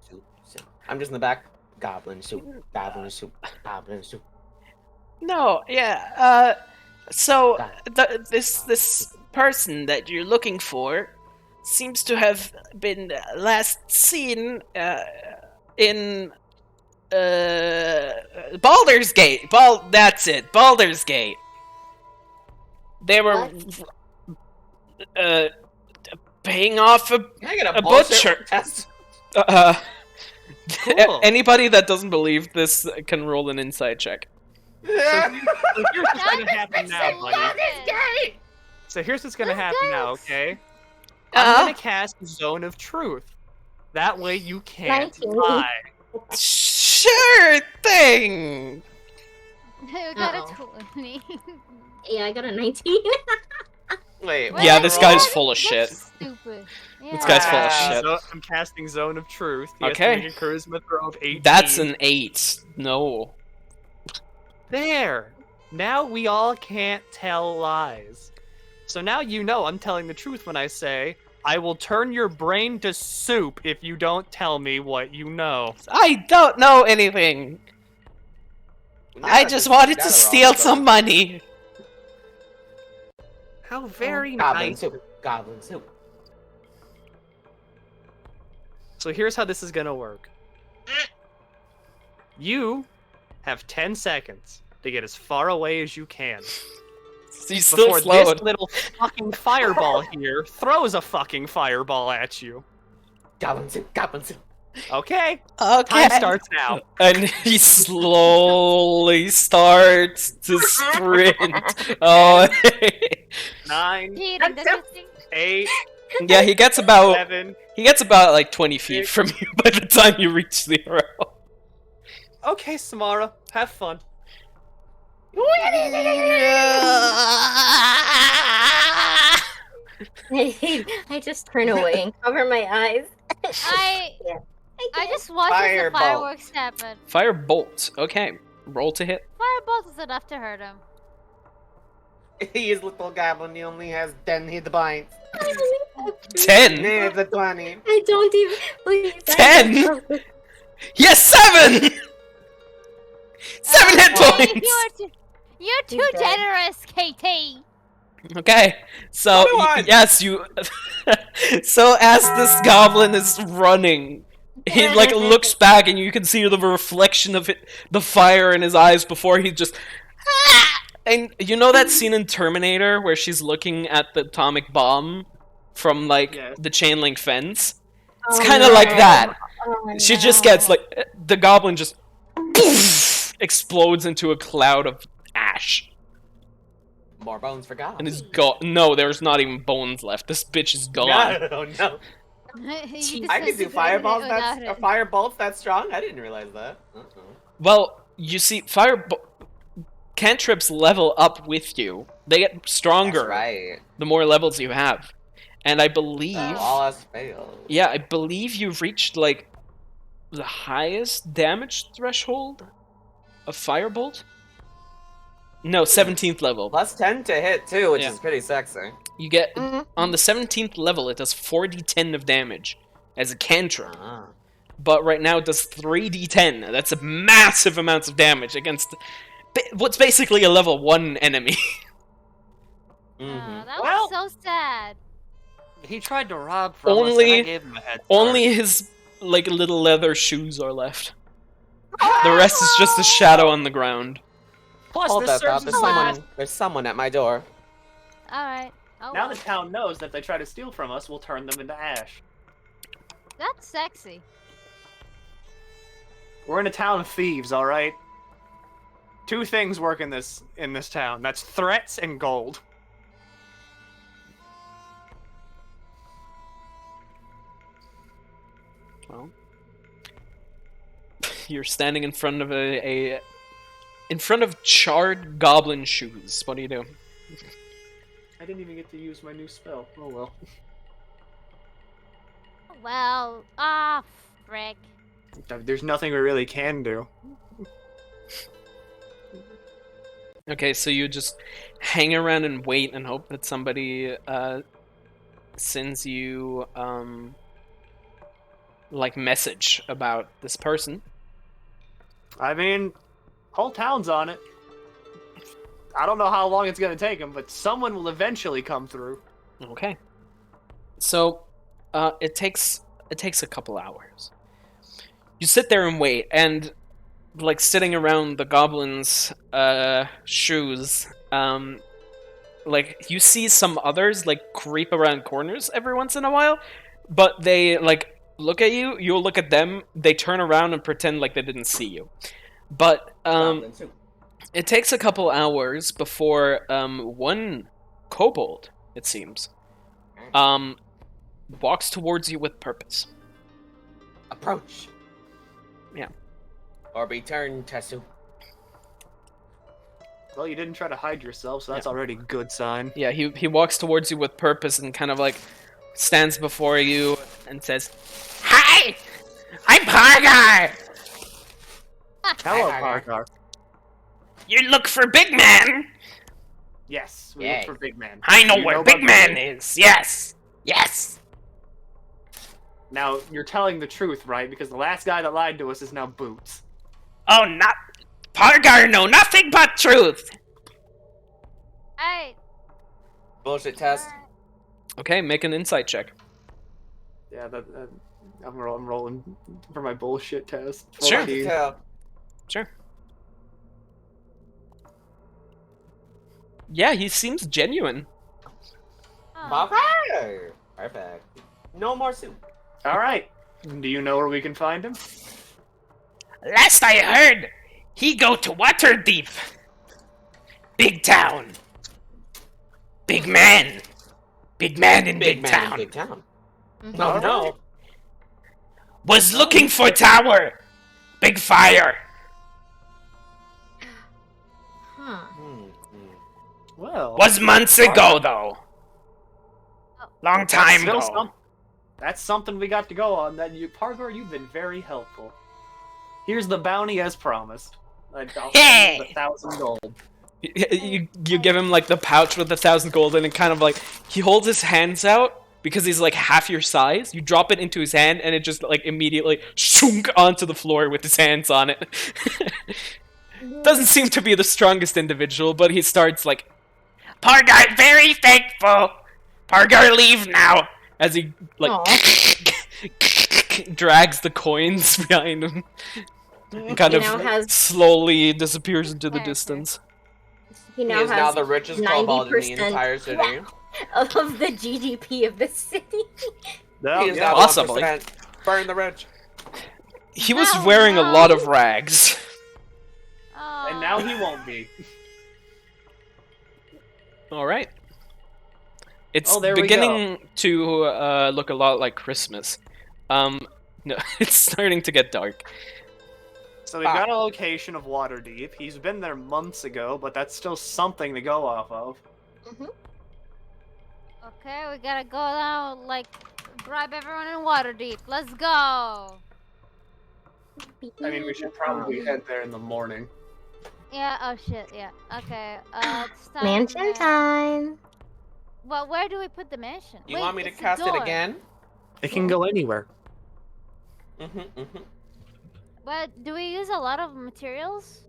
Soup, soup. I'm just in the back. Goblin soup. Goblin soup. Goblin soup. No, yeah. So this person that you're looking for seems to have been last seen in Baldur's Gate. That's it. Baldur's Gate. They were paying off Can I get a a bullshit butcher. test? Cool. Anybody that doesn't believe this can roll an insight check. So here's what's gonna happen now, Love buddy. it. So here's what's gonna Let's happen now, go. okay? Uh-huh. I'm gonna cast Zone of Truth. That way you can't 19. lie. Sure thing. We got Uh-oh. a 20. Yeah, I got a 19. Wait, Yeah, what? this guy's What? full of That's shit. Stupid. This guy's full of Ah. shit. So I'm casting Zone of Truth. He has Okay. to make a charisma throw of 18. That's an 8. No. There! Now we all can't tell lies. So now you know I'm telling the truth when I say, I will turn your brain to soup if you don't tell me what you know. I don't know anything. Now I that just this wanted gather to all steal together. some money. How very Goblin nice. soup. Goblin soup. So here's how this is gonna work. You have 10 seconds to get as far away as you can. He's still Before slowed. this little fucking fireball here throws a fucking fireball at you. Goblin soup. Goblin soup. Okay? Okay. Time starts now. And he slowly starts to sprint. Oh, 9, Cheating, don't you think? 8, yeah. He gets about 7. like 20 feet from you by the time you reach 0. Okay, Samara, have fun. I just turn away and cover my eyes. I I just watched the Firebolt. fireworks happen. Firebolt. Okay. Roll to hit. Firebolt is enough to hurt him. He is little goblin. He only has 10 hit points. 10. Near the 20. I don't even. Please. 10? Yes, 7. 7 hit Hey, points. You're too He's dead. generous, KT. Okay, so 21. yes, you. So as this goblin is running, he like looks back, and you can see the reflection of it, the fire in his eyes before he just. And you know that scene in Terminator where she's looking at the atomic bomb from like Yes. the chain link fence? It's kind of like that. Oh, She just gets like the goblin just explodes into a cloud of ash. More bones for goblin. And is gone. No, there's not even bones left. This bitch is gone. No, no. You I can do disintegrated fireballs. it That's without it. firebolts that strong. I didn't realize that. Well, you see, cantrips level up with you. They get stronger That's right. the more levels you have. And I believe, All else failed. yeah, I believe you've reached like the highest damage threshold of firebolt. No, 17th level. Plus 10 to hit too, which Yeah. is pretty sexy. You get Mhm. on the 17th level, it does 4d10 of damage as a cantrip. Ah. But right now it does 3d10. That's a massive amounts of damage against what's basically a level 1 enemy. Oh, Mhm. that Well- was so sad. He tried to rob from us, and Only- I gave him a head start. Only his like little leather shoes are left. The rest is just a shadow on the ground. Plus, Hold this that thought. serves There's as someone. There's someone at my door. Alright. Oh, Now well. the town knows that if they try to steal from us, we'll turn them into ash. That's sexy. We're in a town of thieves, all right. Two things work in this town. That's threats and gold. Well, you're standing in front of in front of charred goblin shoes. What do you do? I didn't even get to use my new spell. Oh well. Well, frick. There's nothing we really can do. Okay, so you just hang around and wait and hope that somebody sends you like message about this person. I mean, whole town's on it. I don't know how long it's gonna take them, but someone will eventually come through. Okay. So it takes a couple hours. You sit there and wait, and like sitting around the goblin's shoes, like you see some others like creep around corners every once in a while, but they like look at you, you'll look at them, they turn around and pretend like they didn't see you. But Goblin soup. it takes a couple hours before one kobold, it seems, walks towards you with purpose. Approach. Yeah. Or be turned, Tessu. Well, you didn't try to hide yourself, so that's already a good sign. Yeah, he walks towards you with purpose and kind of like stands before you and says, Hi! I'm Pargar! Hello, Hi. Pargar. You look for Big Man? Yes, we Yay. look for Big Man. I know You where about Big Man Big is. Yes. Yes. Now, you're telling the truth, right? Because the last guy that lied to us is now Boots. Oh, not... Pargar know nothing but truth. Alright. Bullshit test. okay, make an insight check. Yeah, I'm rolling for my bullshit test. Sure. 14. Tell. Sure. Yeah, he seems genuine. Oh. Okay. Perfect. No more soup. All right. Do you know where we can find him? Last I heard, he go to Waterdeep. Big town. Big man. Big man in Big, Man town. in Big Town. Mhm. Oh no. Was looking for tower. Big fire. Huh. Well, Was months ago, though. Long that's time still ago. that's something we got to go on. Pargar, you've been very helpful. Here's the bounty as promised. I'll Hey! send you 1,000 gold. You give him like the pouch with 1,000 gold and it kind of like he holds his hands out because he's like half your size. You drop it into his hand and it just like immediately shunk onto the floor with his hands on it. Doesn't seem to be the strongest individual, but he starts like Pargar very thankful. Pargar leave now. as he like drags the coins behind him and kind He of now has- slowly disappears into the Character. distance. He He now is now has the richest kobold in the 90% entire city. of the GDP of the city. No, He is yeah. now Possibly. 1%. Burn the rich. He was Oh, wearing a no. lot of rags. Oh. And now he won't be. All right. It's Oh, there we beginning to look a lot like Christmas. No, it's starting to get dark. So we got a location of Waterdeep. He's been there months ago, but that's still something to go off of. Okay, we gotta go down, like, bribe everyone in Waterdeep. Let's go! I mean, we should probably head there in the morning. Yeah, oh shit, yeah. Okay, it's time Mansion to- time. Well, where do we put the mansion? You Wait, want me to it's the cast it door. again? It can go anywhere. But do we use a lot of materials?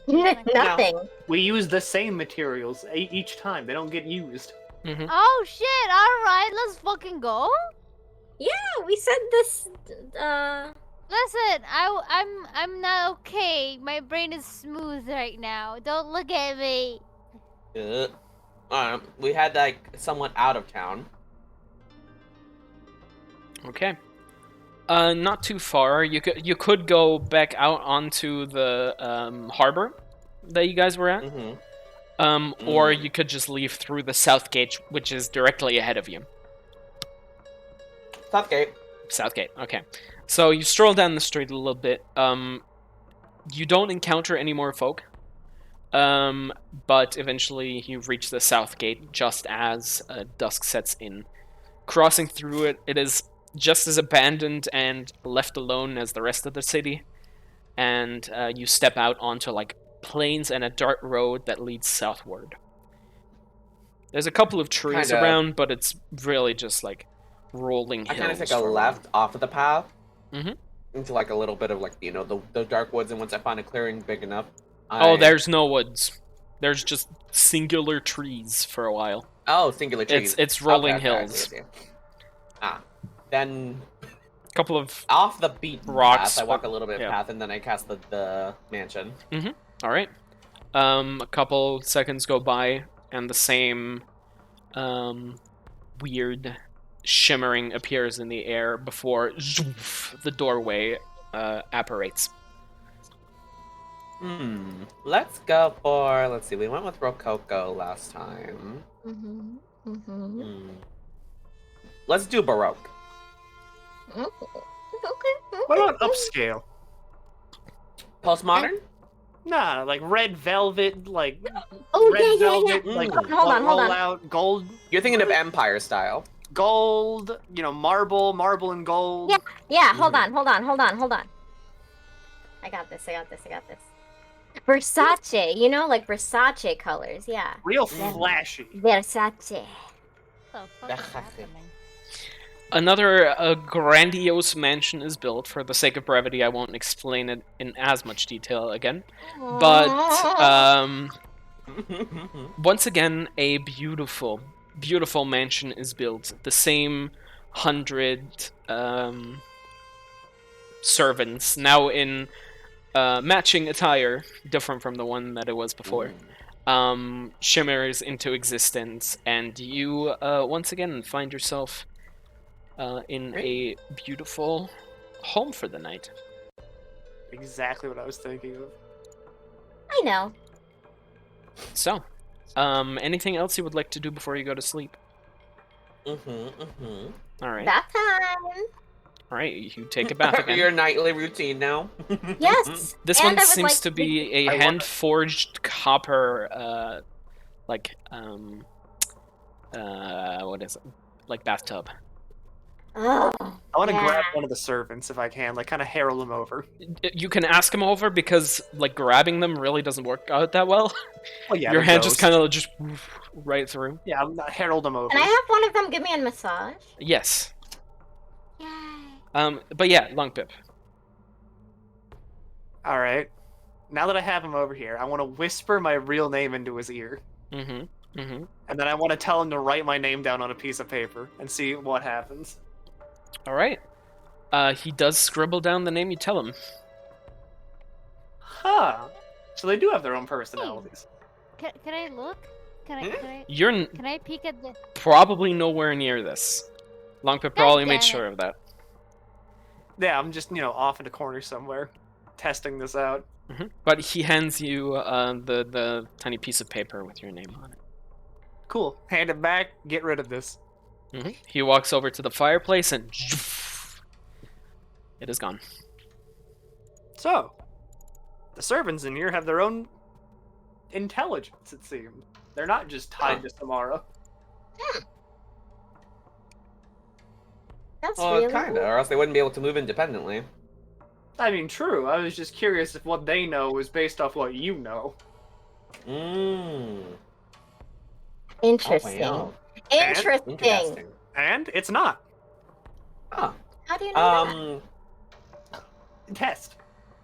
Nothing. We use the same materials each time. They don't get used. Oh shit, alright, let's fucking go! Yeah, we said this. Listen, I'm not okay. My brain is smooth right now. Don't look at me. We had like someone out of town. Okay. Not too far. You could go back out onto the harbor that you guys were at. Or you could just leave through the south gate, which is directly ahead of you. South gate. South gate. Okay. So you stroll down the street a little bit. You don't encounter any more folk. But eventually you reach the south gate just as dusk sets in. Crossing through it, it is just as abandoned and left alone as the rest of the city. And you step out onto like plains and a dirt road that leads southward. There's a couple of trees Kinda- around, but it's really just like rolling hills. I kind of take a from- left off of the path. Mhm. Into like a little bit of like, you know, the dark woods, and once I find a clearing big enough. Oh, there's no woods. There's just singular trees for a while. Oh, singular trees. It's rolling Okay, I hills. see. Then couple of Off the beaten rocks. path. I walk a little bit yeah. path, and then I cast the mansion. All right. A couple seconds go by, and the same weird shimmering appears in the air before the doorway apparates. Let's go for. Let's see. We went with Rococo last time. Let's do Baroque. Okay. What about upscale? Postmodern? Nah, like red velvet, like Oh, red yeah. velvet, like Hold on. rollout, gold, You're thinking of Empire style. gold, marble and gold. Yeah, hold on. I got this. Versace, like Versace colors, yeah. Real flashy. Versace. What the fuck is happening? Another grandiose mansion is built. For the sake of brevity, I won't explain it in as much detail again. But once again, a beautiful, beautiful mansion is built. The same 100 servants, now in matching attire, different from the one that it was before, shimmers into existence, and you once again find yourself in a beautiful home for the night. Exactly what I was thinking of. I know. So, anything else you would like to do before you go to sleep? All right. Bath time. All right, you take a bath again. Your nightly routine now. Yes. This And one I would seems like to be a hand-forged copper, what is it? Like bathtub. Oh, I want to yeah. grab one of the servants if I can, like kind of herald them over. You can ask him over because, like, grabbing them really doesn't work out that well. Well, yeah, Your they're hand just ghosts. kind of just right through. Yeah, I'm not herald them over. Can I have one of them give me a massage? Yes. Yay. But yeah, Long Pip. All right. Now that I have him over here, I want to whisper my real name into his ear, And and then I want to tell him to write my name down on a piece of paper and see what happens. all right. He does scribble down the name you tell him. Huh. So they do have their own personalities. Can I look? You're Can I peek at the? probably nowhere near this. Long Pip probably made damn it. sure of that. Yeah, I'm just, off in a corner somewhere, testing this out. But he hands you the tiny piece of paper with your name on it. Cool. Hand it back. Get rid of this. He walks over to the fireplace and it is gone. So, the servants in here have their own intelligence, it seems. They're not just tied to Samara. That's Well, really kinda, or else they wouldn't be able to move independently. I mean, true. I was just curious if what they know is based off what you know. interesting. Oh, wow. Interesting. And it's not. Huh. How do you know Test.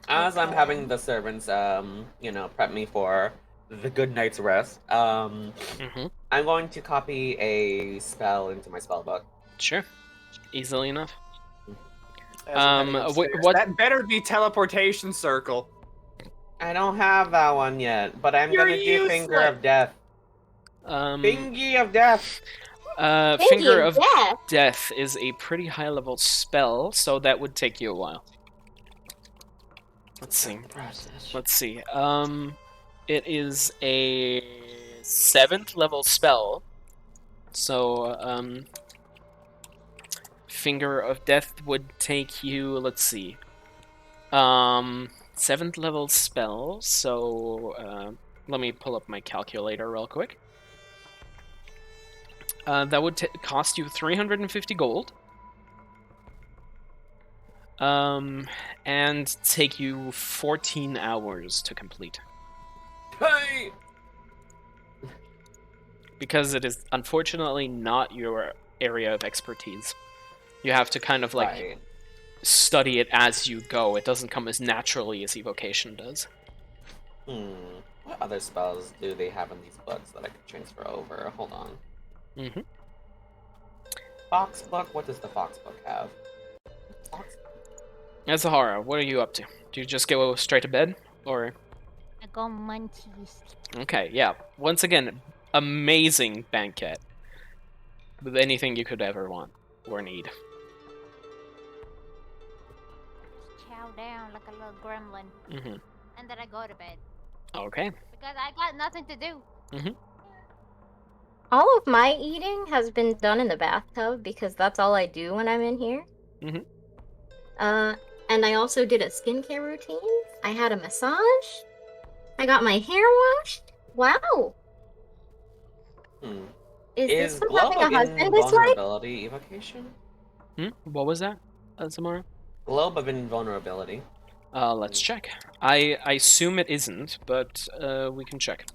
As I'm having the servants, prep me for the good night's rest, I'm going to copy a spell into my spell book. Sure. Easily enough. As I'm heading upstairs. what- That better be teleportation circle. I don't have that one yet, but I'm You're gonna do Finger useless. of Death. Fingy of Death! Finger of Death? Death is a pretty high level spell, so that would take you a while. Let's see. It is a 7th level spell. So, Finger of Death would take you, let's see. 7th level spell, so let me pull up my calculator real quick. That would cost you 350 gold. And take you 14 hours to complete. Hey! Because it is unfortunately not your area of expertise. You have to kind of Right. study it as you go. It doesn't come as naturally as evocation does. What other spells do they have in these books that I could transfer over? Hold on. Fox book? What does the Fox book have? Azahara, what are you up to? Do you just go straight to bed, or? I go munchies. Okay, yeah. Once again, amazing banquet with anything you could ever want or need. Just chow down like a little gremlin. Hmm. And then I go to bed. Okay. Because I got nothing to do. All of my eating has been done in the bathtub because that's all I do when I'm in here. Mhm. And I also did a skincare routine. I had a massage. I got my hair washed. Wow. Hmm. Is this Is what glow having a of husband is like? invulnerability evocation? What was that, Samara? Globe of invulnerability. Let's check. I assume it isn't, but we can check.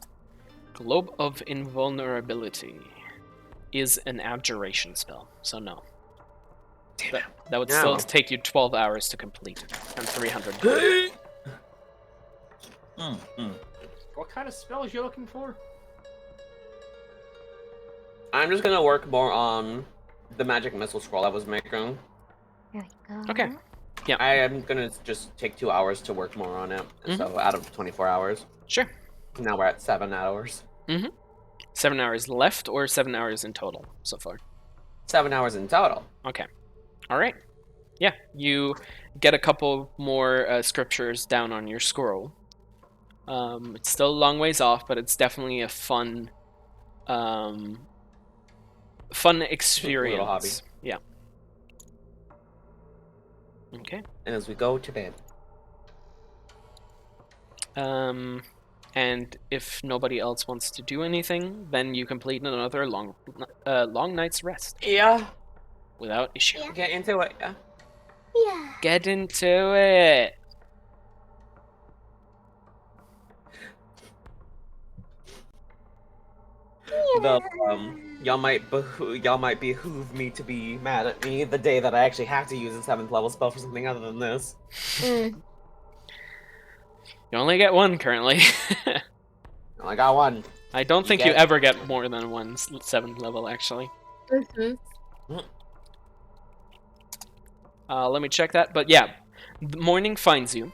Globe of Invulnerability is an abjuration spell, so no. That would still No. take you 12 hours to complete, and 300 gold. What kind of spells you looking for? I'm just gonna work more on the magic missile scroll I was making. There we go. Okay. Yeah. I am gonna just take 2 hours to work more on it. So out of 24 hours. Sure. Now we're at 7 hours. 7 hours left, or 7 hours in total so far? 7 hours in total. Okay. All right. Yeah, you get a couple more scriptures down on your scroll. It's still a long ways off, but it's definitely a fun experience. hobby. Yeah. Okay. And as we go to bed. And if nobody else wants to do anything, then you complete another long night's rest Yeah. without issue. Yeah. Get into it. Yeah. Yeah. Get into it. Though y'all might behoove me to be mad at me the day that I actually have to use a 7th level spell for something other than this. Mm. You only get one currently. I got one. I don't You think you get- ever get more than one 7th level, actually. Mm-hmm. Let me check that. But yeah, the morning finds you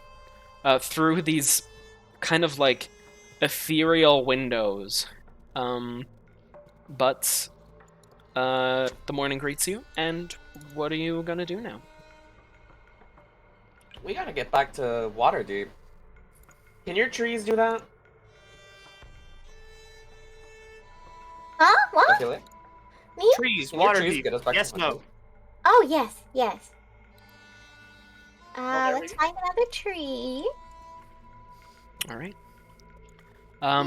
through these kind of like ethereal windows. But the morning greets you, and what are you gonna do now? We gotta get back to Waterdeep. Can your trees do that? Huh? What? Ophelia? Me? Trees, Can your water trees deep. get us back to Yes, no. Waterdeep? Oh, yes, yes. there we Let's go. find another tree. All right.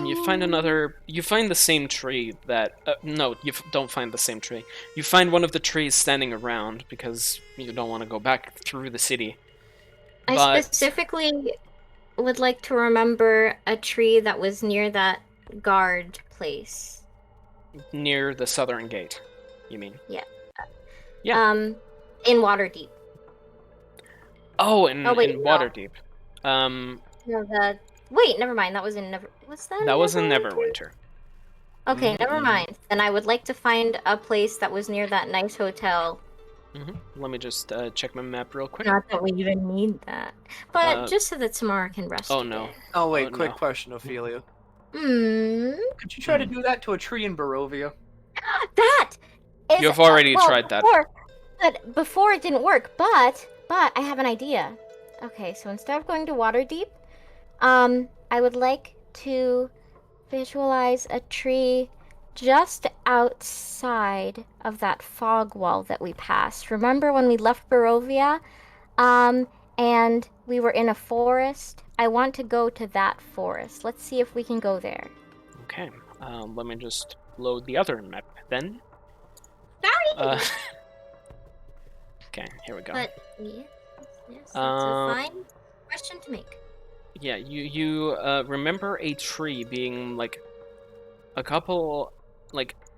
You find another. You find the same tree that. No, you don't find the same tree. You find one of the trees standing around because you don't want to go back through the city. I But- specifically would like to remember a tree that was near that guard place. Near the southern gate, you mean? Yeah. In Waterdeep. Oh, in Oh, wait, in no. Waterdeep. No, wait, never mind. That was in What's that? That was in Neverwinter? Neverwinter. Okay, Mhm, never mhm. mind. Then I would like to find a place that was near that nice hotel. Let me just check my map real quick. Not that we even need that, but Uh, just so that Samara can rest. Oh no. again. Oh wait, Oh, quick no. question, Ophelia. Hmm. Could you try to do that to a tree in Barovia? That is. You've already well, tried that. But before it didn't work. But I have an idea. Okay, so instead of going to Waterdeep, I would like to visualize a tree just outside of that fog wall that we passed. Remember when we left Barovia? And we were in a forest. I want to go to that forest. Let's see if we can go there. Okay. Let me just load the other map then. Sorry. Okay, here we go. But yes, that's a Um, fine question to make. Yeah, you remember a tree being like a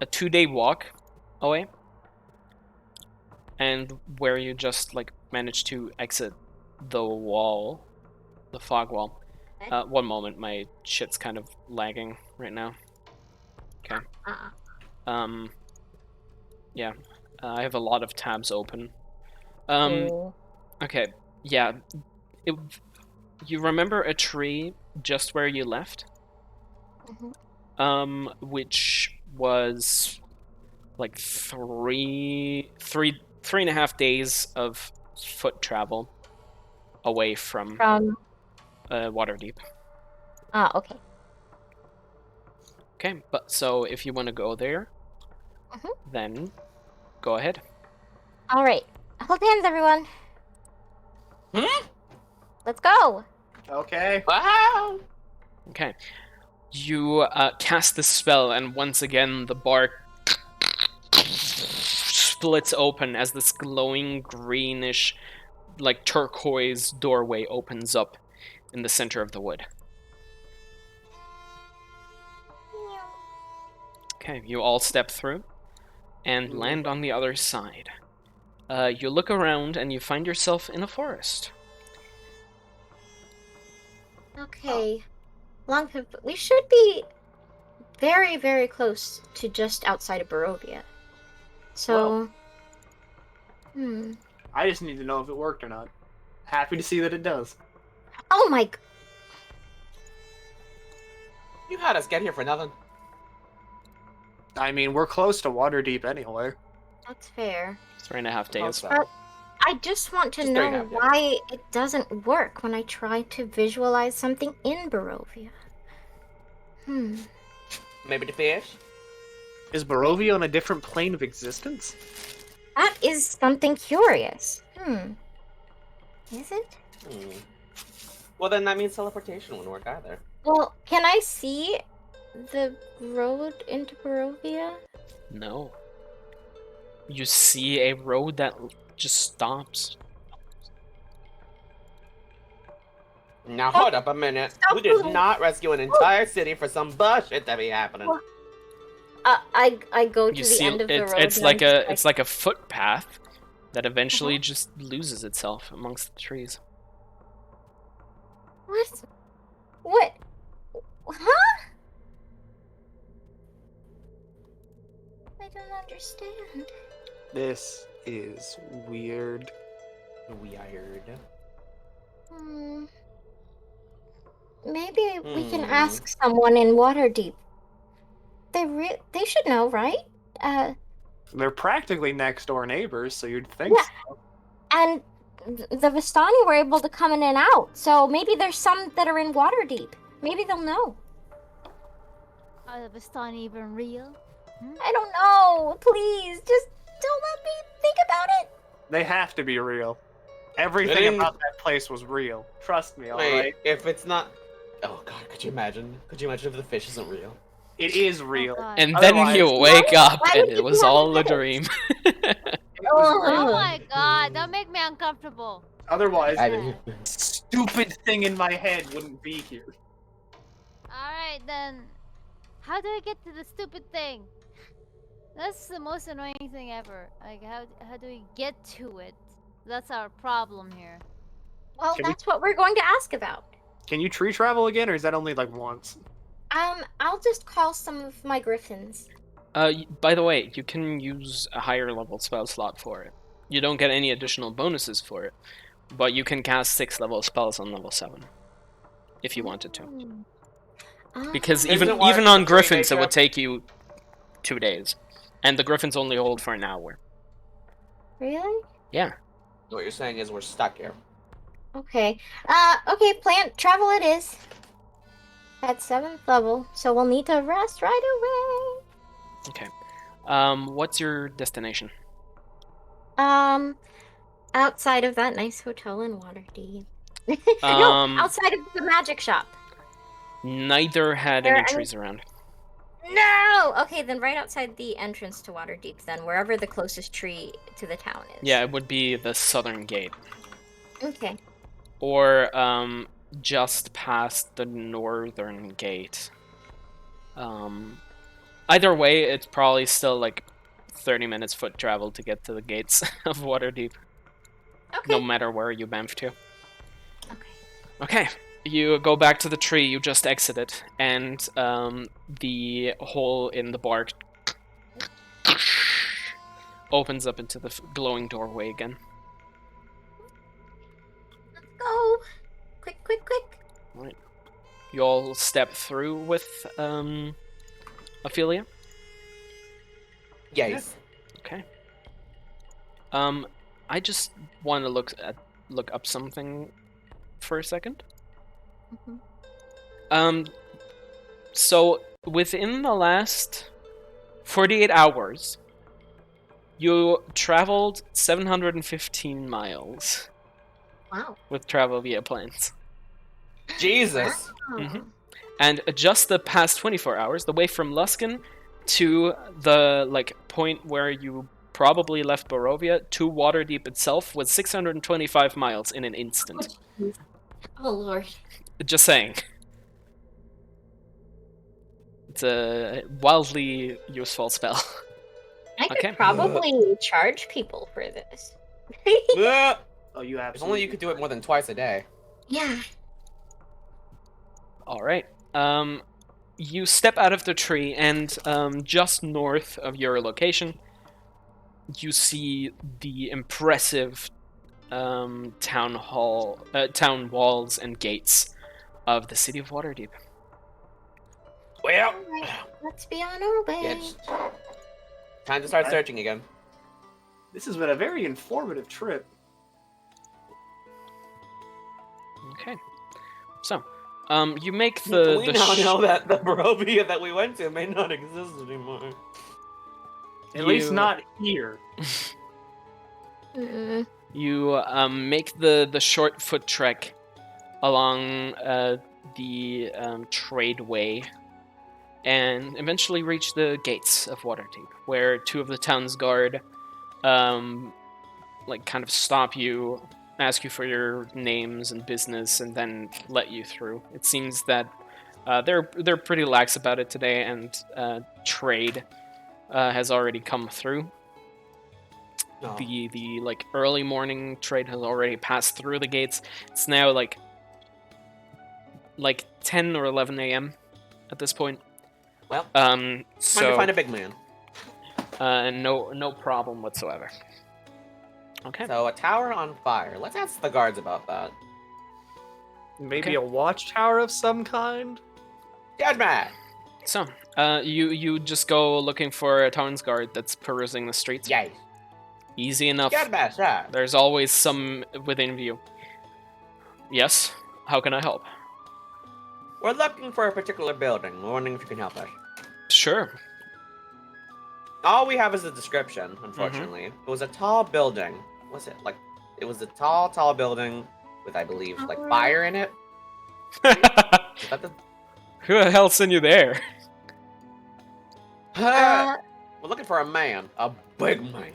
2-day walk away, and where you just like managed to exit the wall, the fog wall. Okay. One moment, my shit's kind of lagging right now. Okay. Yeah, I have a lot of tabs open. Oh. Okay, yeah, it, you remember a tree just where you left? Mhm. Which was like three and a half days of foot travel away from From Waterdeep. okay. Okay, but so if you want to go there, Mhm. then go ahead. All right. Hold hands, everyone. Hmm? Let's go. Okay. Wow! Okay. You cast the spell, and once again the bark splits open as this glowing greenish, like turquoise doorway opens up in the center of the wood. Okay, you all step through and land on the other side. You look around and you find yourself in a forest. Okay. We should be very, very close to just outside of Barovia. So, I just need to know if it worked or not. Happy to see that it does. Oh my. You had us get here for nothing. I mean, we're close to Waterdeep anyway. That's fair. 3.5 days. So, I just want to Just know 3.5 days. why it doesn't work when I try to visualize something in Barovia. maybe the fish? Is Barovia on a different plane of existence? That is something curious. Is it? Well, then that means teleportation wouldn't work either. Well, can I see the road into Barovia? No. You see a road that just stops. Now hold up a minute. Stop We did moving. not rescue an entire city for some bullshit to be happening. Well, I go to You the see, end of the road. it's and like I'm it's like a footpath that eventually Uh-huh. just loses itself amongst the trees. What? What? Huh? I don't understand. This is weird. Weird. Maybe we can ask someone in Waterdeep. They should know, right? They're practically next door neighbors, so you'd think Yeah. so. And the Vistani were able to come in and out, so maybe there's some that are in Waterdeep. Maybe they'll know. Are the Vistani even real? I don't know. Please, just don't let me think about it. They have to be real. Everything They- about that place was real. Trust me, Wait, alright? if it's not... Oh god, could you imagine? Could you imagine if the fish isn't real? It is real. Oh, God. And then you Otherwise- wake up Why and would it you was be all a having dream. It was Oh real. my god, don't make me uncomfortable. Otherwise, I Okay. didn't... stupid thing in my head wouldn't be here. Alright then. How do I get to the stupid thing? That's the most annoying thing ever. Like, how do we get to it? That's our problem here. Well, Can we- that's what we're going to ask about. Can you tree travel again, or is that only like once? I'll just call some of my griffins. By the way, you can use a higher level spell slot for it. You don't get any additional bonuses for it, but you can cast 6 level spells on level 7 if you wanted to. Because Ah. Isn't even it why even it's on a griffins, 3-day it would trip? take you 2 days, and the griffins only hold for an hour. Really? Yeah. What you're saying is we're stuck here. Okay. Okay, plant travel it is. At 7th level, so we'll need to rest right away. Okay. What's your destination? Outside of that nice hotel in Waterdeep. Um, No, outside of the magic shop. Neither had There any are- trees around. No! Okay, then right outside the entrance to Waterdeep, then, wherever the closest tree to the town is. Yeah, it would be the southern gate, Okay. or just past the northern gate. Either way, it's probably still like 30 minutes foot travel to get to the gates of Waterdeep, Okay. no matter where you bamf to. Okay. Okay, you go back to the tree you just exited, and the hole in the bark opens up into the glowing doorway again. You all step through with Ophelia. Yes. Okay. I just want to look up something for a second. So within the last 48 hours, you traveled 715 miles Wow. with travel via planes. Jesus. Mhm. And just the past 24 hours, the way from Luskin to the point where you probably left Barovia to Waterdeep itself was 625 miles in an instant. Oh lord. Just saying. It's a wildly useful spell. I could Okay. probably charge people for this. Ugh. Oh, you If absolutely. only you could do it more than twice a day. Yeah. All right. You step out of the tree, and just north of your location, you see the impressive town walls and gates of the city of Waterdeep. Well, Let's be on our way. it's time to start Right. searching again. This has been a very informative trip. Okay. So, you make We the now know that the Barovia that we went to may not exist anymore. At least You- not here. Mm. You make the short foot trek along the tradeway, and eventually reach the gates of Waterdeep, where two of the town's guard, kind of stop you, ask you for your names and business, and then let you through. It seems that they're pretty lax about it today, and trade has already come through. No. The early morning trade has already passed through the gates. It's now like 10 or 11 a.m. at this point. Well, time to So find a big man. no problem whatsoever. Okay. So a tower on fire. Let's ask the guards about that. Maybe Okay. a watchtower of some kind? Judgment! So you just go looking for a town's guard that's perusing the streets. Yay. Easy enough. Judgment, sir. There's always some within view. Yes. How can I help? We're looking for a particular building. We're wondering if you can help us. Sure. All we have is a description, unfortunately. It was a tall building. Was it like? It was a tall building with, I believe, like fire in it. Is that the? Who the hell sent you there? We're looking for a man, a big man.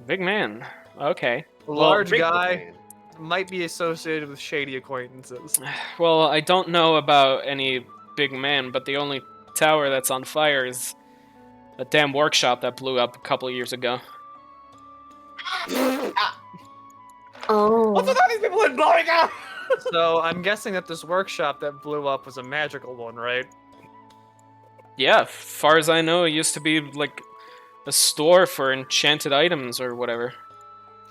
Big man. Okay. A large Big guy man. might be associated with shady acquaintances. Well, I don't know about any big man, but the only tower that's on fire is a damn workshop that blew up a couple years ago. Oh. What's with all these people in blowing up? So I'm guessing that this workshop that blew up was a magical one, right? Yeah, far as I know, it used to be like a store for enchanted items or whatever.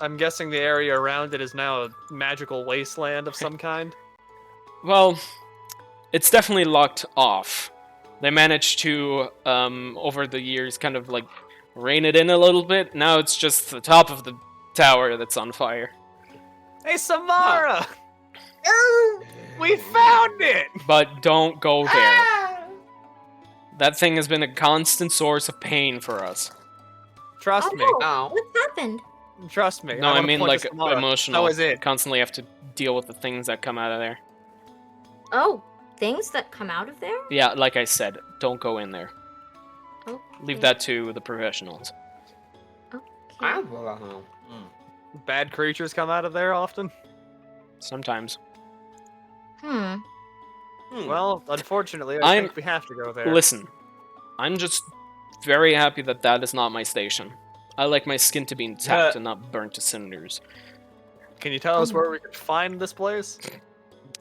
I'm guessing the area around it is now a magical wasteland of some kind. Well, it's definitely locked off. They managed to, over the years, kind of like rein it in a little bit. Now it's just the top of the tower that's on fire. Hey, Samara! We found it! But don't go there. That thing has been a constant source of pain for us. Trust me. Oh, No. what's happened? Trust me. No, I wanna mean point like to Samara. emotional. How is it? Constantly have to deal with the things that come out of there. Oh, things that come out of there? Yeah, like I said, don't go in there. Okay. Leave that to the professionals. Okay. Bad creatures come out of there often? Sometimes. Hmm. Well, unfortunately, I I'm- think we have to go there. Listen, I'm just very happy that that is not my station. I like my skin to be intact and not burnt to cinders. Can you tell us where we can find this place?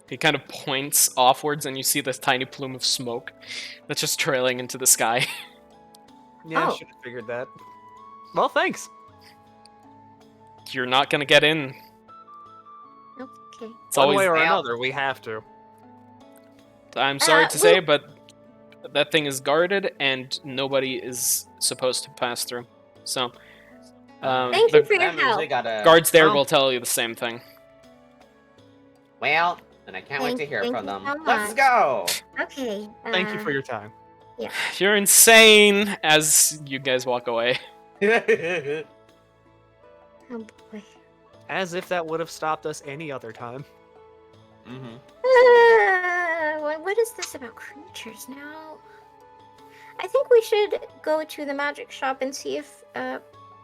He kind of points offwards, and you see this tiny plume of smoke that's just trailing into the sky. Yeah, I Oh. should have figured that. Well, thanks. You're not gonna get in. Okay. It's One always way or Well- another, we have to. I'm sorry to say, well- but that thing is guarded, and nobody is supposed to pass through. So, Thank the you for your That means we help. gotta. guards there well- will tell you the same thing. Well, and I can't wait to hear Thank from you them. so Let's much. go. Okay. Thank you for your time. You're insane. As you guys walk away. Oh boy. As if that would have stopped us any other time. Mm-hmm. What is this about creatures now? I think we should go to the magic shop and see if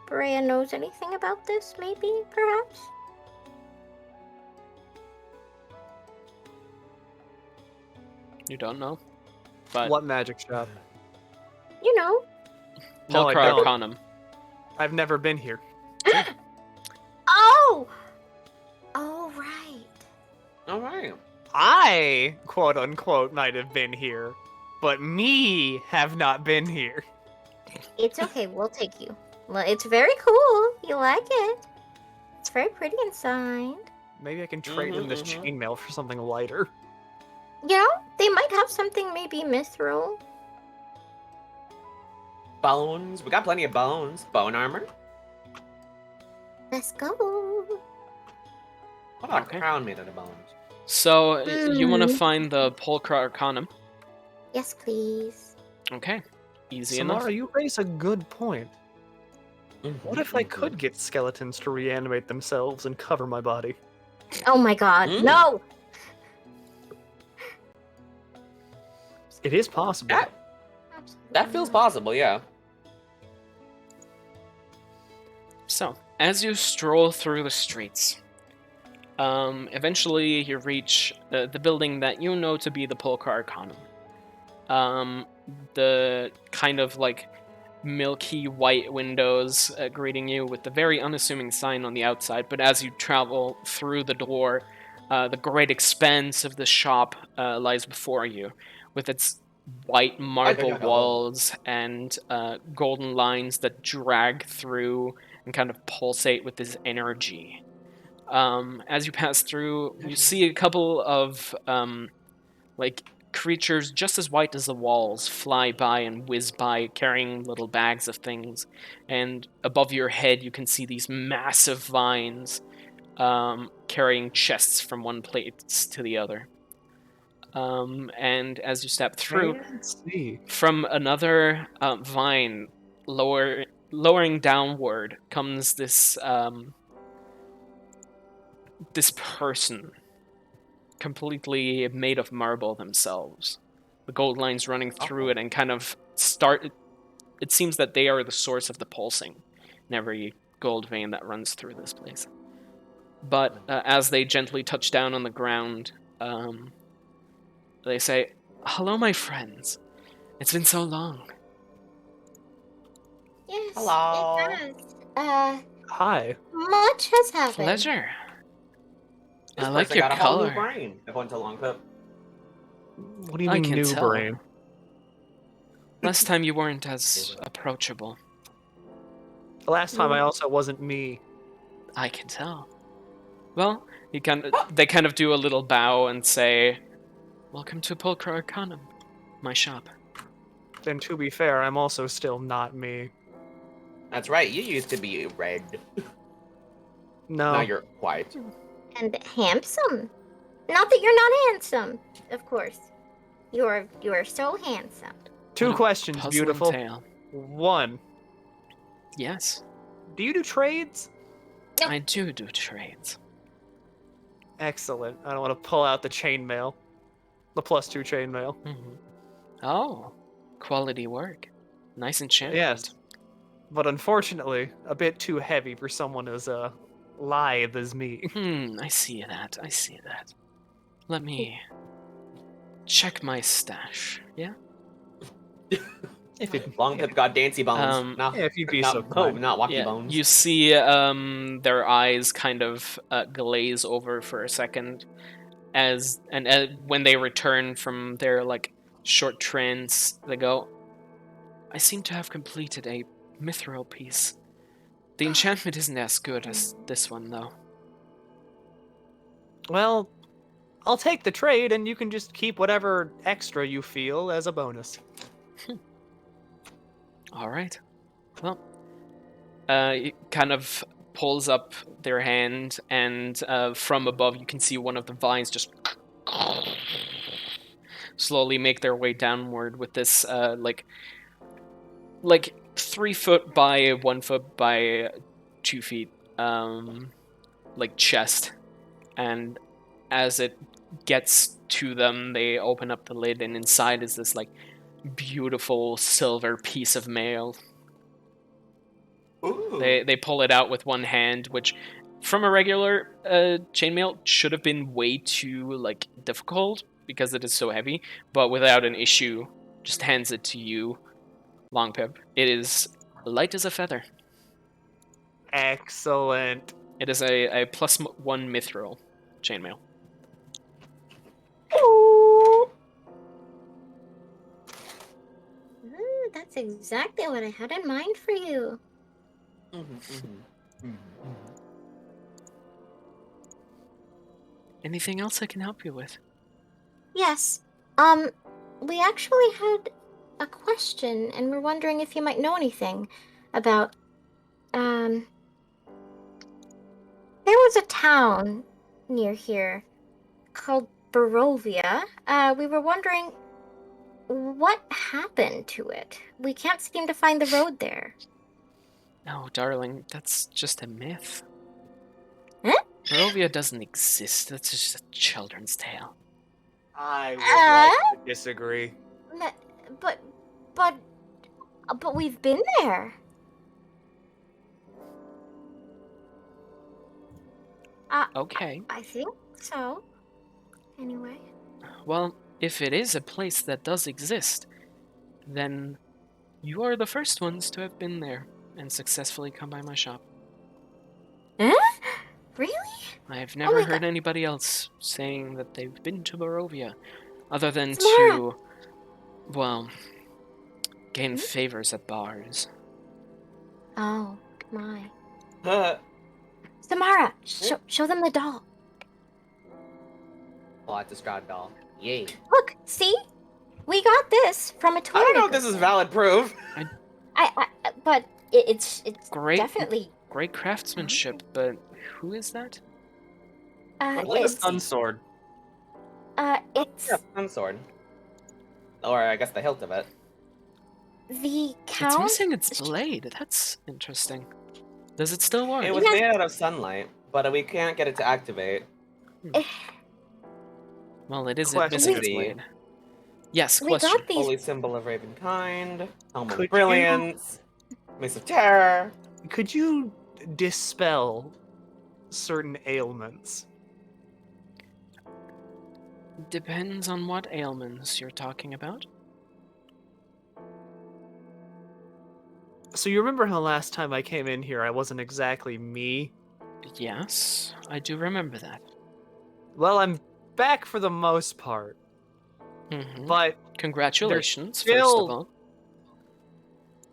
Brea knows anything about this, maybe, perhaps? You don't know, but What magic shop? You know. No, I Pulchra don't. Arcanum. I've never been here. Oh! Oh, right. All right. I, quote unquote, might have been here, but me have not been here. It's okay, we'll take you. Well, it's very cool. You like it. It's very pretty inside. Maybe I can trade in this Mhm. chainmail for something lighter. You know, they might have something maybe mithril. Bones. We got plenty of bones. Bone armor. Let's go. What about Okay. a crown made out of bones? So you want to Hmm. find the Pulchra Arcanum? Yes, please. Okay, easy enough. Samara, you raise a good point. What if I Mhm. could get skeletons to reanimate themselves and cover my body? Oh my god, Mm. no! It is possible. That feels possible, yeah. So, as you stroll through the streets, eventually you reach the building that you know to be the Pulchra Arcanum. The kind of like milky white windows greeting you with the very unassuming sign on the outside, but as you travel through the door, the great expanse of the shop lies before you, with its white marble hello. walls and golden lines that drag through and kind of pulsate with this energy. As you pass through, you see a couple of like creatures just as white as the walls fly by and whiz by, carrying little bags of things. And above your head, you can see these massive vines carrying chests from one place to the other. And as you step through, See. from another vine, lowering downward, comes this this person, completely made of marble themselves. The gold lines running through it and kind of start. It seems that they are the source of the pulsing in every gold vein that runs through this place. But as they gently touch down on the ground, they say, "Hello, my friends. It's been so long." Yes, Hello. it has. Hi. Much has happened. Pleasure. This I like person your got a whole new color. brain. I went to long clip. What do you I mean can new tell. brain? Last time you weren't as approachable. The last time I also wasn't me. I can tell. Well, they kind of do a little bow and say, "Welcome to Pulchra Arcanum, my shop." And to be fair, I'm also still not me. That's right. You used to be red. No. Now you're white. And handsome. Not that you're not handsome, of course. You are so handsome. Two What a questions, puzzling beautiful. tale. One, Yes, do you do trades? I do trades. Excellent. I don't want to pull out the chainmail. The +2 chainmail. Mhm. Oh, quality work. Nice enchantment. Yes. But unfortunately, a bit too heavy for someone as lithe as me. I see that. I see that. Let me check my stash. Yeah. If it, Long clip got dancy bones. No, yeah, if you'd be not, so no, kind. not walkie Yeah. bones. You see, their eyes kind of glaze over for a second, as when they return from their like short trance, they go, "I seem to have completed a mithril piece. The enchantment isn't as good as this one, though." Well, I'll take the trade, and you can just keep whatever extra you feel as a bonus. All right. Well, it kind of pulls up their hand, and from above you can see one of the vines just slowly make their way downward with this like 3 foot by 1 foot by 2 feet like chest, and as it gets to them, they open up the lid, and inside is this like beautiful silver piece of mail. Ooh. They pull it out with one hand, which from a regular chainmail should have been way too like difficult because it is so heavy, but without an issue, just hands it to you, Longpip. It is light as a feather. Excellent. It is a +1 mithril chainmail. That's exactly what I had in mind for you. Anything else I can help you with? Yes. We actually had a question, and we're wondering if you might know anything about, there was a town near here called Barovia. We were wondering what happened to it. We can't seem to find the road there. No, darling, that's just a myth. Huh? Barovia doesn't exist. That's just a children's tale. I would like to disagree. But we've been there. Okay. I think so. Anyway. Well, if it is a place that does exist, then you are the first ones to have been there and successfully come by my shop. Huh? Really? I've my never God. heard anybody else saying that they've been to Barovia, other than Samara! to, well, gain favors at bars. Oh, my. Pull Samara, show them the doll. out the straw doll. Yay. Look, see? We got this from a tour. I don't know if this is valid proof. But it's Great, definitely. great craftsmanship, but who is that? Like a It's sun sword. it's Yeah, sun sword. Or I guess the hilt of it. the It's count. missing its blade. That's interesting. Does it still work? It was Yes. made out of sunlight, but we can't get it to activate. Well, it is Question. missing its We- blade. Yes, We question. got these. Holy symbol of Ravenkind. Helm Could of Brilliance. Mace of Terror. Could you dispel certain ailments? Depends on what ailments you're talking about. So you remember how last time I came in here I wasn't exactly me? Yes, I do remember that. Well, I'm back for the most part. But Congratulations, there's first of still- all.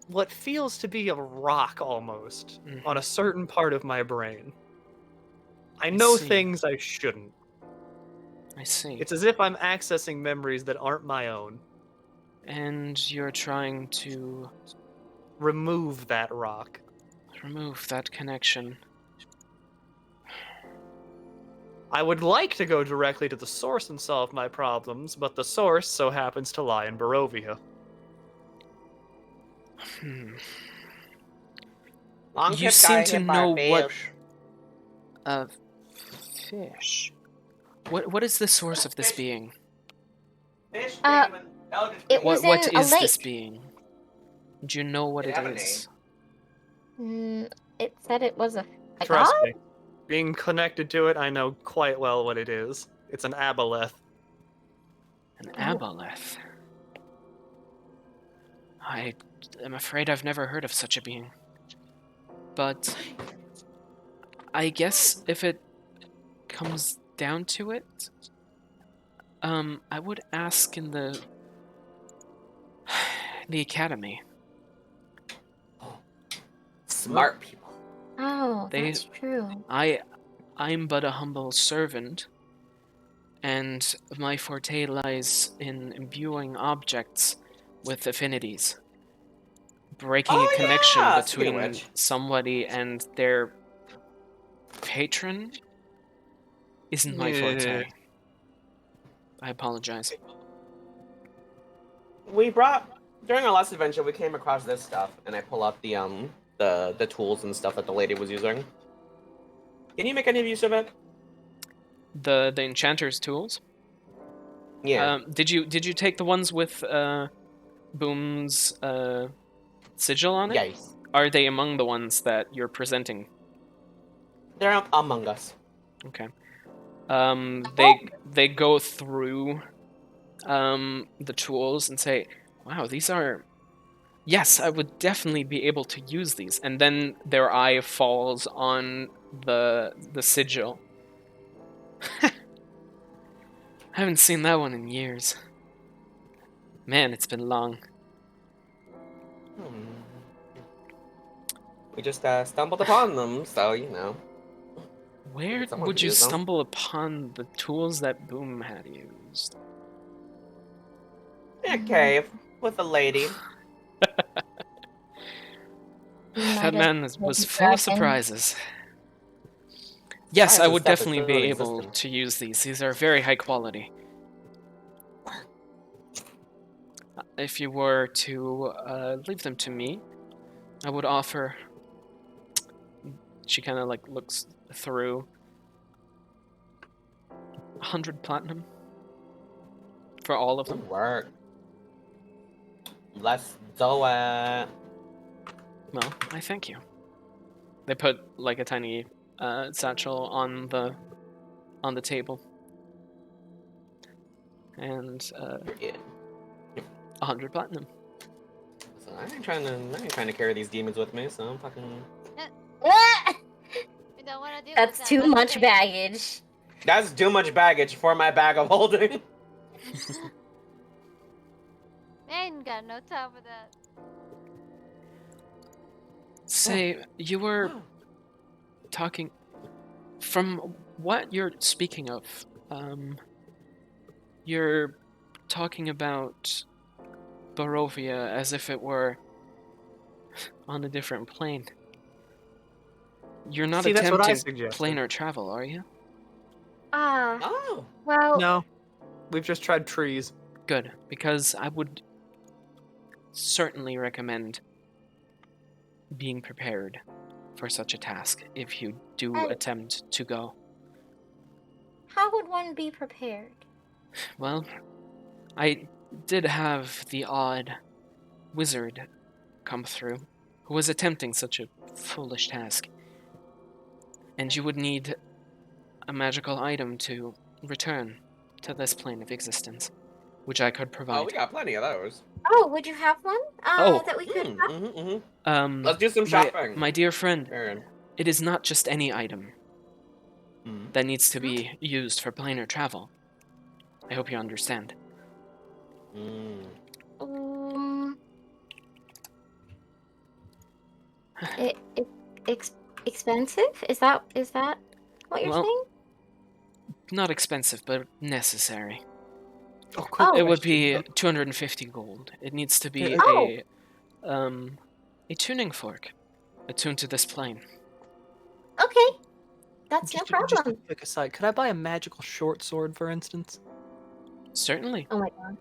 what feels to be a rock almost on a certain part of my brain. I know see. things I shouldn't. I see. It's as if I'm accessing memories that aren't my own. And you're trying to Remove that rock. remove that connection. I would like to go directly to the source and solve my problems, but the source so happens to lie in Barovia. Long You tip seem guy to hit by know a what- fish. Fish. What is the source of this being? Fish Uh, demon, eldritch it was What in a is this lake. being? Do you know what Did it it have a is? It said it was a Trust god? me. Being connected to it, I know quite well what it is. It's an aboleth. An aboleth. I am afraid I've never heard of such a being. But I guess if it comes down to it, I would ask in the academy. Smart people. Oh, They- that's true. I'm but a humble servant, and my forte lies in imbuing objects with affinities. Breaking a connection yeah! Speaking of between which. somebody and their patron isn't my forte. I apologize. During our last adventure, we came across this stuff, and I pull out the tools and stuff that the lady was using. Can you make any use of it? The enchanter's tools. Yeah. Did you take the ones with Boom's sigil on it? Yes. Are they among the ones that you're presenting? They're among us. Okay. They go through the tools and say, "Wow, these are. Yes, I would definitely be able to use these." And then their eye falls on the sigil. I haven't seen that one in years. Man, it's been long. We just stumbled upon them, so you know. Where Someone would could you use them. stumble upon the tools that Boom had used? In a cave with a lady. That man was full of surprises. Yes, I Surprises would stuff is definitely still be in able existence. to use these. These are very high quality. If you were to leave them to me, I would offer. She kind of like looks through 100 platinum for all of them. Good work. Let's do it. Well, I thank you. They put like a tiny satchel on the table, and Yeah. 100 platinum. So I ain't trying to carry these demons with me, so I'm fucking. We don't want to deal That's with that. too Let's much take- baggage. That's too much baggage for my bag of holding. I ain't got no time for that. Say, you were talking. From what you're speaking of, you're talking about Barovia as if it were on a different plane. You're not See, that's what I attempting suggested. planar travel, are you? Oh. Well, No, we've just tried trees. Good, because I would certainly recommend being prepared for such a task if you do And- attempt to go. how would one be prepared? Well, I did have the odd wizard come through who was attempting such a foolish task. And you would need a magical item to return to this plane of existence, which I could provide. Oh, we got plenty of those. Oh, would you have one? Oh. That we could. Let's do some shopping. My dear friend, Aaron. it is not just any item Mhm. that needs to be used for planar travel. I hope you understand. Mm. Um, expensive? Is that what you're Well, saying? Not expensive, but necessary. Oh, quick Oh. It would question. be 250 gold. It needs to be Oh. a tuning fork attuned to this plane. Okay, that's no Just a problem. quick aside. Could I buy a magical short sword, for instance? Certainly. Oh my god.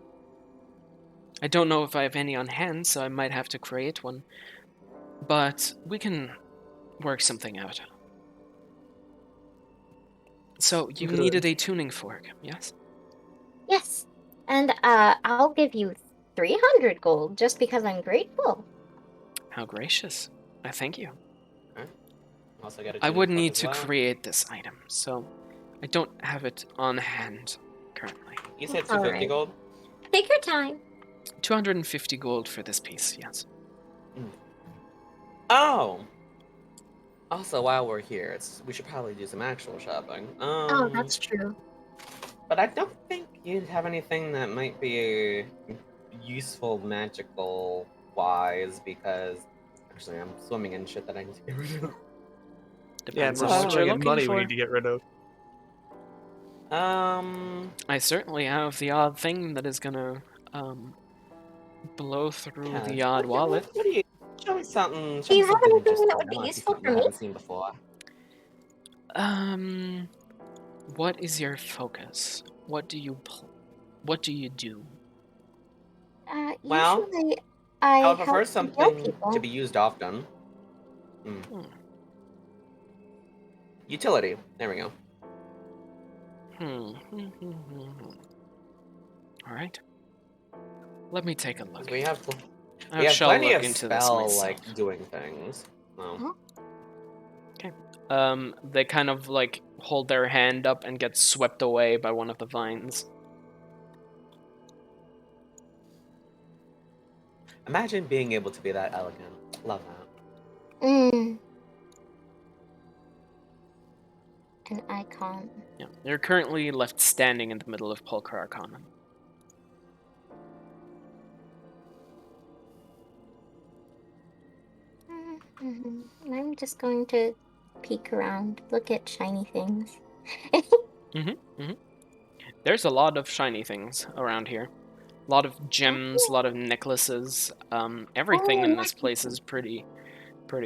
I don't know if I have any on hand, so I might have to create one. But we can work something out. So, you Good. needed a tuning fork, yes? Yes, and I'll give you 300 gold just because I'm grateful. How gracious. I thank you. Also got a I tuning would fork need as to well. create this item, so I don't have it on hand currently. You said It's 250 alright. gold? Take your time. 250 gold for this piece, yes. Oh! Also, while we're here, we should probably do some actual shopping. Oh, that's true. But I don't think you'd have anything that might be useful magical wise because actually I'm swimming in shit that I need to get rid of. Yeah, and Depends we're on what you're swimming in looking money for. we need to get rid of. I certainly have the odd thing that is gonna blow through Yeah, the odd wallet. what do you? Show me something. Do Show me you have something anything that interesting. would I be want to see useful something for I me? haven't seen before. What is your focus? What do you do? Well, Usually I I would prefer help to heal something to people. be used often. Hmm. Hmm. Utility. There we go. All right. Let me take a 'Cause look. we have I shall plenty look of into this spell myself. like doing things. Oh. Huh? They kind of like hold their hand up and get swept away by one of the vines. Imagine being able to be that elegant. Love that. Mm. An icon. Yeah, you're currently left standing in the middle of Pulchar Arcana. I'm just going to peek around, look at shiny things. There's a lot of shiny things around here. A lot of gems, a lot of necklaces. Everything Oh, in this place necklaces. is pretty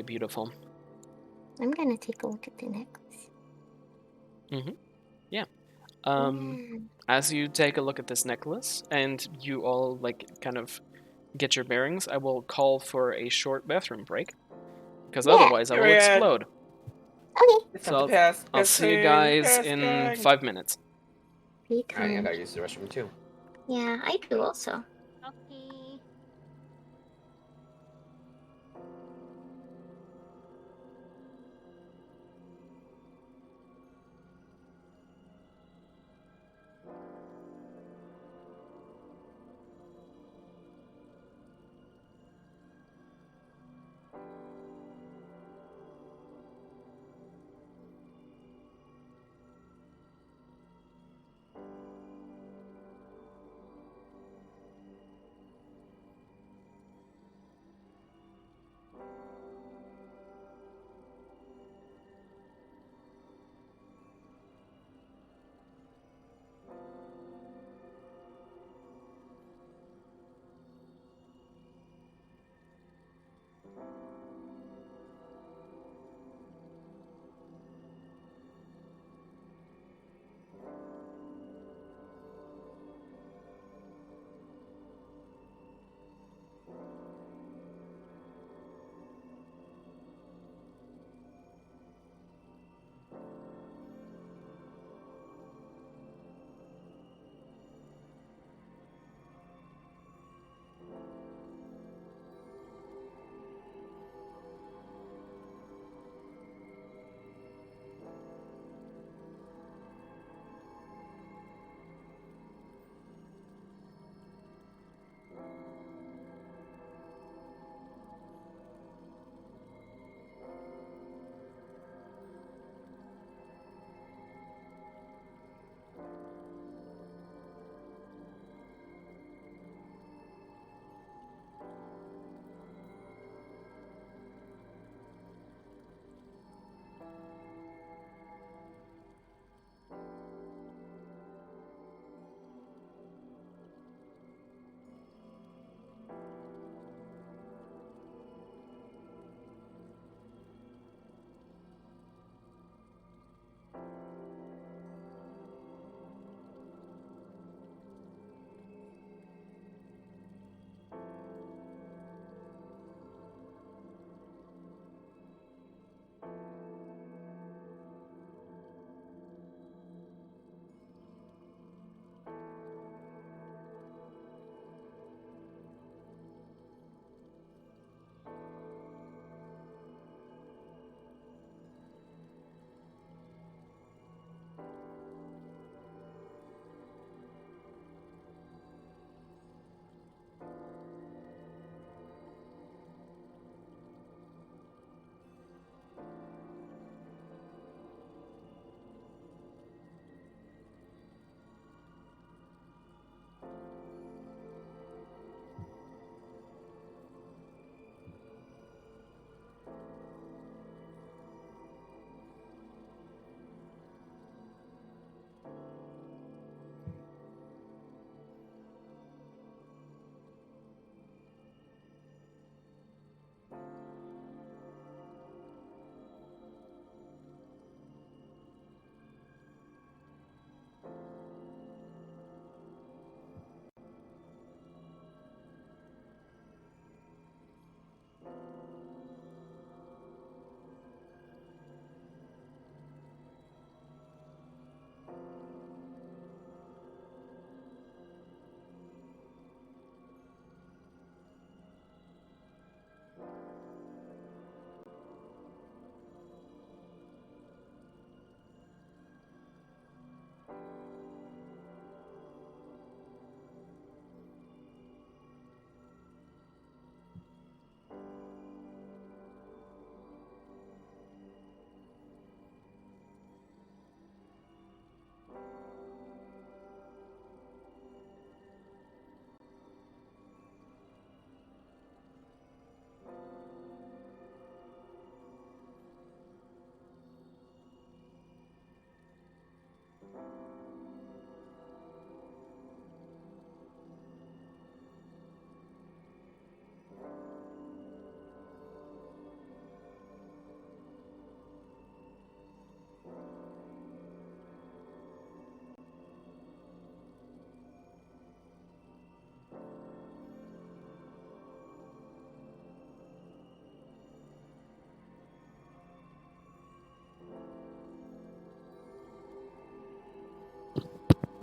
beautiful. I'm gonna take a look at the necklace. Yeah. Yeah. As you take a look at this necklace and you all like kind of get your bearings, I will call for a short bathroom break because Yeah. otherwise I will Period. explode. Okay. It's So time to pass. I'll see you guys Pissing. in 5 minutes. Be Alright, I kind. gotta use the restroom too. Yeah, I do also. Okay.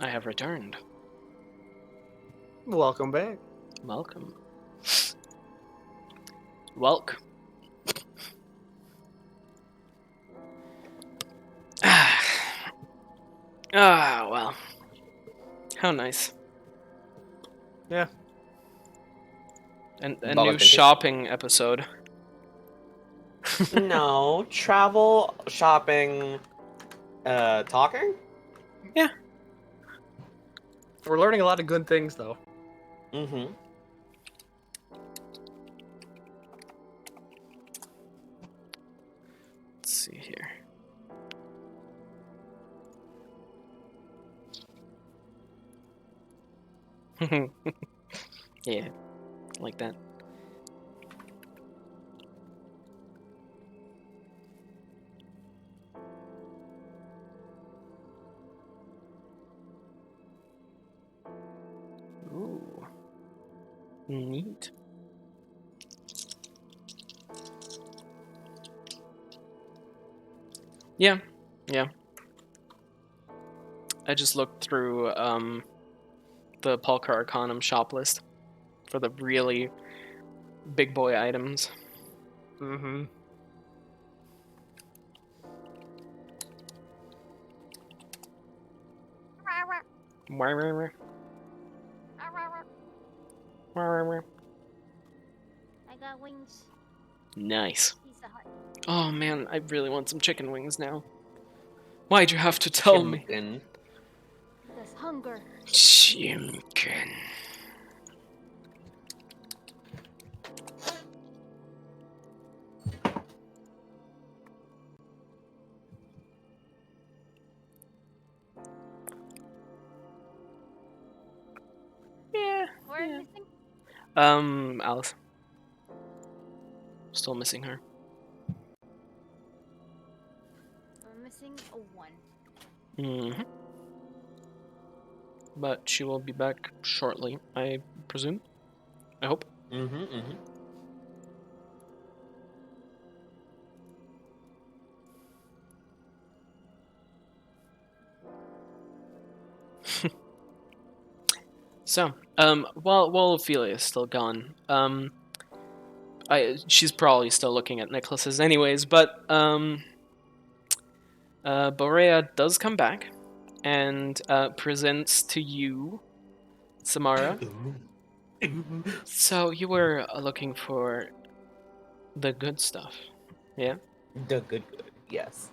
I have returned. Welcome back. Welcome. Welk. Well. How nice. Yeah. And a Well, new it's been shopping episode. No, travel, shopping, talking? We're learning a lot of good things, though. Mm-hmm. Let's see here. Yeah, like that. Ooh. Neat. Yeah, yeah. I just looked through the Polka Arcanum shop list for the really big boy items. Mm-hmm. Wah-wah-wah. Wah-wah-wah. I got wings. Nice. Pizza Hut. Oh man, I really want some chicken wings now. Why'd you have to tell me? Chimkin. Because hunger. Chimkin. Yeah. Where am Yeah. missing? Alice. Still missing her. I'm missing a 1. Mm-hmm. But she will be back shortly, I presume. I hope. Mm-hmm, mm-hmm. So, while Ophelia's still gone, she's probably still looking at necklaces anyways, but, Borea does come back and, presents to you, Samara. So, you were looking for the good stuff, yeah? The good, yes.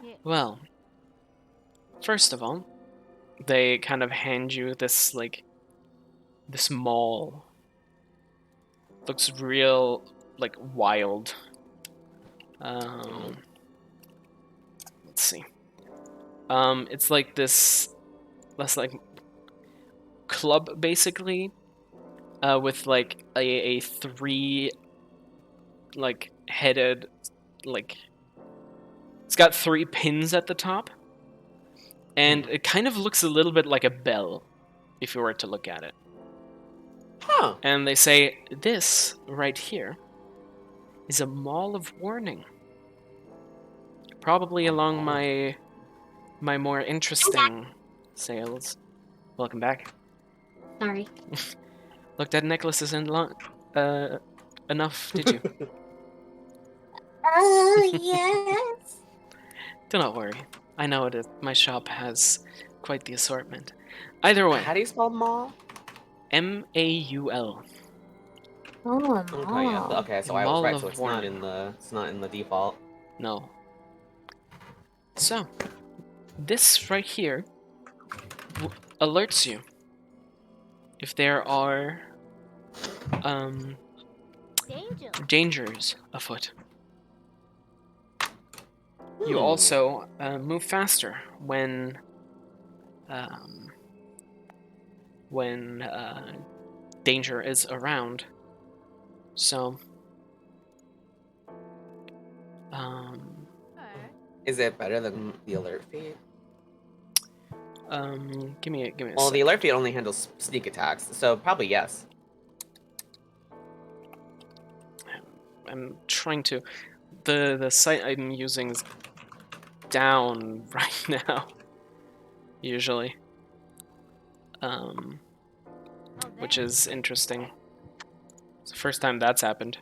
Yeah. Well, first of all, they kind of hand you this, like, this mall. Looks real, like, wild. Let's see. It's like this, that's like club basically, with like a 3 like headed, like it's got 3 pins at the top, and it kind of looks a little bit like a bell, if you were to look at it. Huh. And they say this right here is a mall of warning. Probably along my more interesting sales. Welcome back. Sorry. Look, that necklace isn't enough, did you? Oh, yes. Do not worry. I know it. My shop has quite the assortment. Either way, How do you spell mall? Maul. Oh, Okay, yeah. mall. Okay, so A I was mall right. of So it's warning. not in the default. No. So, this right here alerts you if there are Danger. dangers afoot. You also move faster when danger is around. So, Alright. Is it better than the alert feed? give me a Well, sec. the alert feed only handles sneak attacks, so probably yes. I'm trying to. The site I'm using is down right now. Usually, um, Oh, which damn. is interesting. It's the first time that's happened.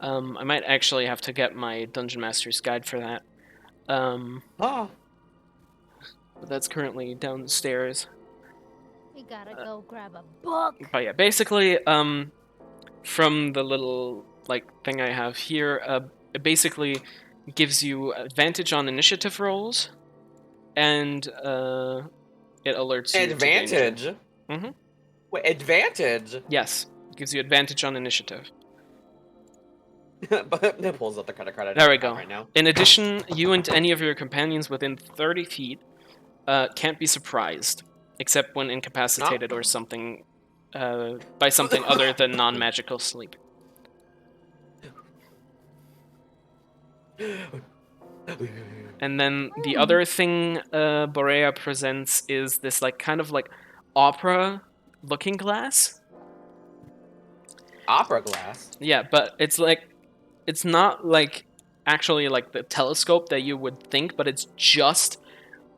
I might actually have to get my Dungeon Master's Guide for that. Oh, But that's currently downstairs. You gotta go grab a book. But yeah, basically, from the little thing I have here, it basically gives you advantage on initiative rolls, and it alerts you to danger. advantage. Mhm. Wait, advantage. Yes, it gives you advantage on initiative. But it pulls up the credit card. I There don't we have go. right now. In addition, you and any of your companions within 30 feet can't be surprised, except when incapacitated or something by something other than non-magical sleep. And then the other thing Borea presents is this kind of opera looking glass. Opera glass. Yeah, but it's not actually the telescope that you would think, but it's just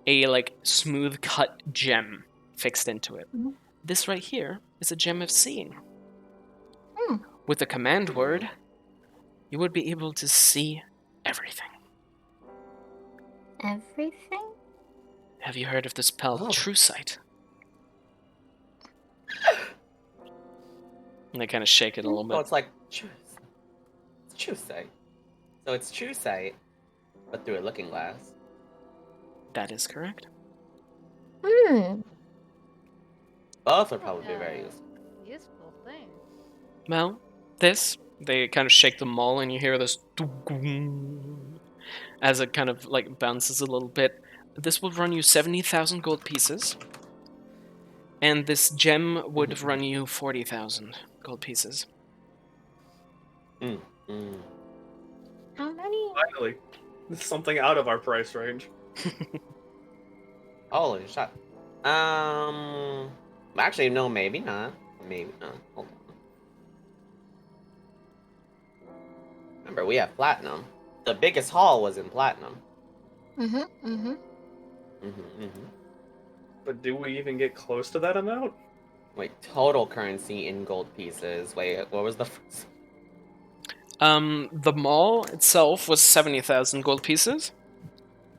a smooth cut gem fixed into it. Mhm. This right here is a gem of seeing. Hmm. With a command word, you would be able to see everything. Everything? Have you heard of the spell Oh. True Sight? And they kind of shake it a little So bit. it's like true sight. So it's true sight, but through a looking glass. That is correct. Hmm. Both would probably be very useful. Useful thing. Well, they kind of shake them all, and you hear this as it kind of bounces a little bit. This will run you 70,000 gold pieces, and this gem would run you 40,000 gold pieces. Mm. How many? Finally, something out of our price range. Holy shit. Actually, no, maybe not. Maybe not. Hold on. Remember, we have platinum. The biggest haul was in platinum. Mm-hmm. But do we even get close to that amount? Wait, total currency in gold pieces. Wait, what was the first? The mall itself was 70,000 gold pieces,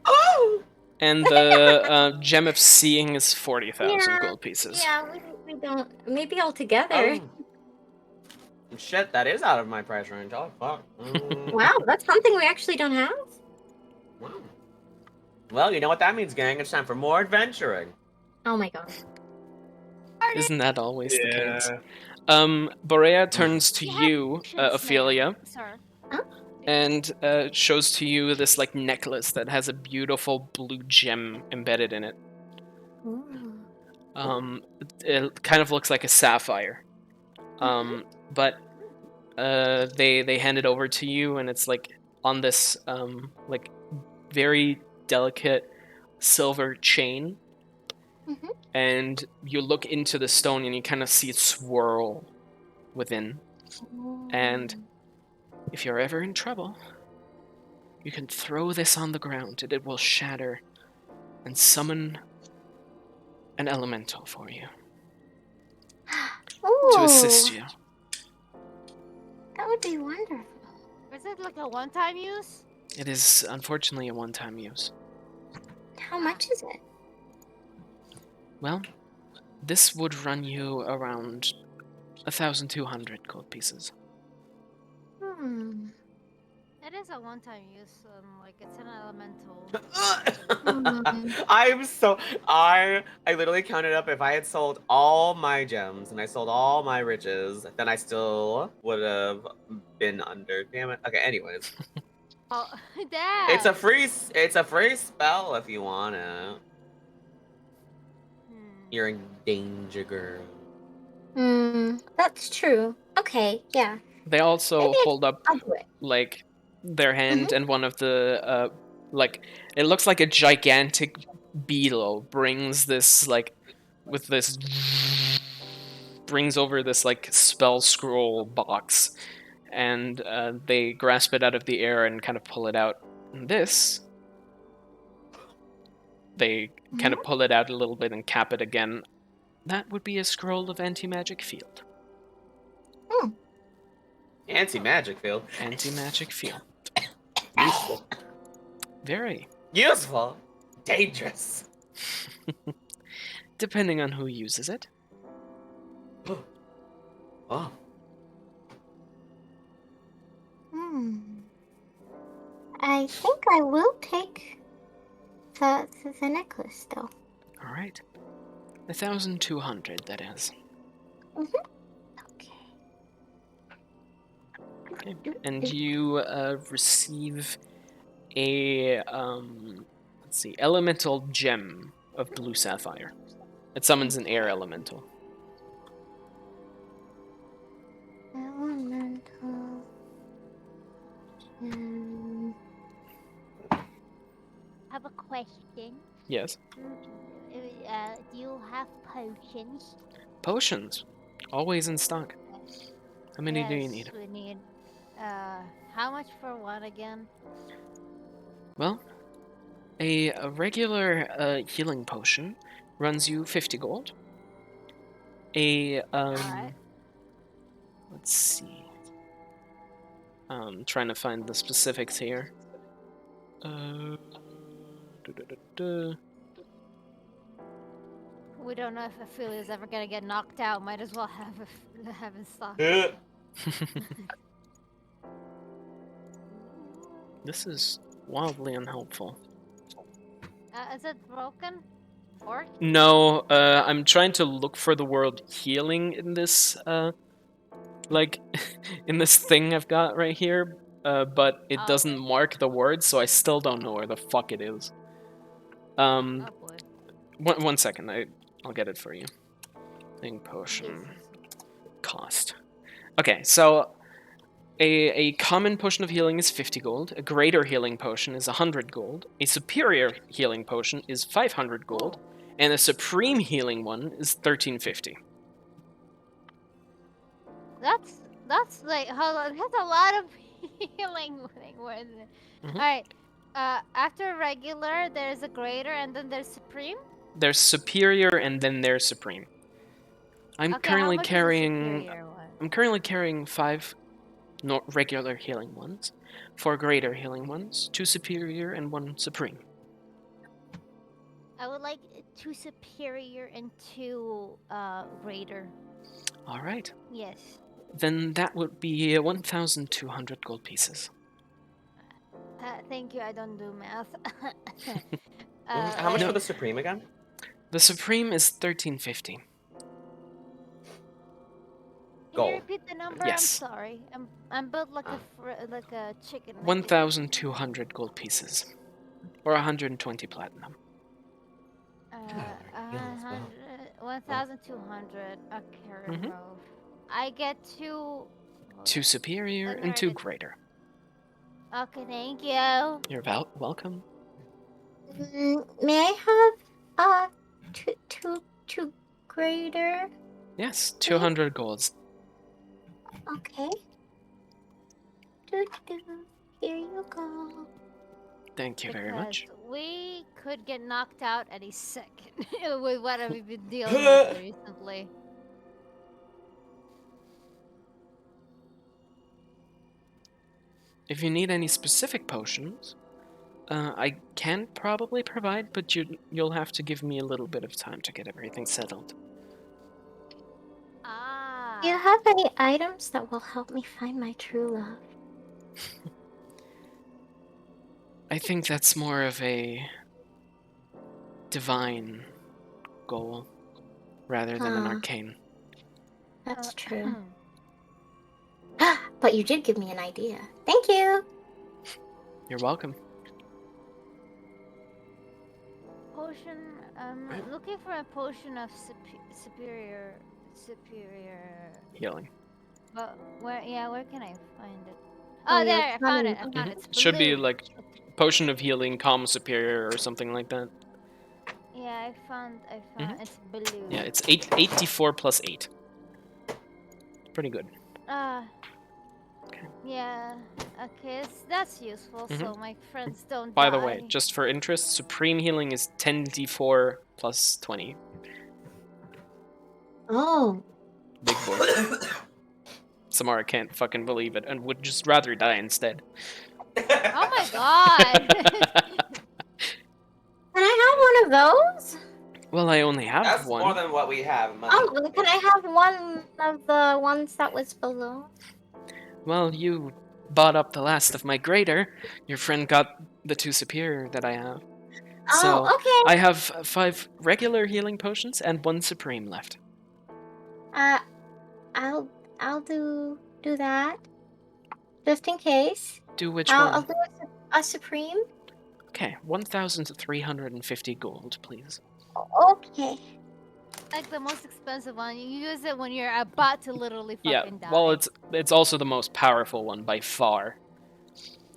Oh! and the gem of seeing is 40,000 Yeah, gold pieces. Yeah, we don't. Maybe all together. Oh. Shit, that is out of my price range. Oh, fuck. Wow, that's something we actually don't have. Wow. Well, you know what that means, gang. It's time for more adventuring. Oh my god. Isn't that always the case? Borea turns to you, Ophelia, Sir. and shows to you this necklace that has a beautiful blue gem embedded in it. Ooh. It kind of looks like a sapphire. But they hand it over to you, and it's on this very delicate silver chain. Mhm. And you look into the stone, and you kind of see it swirl within. And if you're ever in trouble, you can throw this on the ground, and it will shatter and summon an elemental for you to assist Ooh, you. that would be wonderful. Is it like a one-time use? It is unfortunately a one-time use. How much is it? Well, this would run you around 1,200 gold pieces. Hmm. It is a one-time use. Like it's an elemental. I literally counted up if I had sold all my gems and I sold all my riches, then I still would have been under. Damn it. Okay, anyways. Oh, Dad. It's a free spell if you want it. You're in danger, girl. That's true. Okay, yeah. They also Maybe hold up I'll do it. their hand, and one of the it looks like a gigantic beetle brings this with this brings over this spell scroll box, and they grasp it out of the air and kind of pull it out. And this They kind of pull it out a little bit and cap it again. That would be a scroll of anti-magic field. Anti-magic field. Anti-magic field. Useful. Very. Useful. Dangerous. Depending on who uses it. Oh. I think I will take the necklace still. All right. 1,200, that is. Okay. Okay. And you receive a, let's see, elemental gem of blue sapphire. It summons an air elemental. Elemental. I have a question. Yes. Do you have potions? Potions. Always in stock. How many do you need? We need. How much for one again? Well, a regular healing potion runs you 50 gold. Alright. Let's see. Trying to find the specifics here. We don't know if Ophelia's ever gonna get knocked out. Might as well have in stock. This is wildly unhelpful. Is it broken? Or? No, I'm trying to look for the word healing in this, like, in this thing I've got right here, but it doesn't mark the word, so I still don't know where the fuck it is. Oh boy. One second, I'll get it for you. Thing potion. Cost. Okay, so a common potion of healing is 50 gold, a greater healing potion is 100 gold, a superior healing potion is 500 gold, and a supreme healing one is 1350. That's like hold on. That's a lot of healing thing. Alright. After regular, there's a greater, and then there's supreme. There's superior, and then there's supreme. I'm currently carrying. I'm currently carrying 5 regular healing ones, 4 greater healing ones, 2 superior, and 1 supreme. I would like 2 superior and 2 greater. All right. Yes. Then that would be 1,200 gold pieces. Thank you. I don't do math. How much for the supreme again? The supreme is 1350. Can you repeat the number? Yes. I'm sorry. I'm built like a chicken. 1,200 gold pieces, or 120 platinum. 1,200. Okay. I get 2. 2 superior and 2 greater. Okay, thank you. You're welcome. May I have two greater? Yes, 200 golds. Okay. Here you go. Thank you very much. We could get knocked out any second with what we've been dealing with recently. If you need any specific potions, I can probably provide, but you'll have to give me a little bit of time to get everything settled. Do you have any items that will help me find my true love? I think that's more of a divine goal rather than an arcane. That's true. But you did give me an idea. Thank you. You're welcome. Potion. I'm looking for a potion of superior healing. But where can I find it? Oh, there! I found it. It should be like potion of healing, calm superior, or something like that. Yeah, I found. It's blue. Yeah, it's 84 plus 8. Pretty good. Yeah. Okay, that's useful, so my friends don't By die. the way, just for interest, supreme healing is 10d4 plus 20. Oh. Big boy. Samara can't fucking believe it and would just rather die instead. Oh my god! Can I have one of those? Well, I only have That's one. more than what we have. Oh, well, can I have one of the ones that was below? Well, you bought up the last of my greater. Your friend got the 2 superior that I have. So Oh, okay. I have 5 regular healing potions and 1 supreme left. I'll do that. Just in case. Do which I'll one? do a supreme. Okay, 1,350 gold, please. Okay. Like the most expensive one. You use it when you're about to literally Yeah, fucking die. well, it's also the most powerful one by far.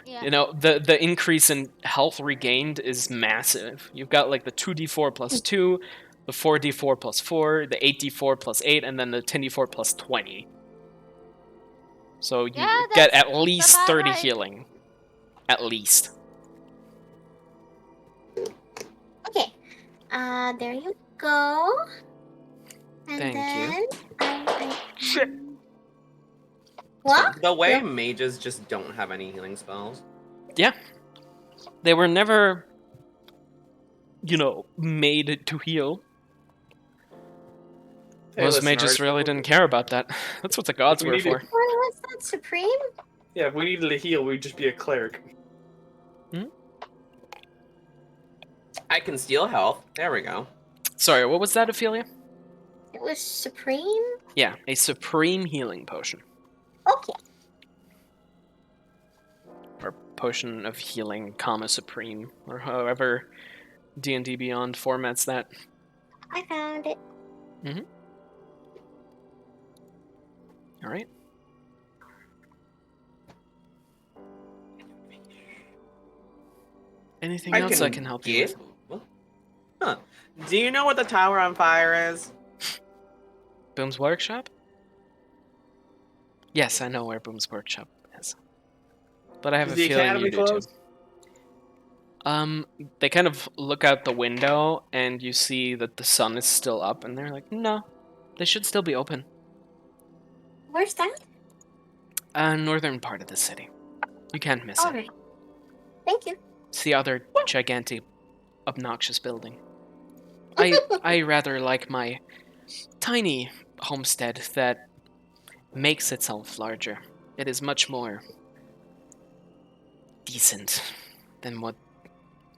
Yeah. You know, the increase in health regained is massive. You've got like the 2d4 plus 2, the 4d4 plus 4, the 8d4 plus 8, and then the 10d4 plus 20. So you Yeah, get that's at least about 30 right. healing. At least. Okay. There you go. And Thank you. then I Shit. What? The way Yeah. mages just don't have any healing spells. Yeah. They were never, made to heal. Hey, Most listen, mages alright, really didn't care about that. That's what the gods we were need for. to- What was that, supreme? Yeah, if we needed to heal, we'd just be a cleric. I can steal health. There we go. Sorry, what was that, Ophelia? It was supreme. Yeah, a supreme healing potion. Okay. Or potion of healing, comma supreme, or however D&D Beyond formats that. I found it. All right. Anything else I can help you with? Huh. Do you know what the tower on fire is? Boom's workshop? Yes, I know where Boom's workshop is. But I have Is a the feeling academy you do closed? too. They kind of look out the window and you see that the sun is still up, and they're like, no, they should still be open. Where's that? Northern part of the city. You can't miss it. Alright. Thank you. It's the other gigantic, obnoxious building. I rather like my tiny homestead that makes itself larger. It is much more decent than what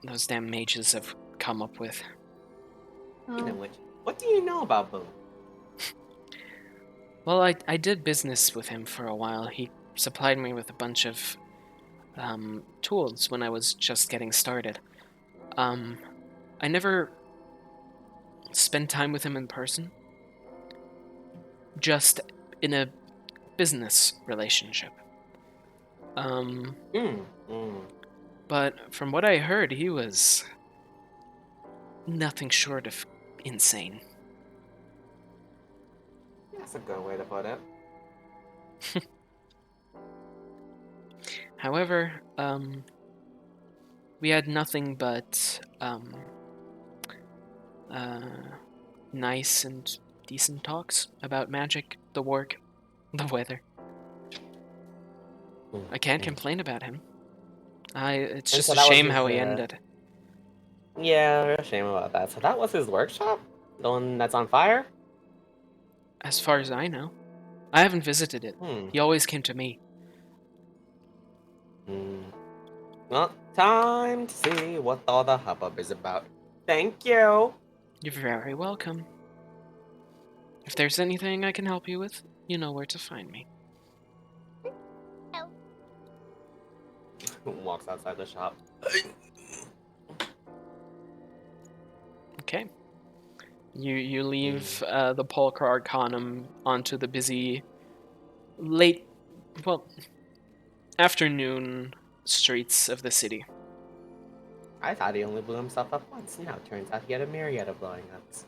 those damn mages have come up with. Speaking of which, what do you know about Boom? Well, I did business with him for a while. He supplied me with a bunch of tools when I was just getting started. I never spent time with him in person, just in a business relationship. But from what I heard, he was nothing short of insane. That's a good way to put it. However, we had nothing but nice and decent talks about magic, the work, the weather. I can't complain about him. It's And just so a that was shame his, how he ended. Yeah, real shame about that. So that was his workshop? The one that's on fire? As far as I know. I haven't visited it. He always came to me. Well, time to see what all the hubbub is about. Thank you. You're very welcome. If there's anything I can help you with, you know where to find me. Walks outside the shop. Okay. You leave the Polkar Arcanum onto the busy afternoon streets of the city. I thought he only blew himself up once. Now it turns out he had a myriad of blowing ups.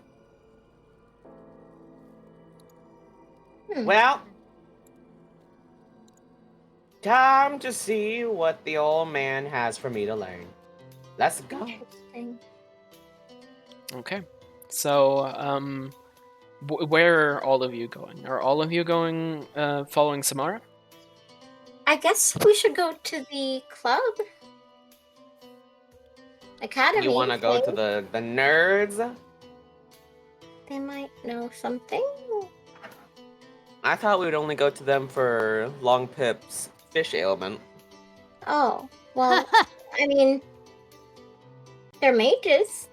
Well, Time to see what the old man has for me to learn. Let's go. Interesting. Okay. So, where are all of you going? Are all of you going following Samara? I guess we should go to the club. Academy. You want to go to thing. the nerds? They might know something. I thought we would only go to them for Long Pip's fish ailment. Oh, well, I mean, they're mages.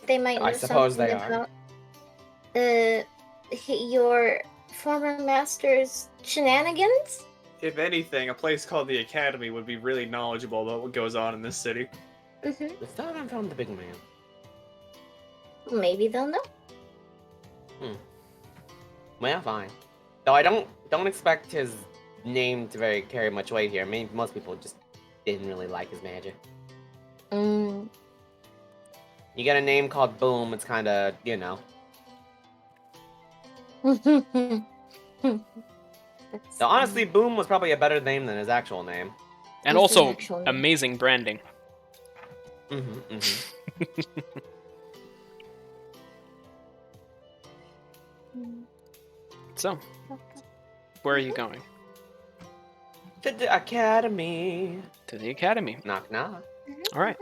They might know I suppose something they are. about your former master's shenanigans. If anything, a place called the Academy would be really knowledgeable about what goes on in this city. Mm-hmm. We still haven't found the big man. Maybe they'll know. Well, fine. Though I don't expect his name to carry much weight here. I mean, most people just didn't really like his magic. Mm. You get a name called Boom, it's kind of, you know. So honestly, Boom was probably a better name than his actual name. And What's the also, actual name? amazing branding. So, where are you going? To the Academy. To the Academy. Knock knock. All right.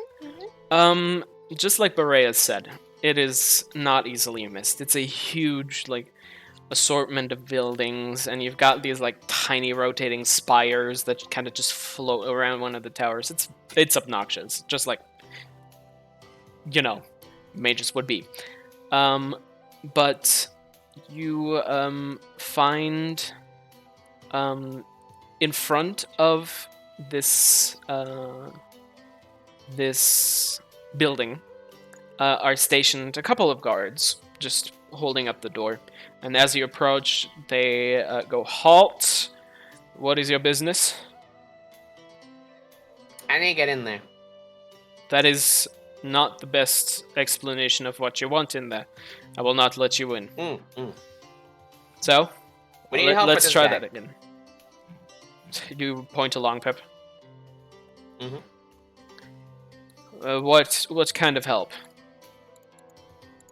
Just like Berea said, it is not easily missed. It's a huge, like, assortment of buildings, and you've got these, like, tiny rotating spires that kind of just float around one of the towers. It's obnoxious, just like, you know, mages would be. But you find in front of this this building are stationed a couple of guards just holding up the door, and as you approach they go, "Halt! What is your business?" I need to get in there. That is not the best explanation of what you want in there. I will not let you in. So, We need help with let's this try guy. that again. You point to Long Pip. What kind of help?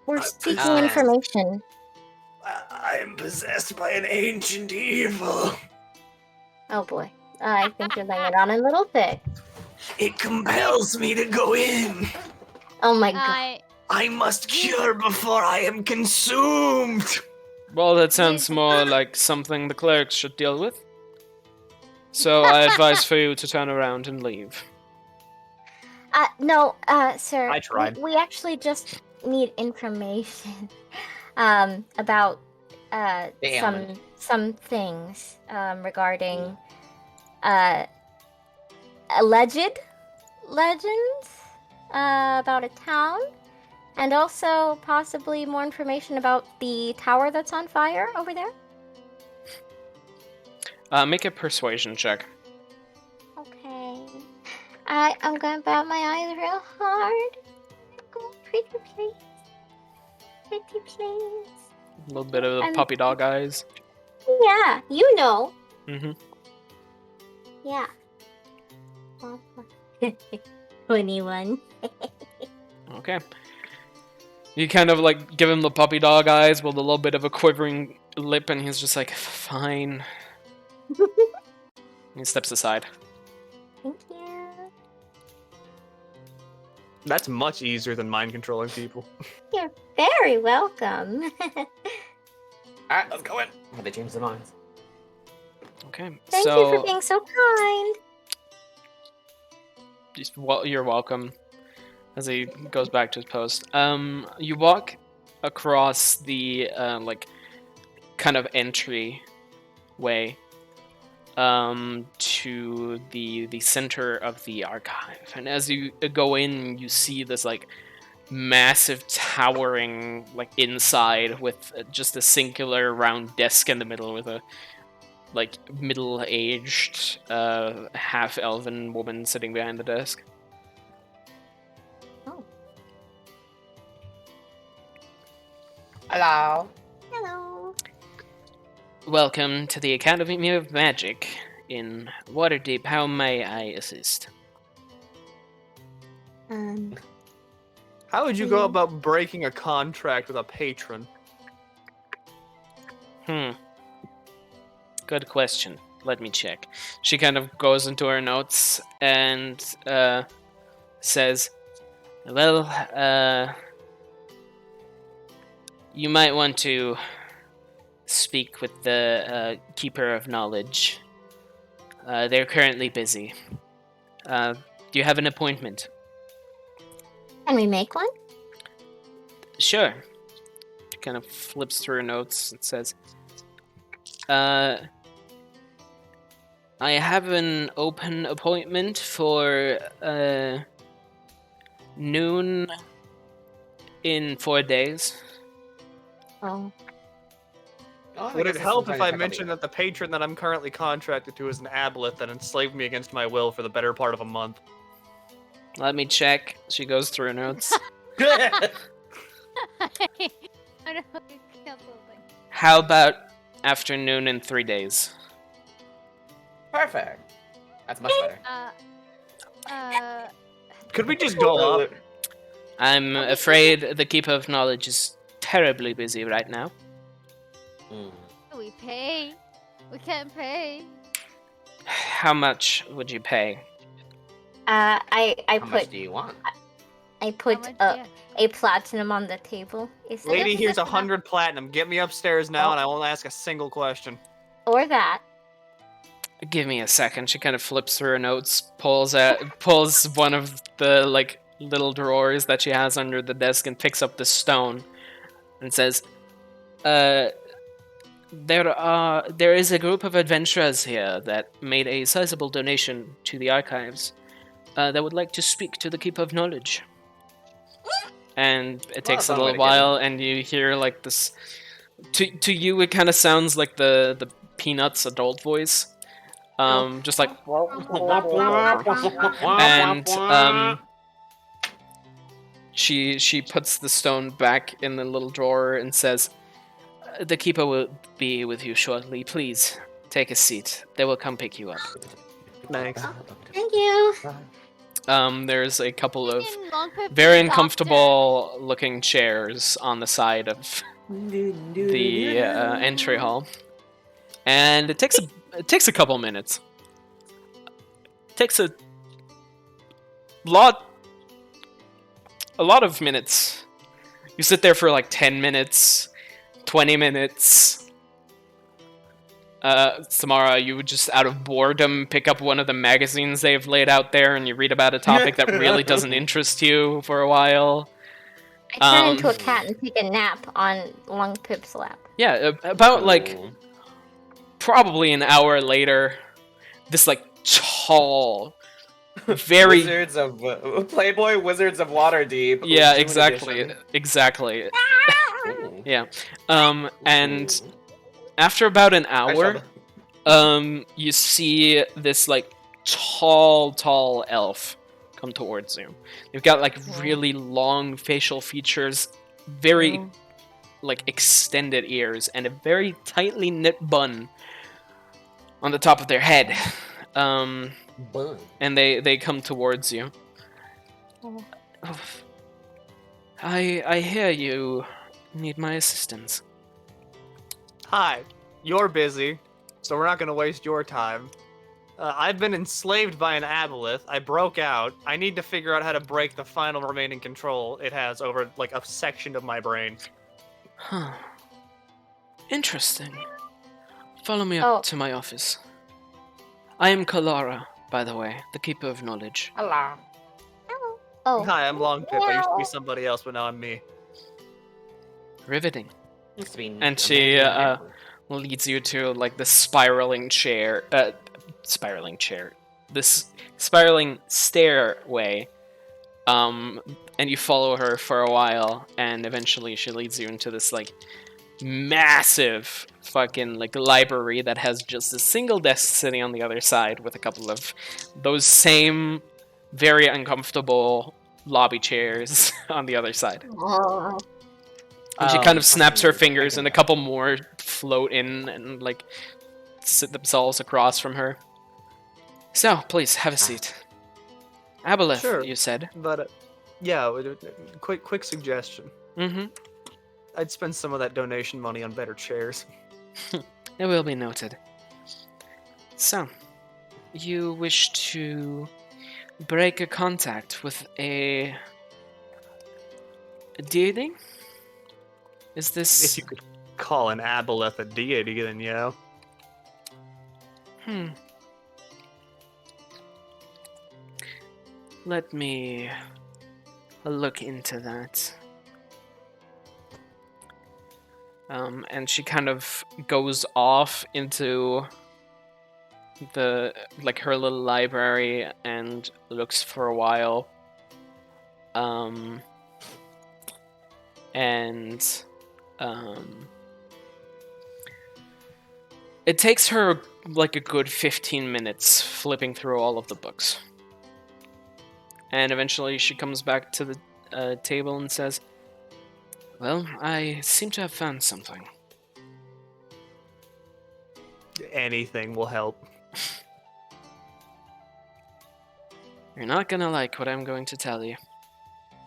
We're seeking Ah. information. I am possessed by an ancient evil. Oh boy. I think you're laying it on a little thick. It compels me to go in. Oh my god. I must cure before I am consumed. Well, that sounds more like something the clerics should deal with. So I advise for you to turn around and leave. No, sir. I tried. We actually just need information about ailment. some things regarding alleged legends about a town, and also possibly more information about the tower that's on fire over there. Make a persuasion check. Okay. I'm gonna bat my eyes real hard. Go pretty please. Pretty please. A little bit of the I'm- puppy dog eyes. Yeah, you know. Mm-hmm. Yeah. 21. Okay. You kind of like give him the puppy dog eyes with a little bit of a quivering lip, and he's just like, "Fine." He steps aside. Thank you. That's much easier than mind controlling people. You're very welcome. Alright, let's go in. Have they changed their minds? Okay. Thank so you for being so kind. You're welcome. As he goes back to his post, you walk across the like kind of entry way to the center of the archive, and as you go in, you see this like massive towering like inside with just a singular round desk in the middle with a like middle-aged half-elven woman sitting behind the desk. Hello. Hello. Welcome to the Academy of Magic. in Waterdeep. How may I assist? How would you go about breaking a contract with a patron? Good question. Let me check. She kind of goes into her notes and says, well, you might want to speak with the Keeper of Knowledge. They're currently busy. Do you have an appointment? Can we make one? Sure. She kind of flips through her notes and says, I have an open appointment for noon in 4 days. Oh. Oh, I Would guess it it's help if sometimes I I can mentioned that the patron that I'm currently contracted to is an aboleth that enslaved me against my will for the better part of a month? Let me check. She goes through her notes. I don't know. How about afternoon in 3 days? Perfect. That's much better. Could we just go up? I'm afraid the Keeper of Knowledge is terribly busy right now. We pay. We can't pay. How much would you pay? I How much put do you want? I put much- a, yeah. a platinum on the table. Is that Lady, Yes, here's that's 100 platinum. Get me upstairs now, and I won't ask a single question. or that? Give me a second. She kind of flips through her notes, pulls one of the like little drawers that she has under the desk, and picks up the stone, and says, there is a group of adventurers here that made a sizable donation to the archives that would like to speak to the Keeper of Knowledge. And it takes that's a one way little to get while, and you hear like this. To you, it kind of sounds like the Peanuts adult voice, just like. And she puts the stone back in the little drawer and says, "The keeper will be with you shortly. Please take a seat. They will come pick you up." Thanks. Thank you. There's a couple of Fucking long paper very doctor. uncomfortable looking chairs on the side of the entry hall, and it takes a couple minutes. It takes a lot of minutes. You sit there for like 10 minutes, 20 minutes. Samara, you would just out of boredom pick up one of the magazines they've laid out there and you read about a topic that really doesn't interest you for a while. I turn into a cat and take a nap on Long Pip's lap. Yeah, about like probably an hour later, this like tall, very Wizards of Playboy Wizards of Waterdeep. yeah, June exactly, edition. exactly. Ooh. Yeah, and after about an hour, you see this like tall elf come towards you. They've got like really long facial features, very like extended ears, and a very tightly knit bun on the top of their head. Bun. And they come towards you. Oh. I hear you need my assistance. Hi, you're busy, so we're not gonna waste your time. I've been enslaved by an aboleth. I broke out. I need to figure out how to break the final remaining control it has over like a section of my brain. Huh. Interesting. Follow me up to my office. I am Kalara, by the way, the Keeper of Knowledge. Hello. Oh. Hi, I'm Long Pip. I used to be somebody else, but now I'm me. Riveting. Used to be And she leads you to like the spiraling stairway, and you follow her for a while, and eventually she leads you into this like massive fucking like library that has just a single desk sitting on the other side with a couple of those same very uncomfortable lobby chairs on the other side. Oh. And she kind of snaps her fingers, and a couple more float in and like sit themselves across from her. So, please, have a seat. Aboleth, Sure. you said. But yeah, quick suggestion. Mm-hmm. I'd spend some of that donation money on better chairs. It will be noted. So, you wish to break a contact with a deity? Is this... If you could call an aboleth a deity, then yeah. Let me look into that. And she kind of goes off into the her little library and looks for a while. It takes her like a good 15 minutes flipping through all of the books. And eventually she comes back to the table and says, "Well, I seem to have found something." Anything will help. You're not gonna like what I'm going to tell you.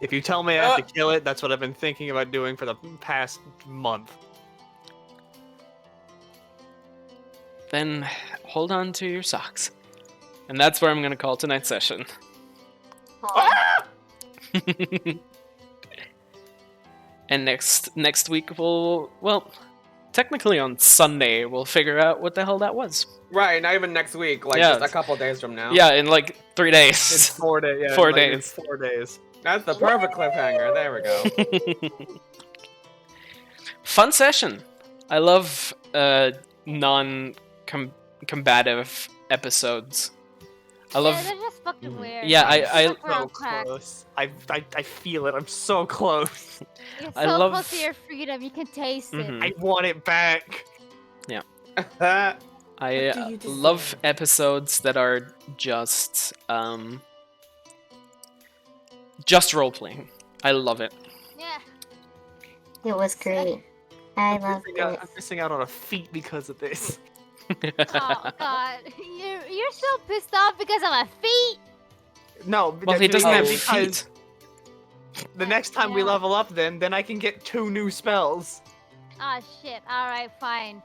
If you tell me I have to kill it, that's what I've been thinking about doing for the past month. Then hold on to your socks. And that's where I'm gonna call tonight's session. And next week technically on Sunday we'll figure out what the hell that was. Right, not even next week, like Yeah. just a couple days from now. Yeah, in like 3 days. It's 4 days. Yeah, 4 like, days. it's 4 days. That's the perfect cliffhanger. There we go. Fun session. I love non-combative episodes. I love. Yeah, they're just fucking weird. Yeah, They I fuck around So crack. close. I feel it. I'm so close. You're I so love- close to your freedom. You can taste it. Mhm. I want it back. I do you love episodes that are just role playing. I love it. Yeah. It was great. I loved it. I'm missing out on a feat because of this. Oh God, you're so pissed off because of my feet. No, Well, he doesn't have because feet. the next time we Yeah. level up, then I can get 2 new spells. Oh shit. All right, fine.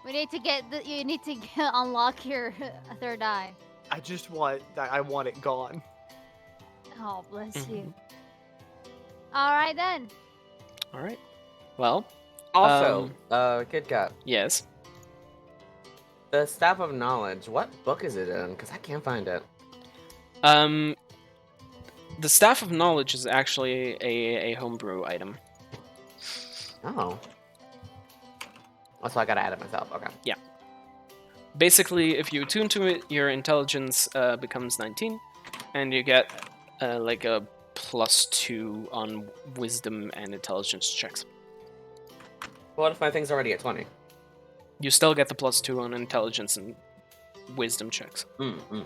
We need to you need to unlock your third eye. I want it gone. Oh, bless Mm-hmm. you. All right then. All right. Well, Also, Kid Kat, yes. the Staff of Knowledge, what book is it in? Because I can't find it. The Staff of Knowledge is actually a homebrew item. Oh. So I gotta add it myself. Okay. Basically, if you attune to it, your intelligence becomes 19, and you get like a +2 on wisdom and intelligence checks. What if my thing's already at 20? You still get the +2 on intelligence and wisdom checks. Mm-hmm.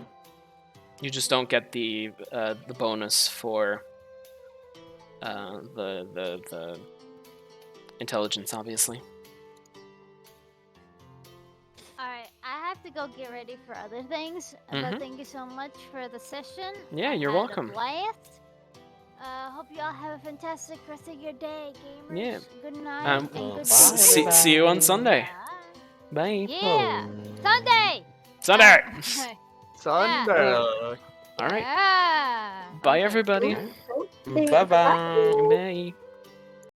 You just don't get the bonus for the intelligence, obviously. All right, I have to go get ready for other things. Mhm. But thank you so much for the session. Yeah, I you're had a welcome. blast. Hope you all have a fantastic rest of your day, gamers. Yeah. Good night Um, and good see you on Sunday. Bye. Yeah. Sunday. Sunday. Sunday. All right. Yeah. Bye, everybody. Bye-bye. Bye.